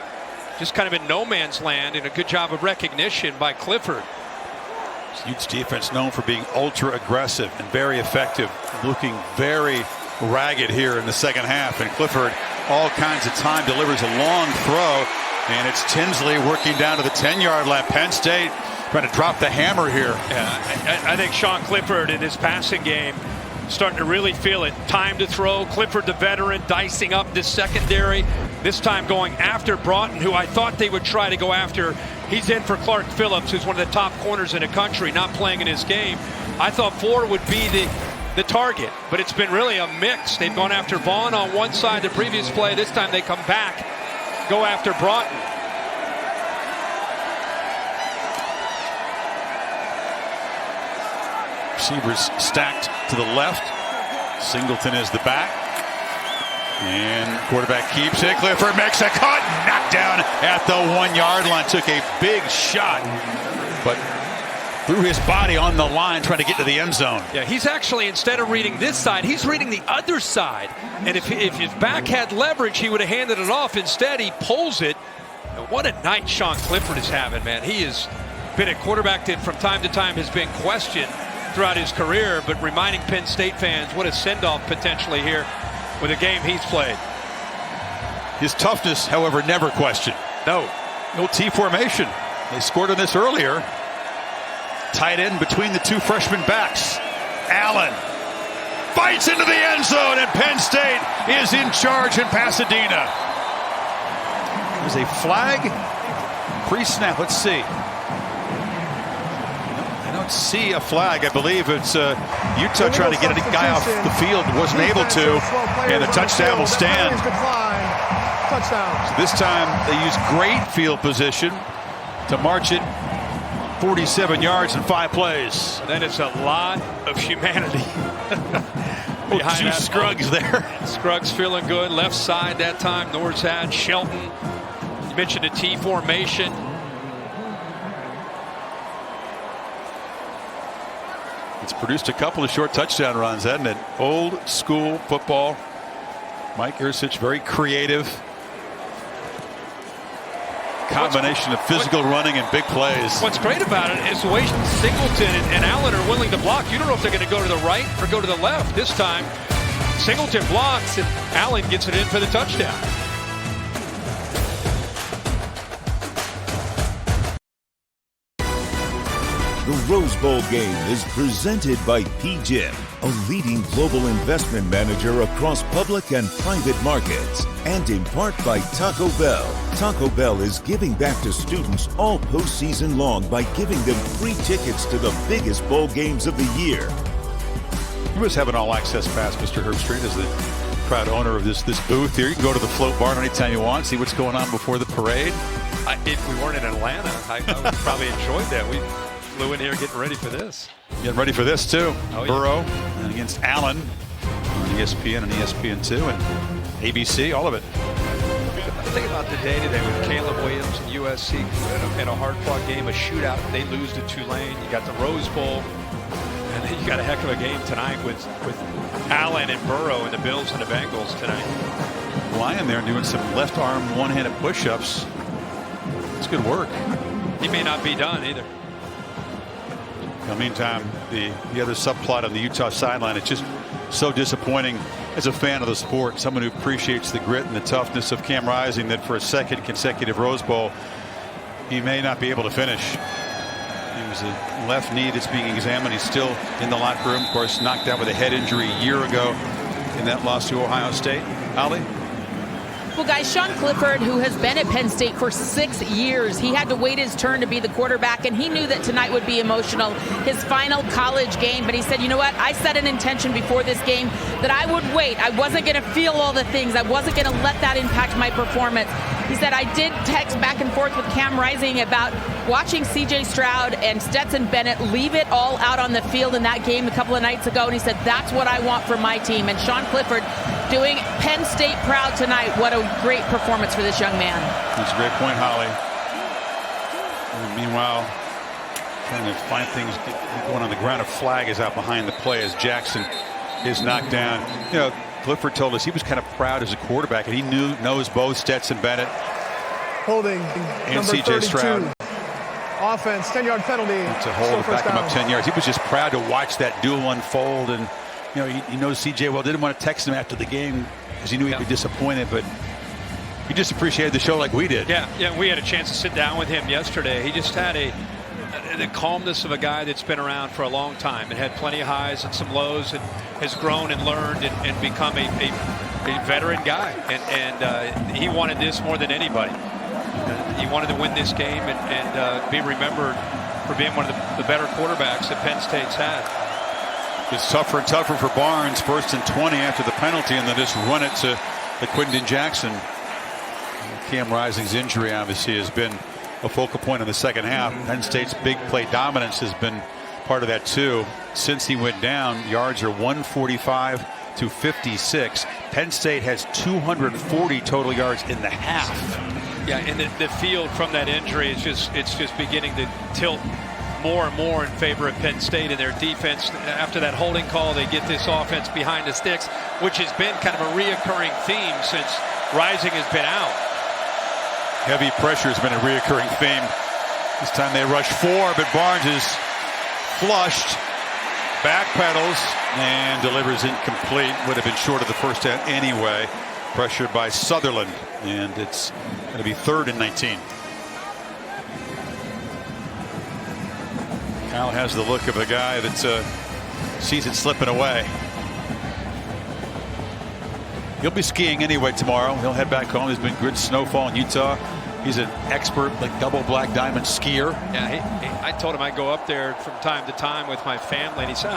Just kind of in no man's land, and a good job of recognition by Clifford. Utes defense known for being ultra aggressive and very effective, looking very ragged here in the second half. And Clifford, all kinds of time, delivers a long throw, and it's Tinsley working down to the 10-yard line. Penn State trying to drop the hammer here. Yeah, I think Sean Clifford in his passing game starting to really feel it. Time to throw. Clifford, the veteran, dicing up this secondary. This time going after Broughton, who I thought they would try to go after. He's in for Clark Phillips, who's one of the top corners in the country, not playing in his game. I thought Ford would be the target, but it's been really a mix. They've gone after Vaughn on one side the previous play. This time they come back, go after Broughton. Receivers stacked to the left. Singleton is the back. And quarterback keeps it. Clifford makes a cut. Knocked down at the 1-yard line. Took a big shot, but threw his body on the line trying to get to the end zone. Yeah, he's actually, instead of reading this side, he's reading the other side. And if his back had leverage, he would have handed it off. Instead, he pulls it. And what a night Sean Clifford is having, man. He has been a quarterback that from time to time has been questioned throughout his career, but reminding Penn State fans what a send-off potentially here with a game he's played. His toughness, however, never questioned. No T formation. They scored on this earlier. Tight end between the 2 freshman backs. Allen fights into the end zone, and Penn State is in charge in Pasadena. There's a flag pre-snap. Let's see. I don't see a flag. I believe it's Utah trying to get a guy off the field. Wasn't able to. And the touchdown will stand. So this time they use great field position to march it 47 yards in 5 plays. Then it's a lot of humanity. Behind 2 Scruggs there. Scruggs feeling good. Left side that time. Norris had Shelton. You mentioned a T formation. It's produced a couple of short touchdown runs, hasn't it? Old school football. Mike Irsich, very creative. Combination of physical running and big plays. What's great about it is the way Singleton and Allen are willing to block. You don't know if they're going to go to the right or go to the left. This time, Singleton blocks and Allen gets it in for the touchdown. The Rose Bowl game is presented by PGIM, a leading global investment manager across public and private markets, and in part by Taco Bell. Taco Bell is giving back to students all postseason long by giving them free tickets to the biggest bowl games of the year. You must have an all-access pass, Mr. Herbstreit, as the proud owner of this booth here. You can go to the float barn anytime you want, see what's going on before the parade. If we weren't in Atlanta, I would probably enjoyed that. We flew in here getting ready for this. Getting ready for this, too. Oh, yeah. Burrow against Allen on ESPN and ESPN2. And ABC, all of it. Think about the day today with Caleb Williams and USC in a hard-fought game, a shootout. They lose to Tulane. You got the Rose Bowl, and then you got a heck of a game tonight with Allen and Burrow and the Bills and the Bengals tonight. Lying there doing some left arm one-handed push-ups. It's good work. He may not be done either. In the meantime, the other subplot on the Utah sideline, it's just so disappointing as a fan of the sport, someone who appreciates the grit and the toughness of Cam Rising, that for a second consecutive Rose Bowl, he may not be able to finish. He was a left knee that's being examined. He's still in the locker room, of course, knocked out with a head injury a year ago in that loss to Ohio State. Ollie? Well, guys, Sean Clifford, who has been at Penn State for 6 years, he had to wait his turn to be the quarterback, and he knew that tonight would be emotional, his final college game. But he said, you know what, I set an intention before this game that I would wait. I wasn't going to feel all the things. I wasn't going to let that impact my performance. He said, I did text back and forth with Cam Rising about watching C.J. Stroud and Stetson Bennett leave it all out on the field in that game a couple of nights ago. And he said, that's what I want for my team. And Sean Clifford doing Penn State proud tonight. What a great performance for this young man. That's a great point, Holly. And meanwhile, trying to find things going on the ground. A flag is out behind the play as Jackson is knocked down. You know, Clifford told us he was kind of proud as a quarterback, and he knows both Stetson Bennett holding and C.J. Stroud. Offense, 10-yard penalty. It's a hold to back him up 10 yards. He was just proud to watch that duel unfold, and you know he knows C.J. well. Didn't want to text him after the game because he knew he'd be disappointed, but he just appreciated the show like we did. Yeah, we had a chance to sit down with him yesterday. He just had the calmness of a guy that's been around for a long time and had plenty of highs and some lows, and has grown and learned and become a veteran guy. And he wanted this more than anybody. He wanted to win this game and be remembered for being one of the better quarterbacks that Penn State's had. It's tougher and tougher for Barnes. 1st and 20 after the penalty, and then just run it to Quinton Jackson. Cam Rising's injury obviously has been a focal point in the second half. Penn State's big play dominance has been part of that too. Since he went down, yards are 145 to 56. Penn State has 240 total yards in the half. Yeah, and the field from that injury is just beginning to tilt more and more in favor of Penn State and their defense. After that holding call, they get this offense behind the sticks, which has been kind of a reoccurring theme since Rising has been out. Heavy pressure has been a reoccurring theme. This time they rush 4, but Barnes is flushed, backpedals, and delivers incomplete. Would have been short of the first half anyway. Pressured by Sutherland, and it's going to be 3rd and 19. Kyle has the look of a guy that sees it slipping away. He'll be skiing anyway tomorrow. He'll head back home. There's been good snowfall in Utah. He's an expert, like double black diamond skier. Yeah, I told him I'd go up there from time to time with my family, and he said,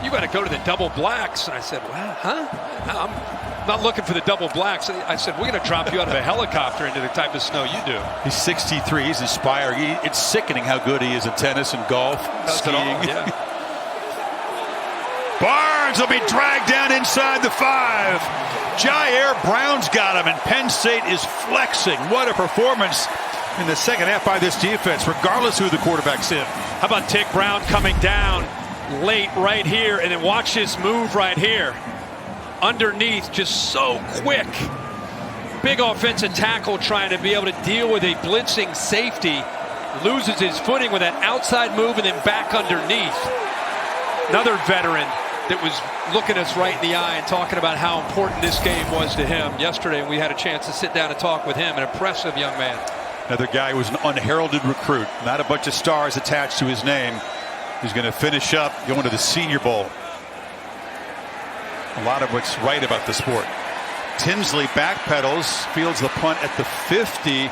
you got to go to the double blacks. And I said, well, I'm not looking for the double blacks. I said, we're going to drop you out of a helicopter into the type of snow you do. He's 63. He's inspired. It's sickening how good he is in tennis and golf, skiing. Yeah. Barnes will be dragged down inside the 5. Jair Brown's got him, and Penn State is flexing. What a performance in the second half by this defense, regardless who the quarterback's in. How about Tick Brown coming down late right here, and then watch this move right here. Underneath, just so quick. Big offensive tackle trying to be able to deal with a blitzing safety. Loses his footing with that outside move and then back underneath. Another veteran that was looking us right in the eye and talking about how important this game was to him yesterday. And we had a chance to sit down and talk with him. An impressive young man. Another guy who was an unheralded recruit. Not a bunch of stars attached to his name. He's going to finish up going to the Senior Bowl. A lot of what's right about the sport. Tinsley backpedals, fields the punt at the 50,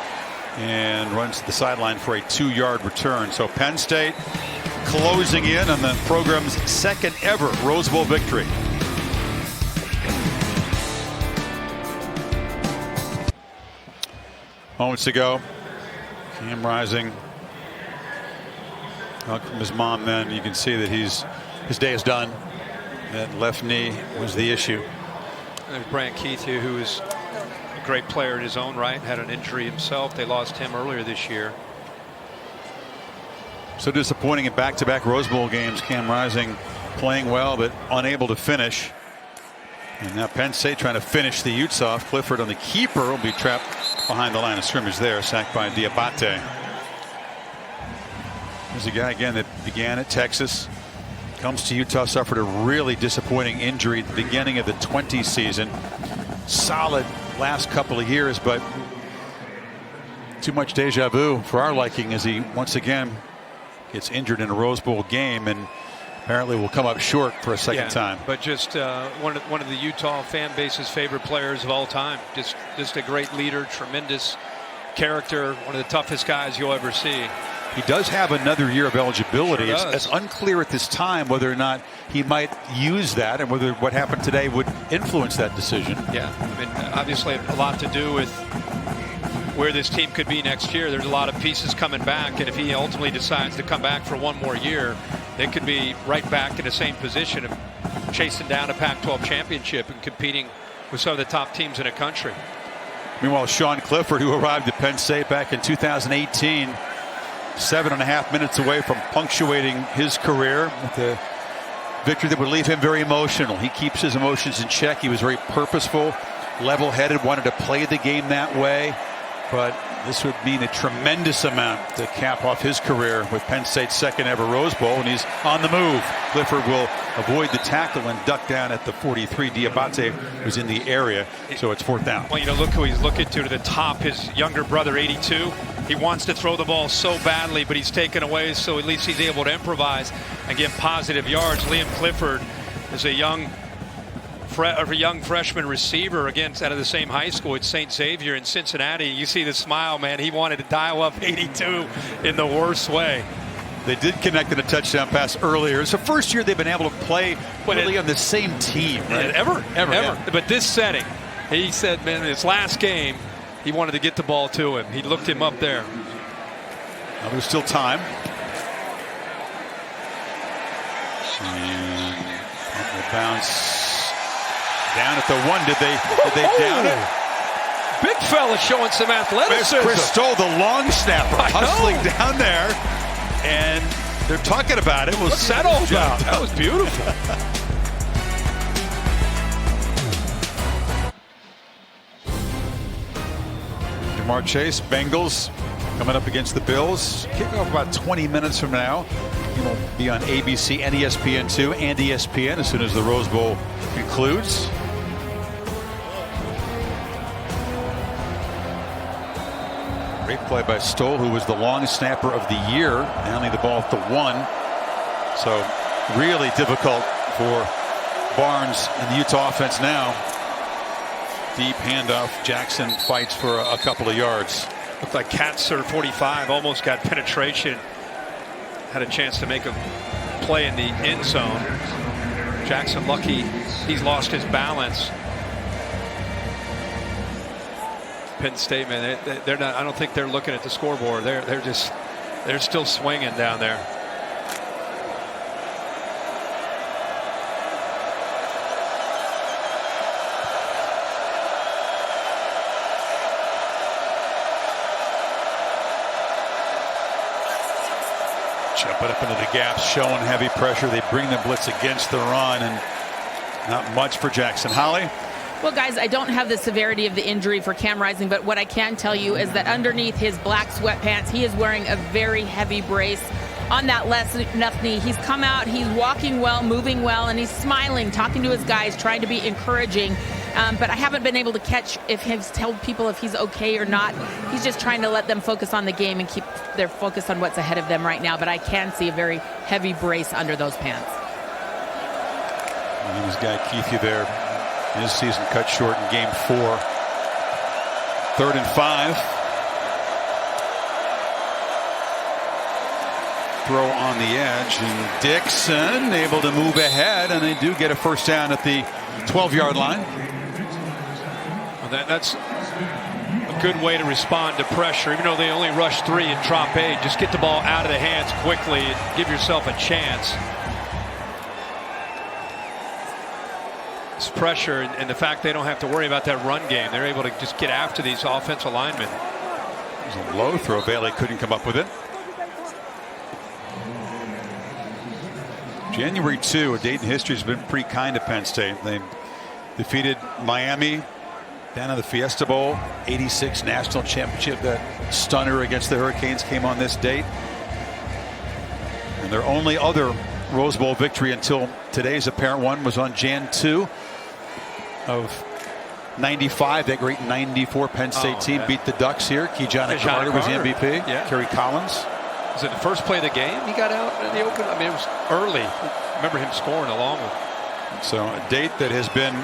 and runs to the sideline for a 2-yard return. So Penn State closing in on the program's second ever Rose Bowl victory. Moments ago, Cam Rising, hug from his mom. Then you can see that his day is done. That left knee was the issue. There's Brant Keith here, who is a great player in his own right, had an injury himself. They lost him earlier this year. So disappointing in back-to-back Rose Bowl games. Cam Rising playing well, but unable to finish. And now Penn State trying to finish the Utes off. Clifford on the keeper will be trapped behind the line of scrimmage there, sacked by Diabate. There's a guy again that began at Texas, comes to Utah, suffered a really disappointing injury at the beginning of the 20 season. Solid last couple of years, but too much deja vu for our liking as he once again gets injured in a Rose Bowl game and apparently will come up short for a second time. But just one of the Utah fan base's favorite players of all time. Just a great leader, tremendous character, one of the toughest guys you'll ever see. He does have another year of eligibility. Sure it's unclear at this time whether or not he might use that and whether what happened today would influence that decision. Yeah, I mean, obviously a lot to do with where this team could be next year. There's a lot of pieces coming back, and if he ultimately decides to come back for one more year, they could be right back in the same position of chasing down a Pac-12 championship and competing with some of the top teams in the country. Meanwhile, Sean Clifford, who arrived at Penn State back in 2018, 7.5 minutes away from punctuating his career with a victory that would leave him very emotional. He keeps his emotions in check. He was very purposeful, level-headed, wanted to play the game that way. But this would mean a tremendous amount to cap off his career with Penn State's second ever Rose Bowl, and he's on the move. Clifford will avoid the tackle and duck down at the 43. Diabate was in the area, so it's 4th down. Well, you know, look who he's looking to the top, his younger brother, 82. He wants to throw the ball so badly, but he's taken away, so at least he's able to improvise and get positive yards. Liam Clifford is a young freshman receiver, again, out of the same high school at St. Xavier in Cincinnati. You see the smile, man. He wanted to dial up 82 in the worst way. They did connect in a touchdown pass earlier. It's the first year they've been able to play really on the same team, right? Ever. Yeah. But this setting, he said, man, in his last game, he wanted to get the ball to him. He looked him up there. Now there's still time. And the bounce down at the 1. Did they down it? Big fella showing some athleticism. Chris Stoll, the long snapper, hustling down there, and they're talking about it. What's that all about? That was beautiful. Jamar Chase, Bengals coming up against the Bills. Kickoff about 20 minutes from now. He will be on ABC and ESPN2 and ESPN as soon as the Rose Bowl concludes. Great play by Stoll, who was the long snapper of the year, handling the ball at the 1. So really difficult for Barnes and the Utah offense now. Deep handoff. Jackson fights for a couple of yards. Looked like Katzer, 45, almost got penetration. Had a chance to make a play in the end zone. Jackson lucky he's lost his balance. Penn State, man, they're not. I don't think they're looking at the scoreboard. They're still swinging down there. Jump it up into the gaps, showing heavy pressure. They bring the blitz against the run, and not much for Jackson. Holly? Well, guys, I don't have the severity of the injury for Cam Rising, but what I can tell you is that underneath his black sweatpants, he is wearing a very heavy brace on that left knee. He's come out, he's walking well, moving well, and he's smiling, talking to his guys, trying to be encouraging. But I haven't been able to catch if he's told people if he's okay or not. He's just trying to let them focus on the game and keep their focus on what's ahead of them right now. But I can see a very heavy brace under those pants. And this guy Keithy there, his season cut short in game 4. 3rd and 5. Throw on the edge, and Dixon able to move ahead, and they do get a first down at the 12-yard line. Well, that's a good way to respond to pressure, even though they only rush 3 and drop 8. Just get the ball out of the hands quickly and give yourself a chance. It's pressure and the fact they don't have to worry about that run game. They're able to just get after these offensive linemen. It was a low throw. Bailey couldn't come up with it. January 2, Dayton history has been pretty kind to Penn State. They defeated Miami down in the Fiesta Bowl. 86 national championship. That stunner against the Hurricanes came on this date. And their only other Rose Bowl victory until today's apparent one was on Jan 2 of 95. That great 94 Penn State team beat the Ducks here. Keejana Carter was the MVP. Yeah. Kerry Collins. Was it the first play of the game he got out in the open? I mean, it was early. I remember him scoring along with. So a date that has been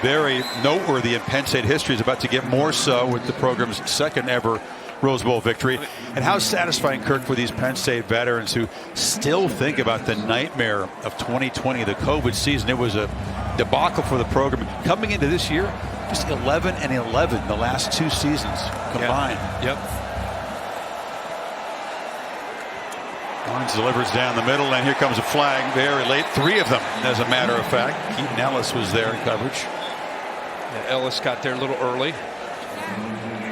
very noteworthy in Penn State history is about to get more so with the program's second ever Rose Bowl victory. And how satisfying, Kirk, for these Penn State veterans who still think about the nightmare of 2020, the COVID season. It was a debacle for the program. Coming into this year, just 11-11 the last 2 seasons combined. Yep. Barnes delivers down the middle, and here comes a flag very late. 3 of them, as a matter of fact. Keaton Ellis was there in coverage. Yeah, Ellis got there a little early.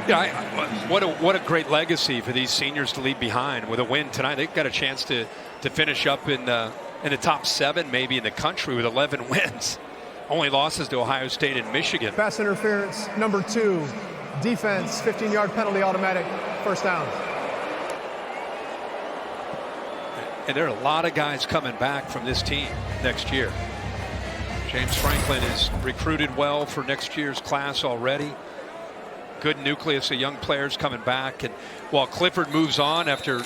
Yeah, what a great legacy for these seniors to leave behind with a win tonight. They've got a chance to finish up in the top 7, maybe in the country, with 11 wins. Only losses to Ohio State and Michigan. Pass interference number 2, defense, 15-yard penalty, automatic, first down. And there are a lot of guys coming back from this team next year. James Franklin is recruited well for next year's class already. Good nucleus of young players coming back. And while Clifford moves on after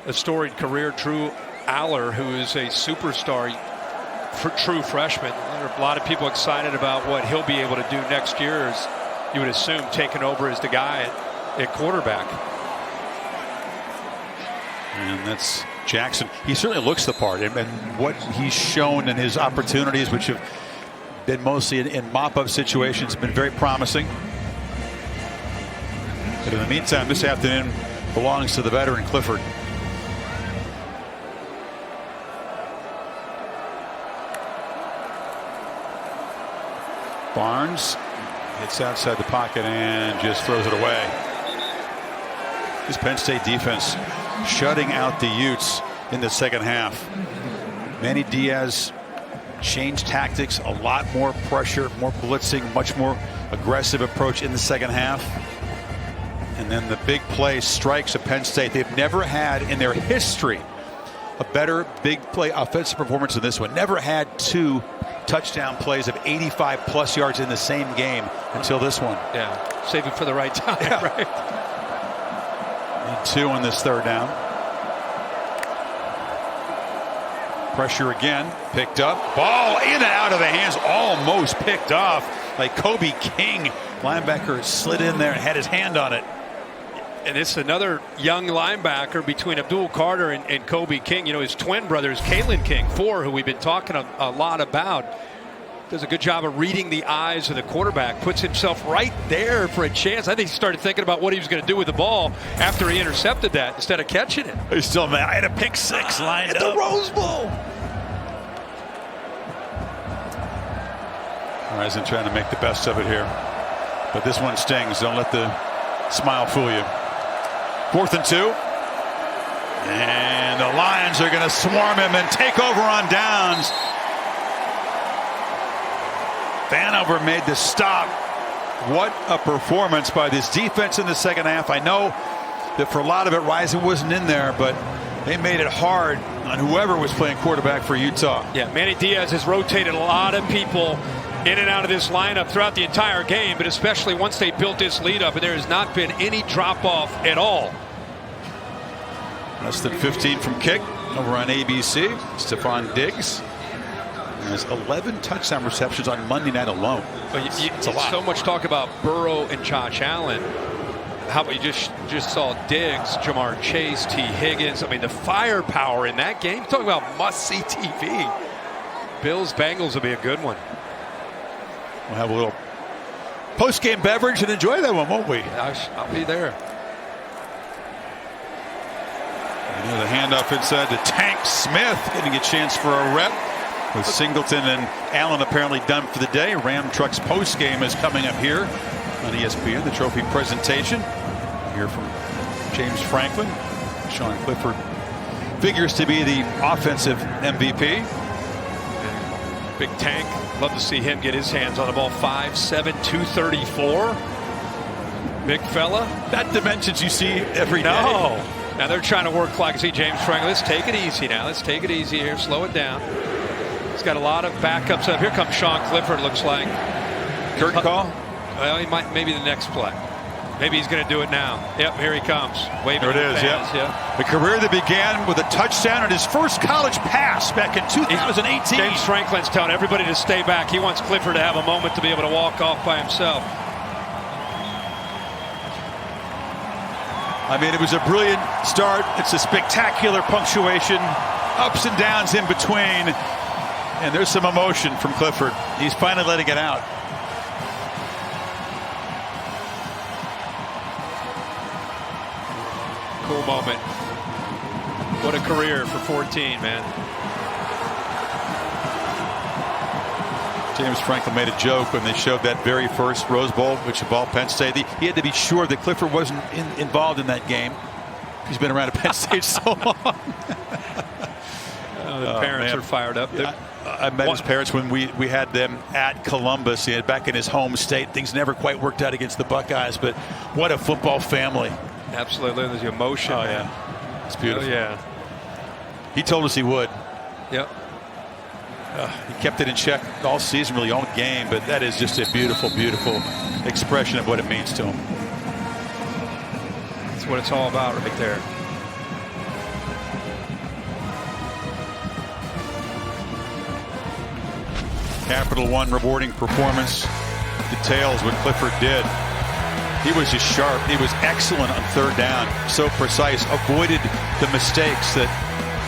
a storied career, Drew Aller, who is a superstar, true freshman, there are a lot of people excited about what he'll be able to do next year, as you would assume, taking over as the guy at quarterback. And that's Jackson. He certainly looks the part, and what he's shown in his opportunities, which have been mostly in mop-up situations, have been very promising. But in the meantime, this afternoon belongs to the veteran Clifford. Barnes hits outside the pocket and just throws it away. This Penn State defense shutting out the Utes in the second half. Manny Diaz changed tactics, a lot more pressure, more blitzing, much more aggressive approach in the second half. And then the big play strikes of Penn State. They've never had in their history a better big play offensive performance than this one. Never had 2 touchdown plays of 85+ yards in the same game until this one. Yeah, save it for the right time, right? And 2 on this third down. Pressure again, picked up. Ball in and out of the hands, almost picked off like Kobe King. Linebacker slid in there and had his hand on it. And it's another young linebacker between Abdul Carter and Kobe King. You know, his twin brothers, Kalen King, 4, who we've been talking a lot about. Does a good job of reading the eyes of the quarterback. Puts himself right there for a chance. I think he started thinking about what he was going to do with the ball after he intercepted that instead of catching it. He's still mad. I had a pick 6 lined at up. the Rose Bowl. Horizon trying to make the best of it here. But this one stings. Don't let the smile fool you. 4th and 2. And the Lions are going to swarm him and take over on downs. Vanover made the stop. What a performance by this defense in the second half. I know that for a lot of it, Rison wasn't in there, but they made it hard on whoever was playing quarterback for Utah. Yeah, Manny Diaz has rotated a lot of people in and out of this lineup throughout the entire game, but especially once they built this lead up, and there has not been any drop off at all. Less than 15 from kick over on ABC. Stephon Diggs has 11 touchdown receptions on Monday night alone. It's a lot. So much talk about Burrow and Josh Allen. How about you just saw Diggs, Jamar Chase, T. Higgins. I mean, the firepower in that game. Talking about must-see TV. Bills Bengals will be a good one. We'll have a little post-game beverage and enjoy that one, won't we? I'll be there. And the handoff inside to Tank Smith, getting a chance for a rep. With Singleton and Allen apparently done for the day. Ram Trucks post game is coming up here on ESPN. The trophy presentation. Here from James Franklin. Sean Clifford figures to be the offensive MVP. Big Tank. Love to see him get his hands on the ball. 5'7", 234. Big fella. That dimensions you see every day. No. Now they're trying to work clock. See James Franklin. Let's take it easy now. Let's take it easy here. Slow it down. He's got a lot of backups up. Here comes Sean Clifford, looks like. Curtain call? Well, he might, maybe the next play. Maybe he's going to do it now. Yep, here he comes. Waving there it is, fans. Yep. The career that began with a touchdown on his first college pass back in 2018. James Franklin's telling everybody to stay back. He wants Clifford to have a moment to be able to walk off by himself. I mean, it was a brilliant start. It's a spectacular punctuation. Ups and downs in between. And there's some emotion from Clifford. He's finally letting it out. Cool moment. What a career for 14, man. James Franklin made a joke when they showed that very first Rose Bowl, which involved Penn State. He had to be sure that Clifford wasn't involved in that game. He's been around at Penn State so long. The parents are fired up. Yeah, I met his parents when we had them at Columbus. He had back in his home state. Things never quite worked out against the Buckeyes, but what a football family. Absolutely. There's the emotion. Oh, man. yeah. It's beautiful. Oh, yeah. He told us he would. Yep. He kept it in check all season, really all game, but that is just a beautiful, beautiful expression of what it means to him. That's what it's all about right there. Capital One rewarding performance details what Clifford did. He was just sharp. He was excellent on third down. So precise. Avoided the mistakes that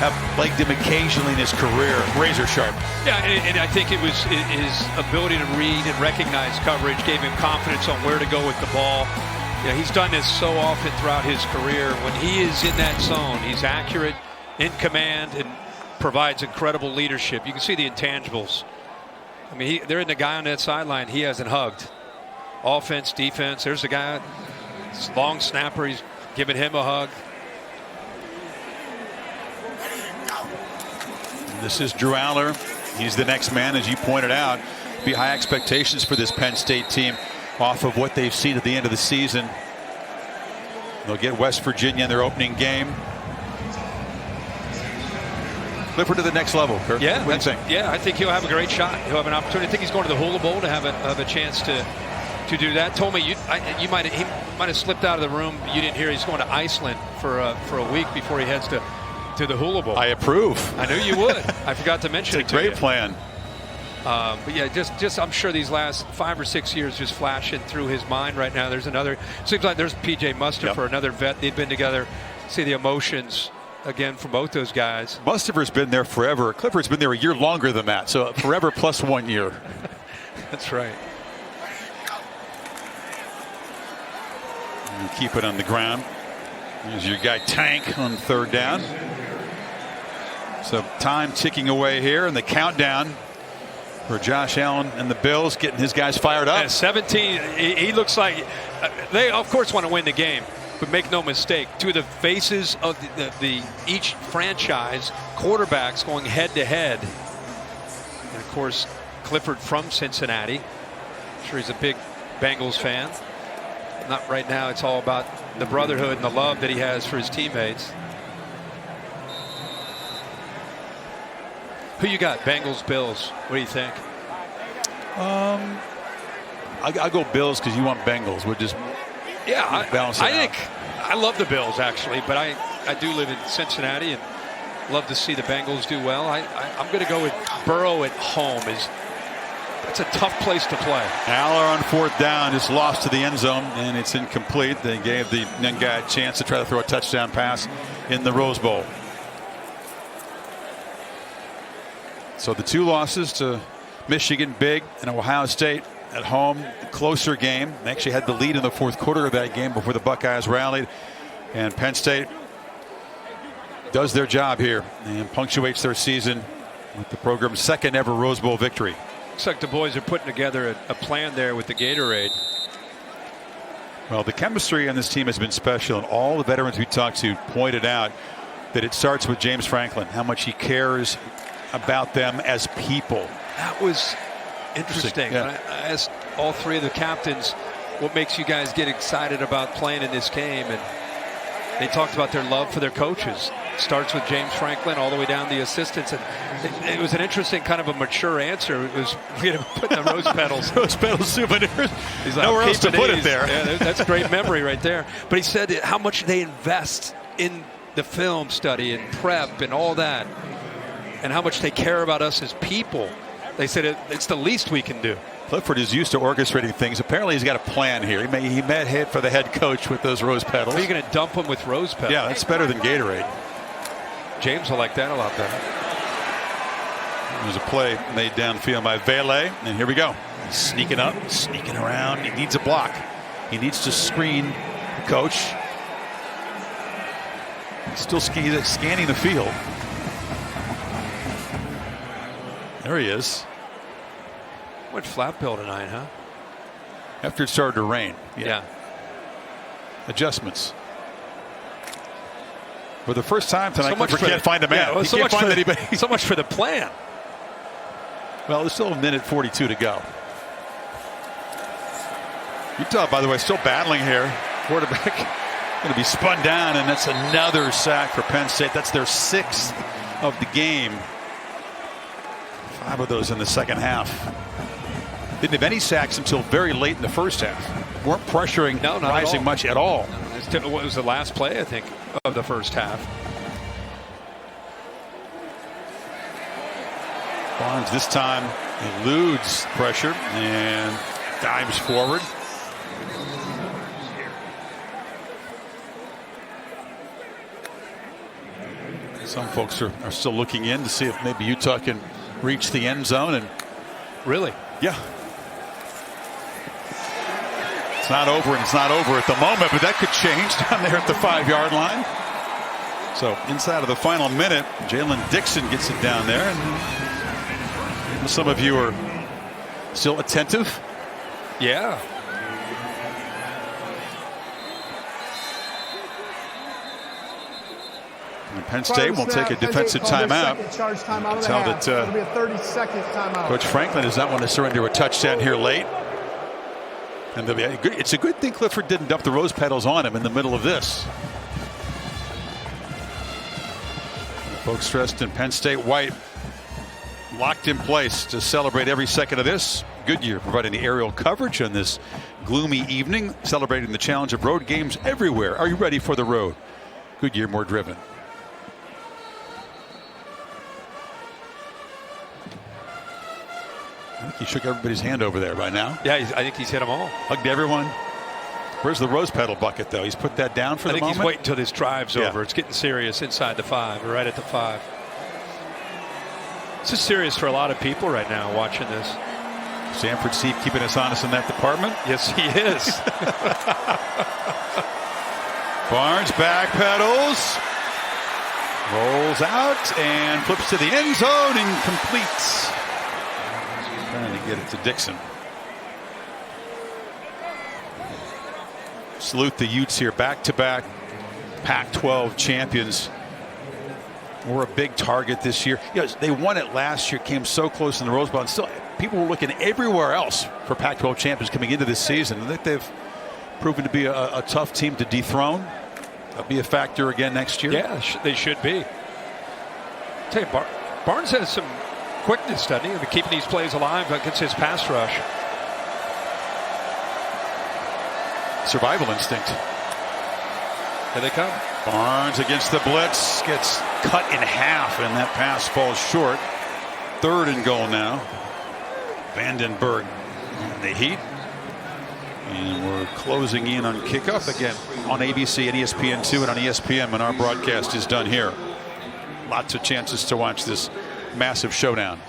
have plagued him occasionally in his career. Razor sharp. Yeah, and I think it was his ability to read and recognize coverage gave him confidence on where to go with the ball. Yeah, he's done this so often throughout his career. When he is in that zone, he's accurate, in command, and provides incredible leadership. You can see the intangibles. I mean, they're in the guy on that sideline he hasn't hugged. Offense, defense. There's the guy, long snapper. He's giving him a hug. This is Drew Aller. He's the next man, as you pointed out. Be high expectations for this Penn State team off of what they've seen at the end of the season. They'll get West Virginia in their opening game. Clifford to the next level, Kirk. Yeah, what do you think? Yeah, I think he'll have a great shot. He'll have an opportunity. I think he's going to the Hula Bowl to have a chance to do that. Told me he might have slipped out of the room. You didn't hear he's going to Iceland for a week before he heads to the Hula Bowl. I approve. I knew you would. I forgot to mention it. It's a great plan. But yeah, just I'm sure these last 5 or 6 years just flashing through his mind right now. There's another. Seems like there's PJ Mustipher, another vet. They've been together. See the emotions again from both those guys. Mustipher's been there forever. Clifford's been there a year longer than that. So forever plus 1 year. That's right. You keep it on the ground. There's your guy Tank on third down. So time ticking away here, and the countdown for Josh Allen and the Bills getting his guys fired up. At 17, he looks like they of course want to win the game, but make no mistake, two of the faces of the each franchise quarterbacks going head to head. And of course, Clifford from Cincinnati. I'm sure he's a big Bengals fan. Not right now. It's all about the brotherhood and the love that he has for his teammates. Who you got? Bengals, Bills. What do you think? I go Bills because you want Bengals. We'll just balance it I out. think I love the Bills actually, but I do live in Cincinnati and love to see the Bengals do well. I'm going to go with Burrow at home. It's a tough place to play. Aller on fourth down is lost to the end zone, and it's incomplete. They gave the young guy a chance to try to throw a touchdown pass in the Rose Bowl. So the two losses to Michigan, big, and Ohio State at home, closer game. They actually had the lead in the fourth quarter of that game before the Buckeyes rallied. And Penn State does their job here and punctuates their season with the program's second ever Rose Bowl victory. Looks like the boys are putting together a plan there with the Gatorade. Well, the chemistry on this team has been special, and all the veterans we talked to pointed out that it starts with James Franklin, how much he cares about them as people. That was interesting. Yeah. I asked all three of the captains, what makes you guys get excited about playing in this game? And they talked about their love for their coaches. It starts with James Franklin all the way down to the assistants. And it was an interesting kind of a mature answer. It was, you know, put the rose petals. Rose petal souvenirs. He's like, nowhere else to put it there. Yeah, that's a great memory right there. But he said how much they invest in the film study and prep and all that, and how much they care about us as people. They said it's the least we can do. Clifford is used to orchestrating things. Apparently he's got a plan here. He met hit for the head coach with those rose petals. Are you going to dump him with rose petals? Yeah, that's better than Gatorade. James will like that a lot better. There's a play made downfield by Vele, and here we go. He's sneaking up, sneaking around. He needs a block. He needs to screen the coach. He's still scanning the field. There he is. Went flat bill tonight, huh? After it started to rain. Yeah. Adjustments. For the first time tonight, Clifford can't find a man. Yeah, well, he can't find anybody. So much for the plan. Well, there's still a minute 42 to go. Utah, by the way, still battling here. Quarterback going to be spun down, and that's another sack for Penn State. That's their 6th of the game. 5 of those in the second half. Didn't have any sacks until very late in the first half. Weren't pressuring Rising much at all. What was the last play, I think, of the first half? Barnes this time eludes pressure and dives forward. Some folks are still looking in to see if maybe Utah can reach the end zone. And really? Yeah. It's not over, and it's not over at the moment, but that could change down there at the 5-yard line. So inside of the final minute, Jalen Dixon gets it down there. And some of you are still attentive. Yeah. And Penn State will take a defensive timeout. It'll be a 30-second timeout. Coach Franklin does not want to surrender a touchdown here late. And it's a good thing Clifford didn't dump the rose petals on him in the middle of this. Folks dressed in Penn State white, locked in place to celebrate every second of this. Goodyear providing the aerial coverage on this gloomy evening, celebrating the challenge of road games everywhere. Are you ready for the road? Goodyear, more driven. I think he shook everybody's hand over there by now. Yeah, I think he's hit them all. Hugged everyone. Where's the rose petal bucket, though? He's put that down for the moment? I think he's waiting until this drive's over. It's getting serious inside the 5, or right at the 5. This is serious for a lot of people right now watching this. Sanford Steve keeping us honest in that department? Yes, he is. Barnes backpedals. Rolls out and flips to the end zone and completes. Trying to get it to Dixon. Salute the Utes here, back-to-back Pac-12 champions. We're a big target this year. You know, they won it last year, came so close in the Rose Bowl, and still people were looking everywhere else for Pac-12 champions coming into this season. I think they've proven to be a tough team to dethrone. That'll be a factor again next year. Yeah, they should be. Tell you, Barnes has some quickness, doesn't he? I mean, keeping these plays alive against his pass rush. Survival instinct. Here they come. Barnes against the blitz, gets cut in half, and that pass falls short. 3rd and goal now. Vandenberg in the heat. And we're closing in on kickoff again on ABC and ESPN2 and on ESPN when our broadcast is done here. Lots of chances to watch this massive showdown.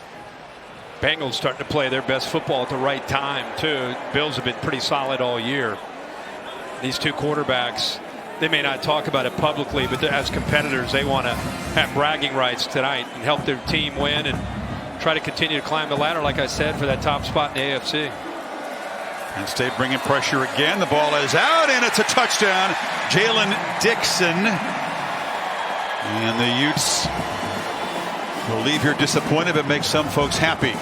Bengals starting to play their best football at the right time, too. Bills have been pretty solid all year. These two quarterbacks, they may not talk about it publicly, but as competitors, they want to have bragging rights tonight and help their team win and try to continue to climb the ladder, like I said, for that top spot in the AFC. Penn State bringing pressure again. The ball is out, and it's a touchdown. Jalen Dixon. And the Utes will leave here disappointed, but make some folks happy.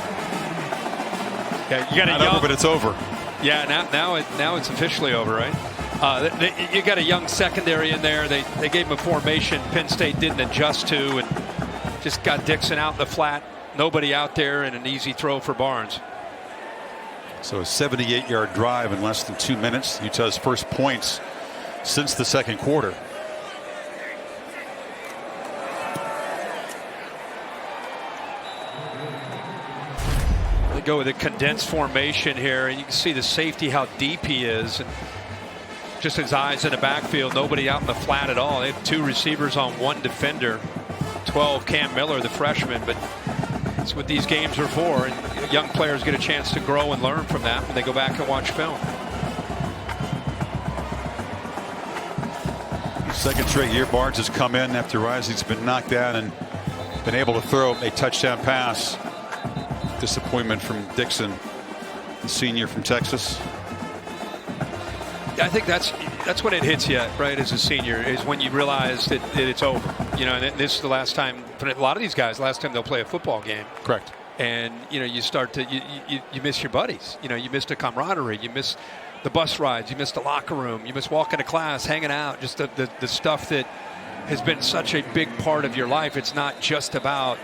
Yeah, you got Not over, but it's over. Yeah, now it's officially over, right? You got a young secondary in there. They gave him a formation Penn State didn't adjust to, and just got Dixon out in the flat. Nobody out there, and an easy throw for Barnes. So a 78-yard drive in less than 2 minutes. Utah's first points since the second quarter. They go with a condensed formation here, and you can see the safety, how deep he is. And just his eyes in the backfield, nobody out in the flat at all. They have 2 receivers on 1 defender. 12, Cam Miller, the freshman, but that's what these games are for. And young players get a chance to grow and learn from that when they go back and watch film. Second straight year Barnes has come in after Rising's been knocked down and been able to throw a touchdown pass. Disappointment from Dixon, the senior from Texas. I think that's when it hits you, right, as a senior, is when you realize that it's over. You know, and this is the last time for a lot of these guys, last time they'll play a football game. Correct. And you know, you start to you miss your buddies. You know, you miss the camaraderie, you miss the bus rides, you miss the locker room, you miss walking to class, hanging out, just the stuff that has been such a big part of your life. It's not just about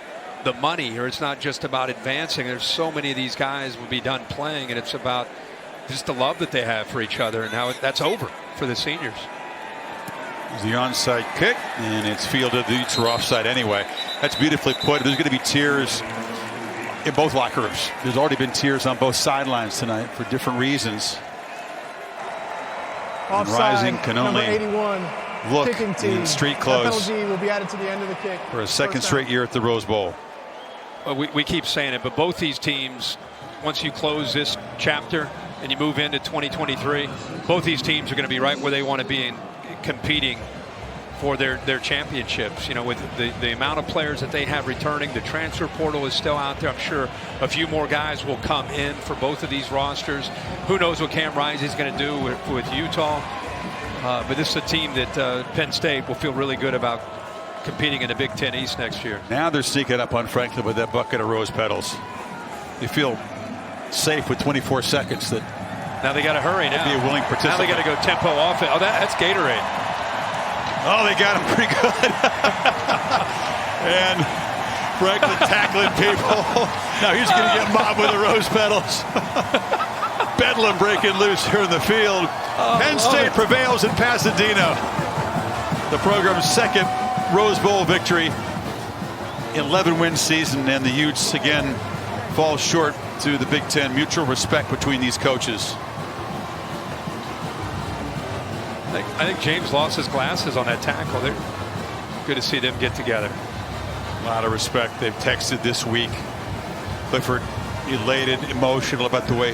the money, or it's not just about advancing. There's so many of these guys will be done playing, and it's about just the love that they have for each other, and how that's over for the seniors. The onside kick, and it's fielded. The Utes are offside anyway. That's beautifully put. There's going to be tears in both locker rooms. There's already been tears on both sidelines tonight for different reasons. Offside, Rising can number only 81, look kicking team. in street That clothes penalty will be added to the end of the kick for a second straight year at the Rose Bowl. Well, we keep saying it, but both these teams, once you close this chapter and you move into 2023, both these teams are going to be right where they want to be in competing for their championships. You know, with the amount of players that they have returning, the transfer portal is still out there. I'm sure a few more guys will come in for both of these rosters. Who knows what Cam Rising is going to do with Utah. But this is a team that Penn State will feel really good about competing in the Big Ten East next year. Now they're sneaking up on Franklin with that bucket of rose petals. You feel safe with 24 seconds that now they got to hurry now. Be a willing participant. Now they got to go tempo offense. Oh, that's Gatorade. Oh, they got him pretty good. And Franklin tackling people. Now he's going to get mobbed with the rose petals. Bedlam breaking loose here in the field. Penn State prevails in Pasadena. The program's second Rose Bowl victory. 11-win season, and the Utes again fall short to the Big Ten. Mutual respect between these coaches. I think James lost his glasses on that tackle. They're good to see them get together. A lot of respect. They've texted this week. Clifford elated, emotional about the way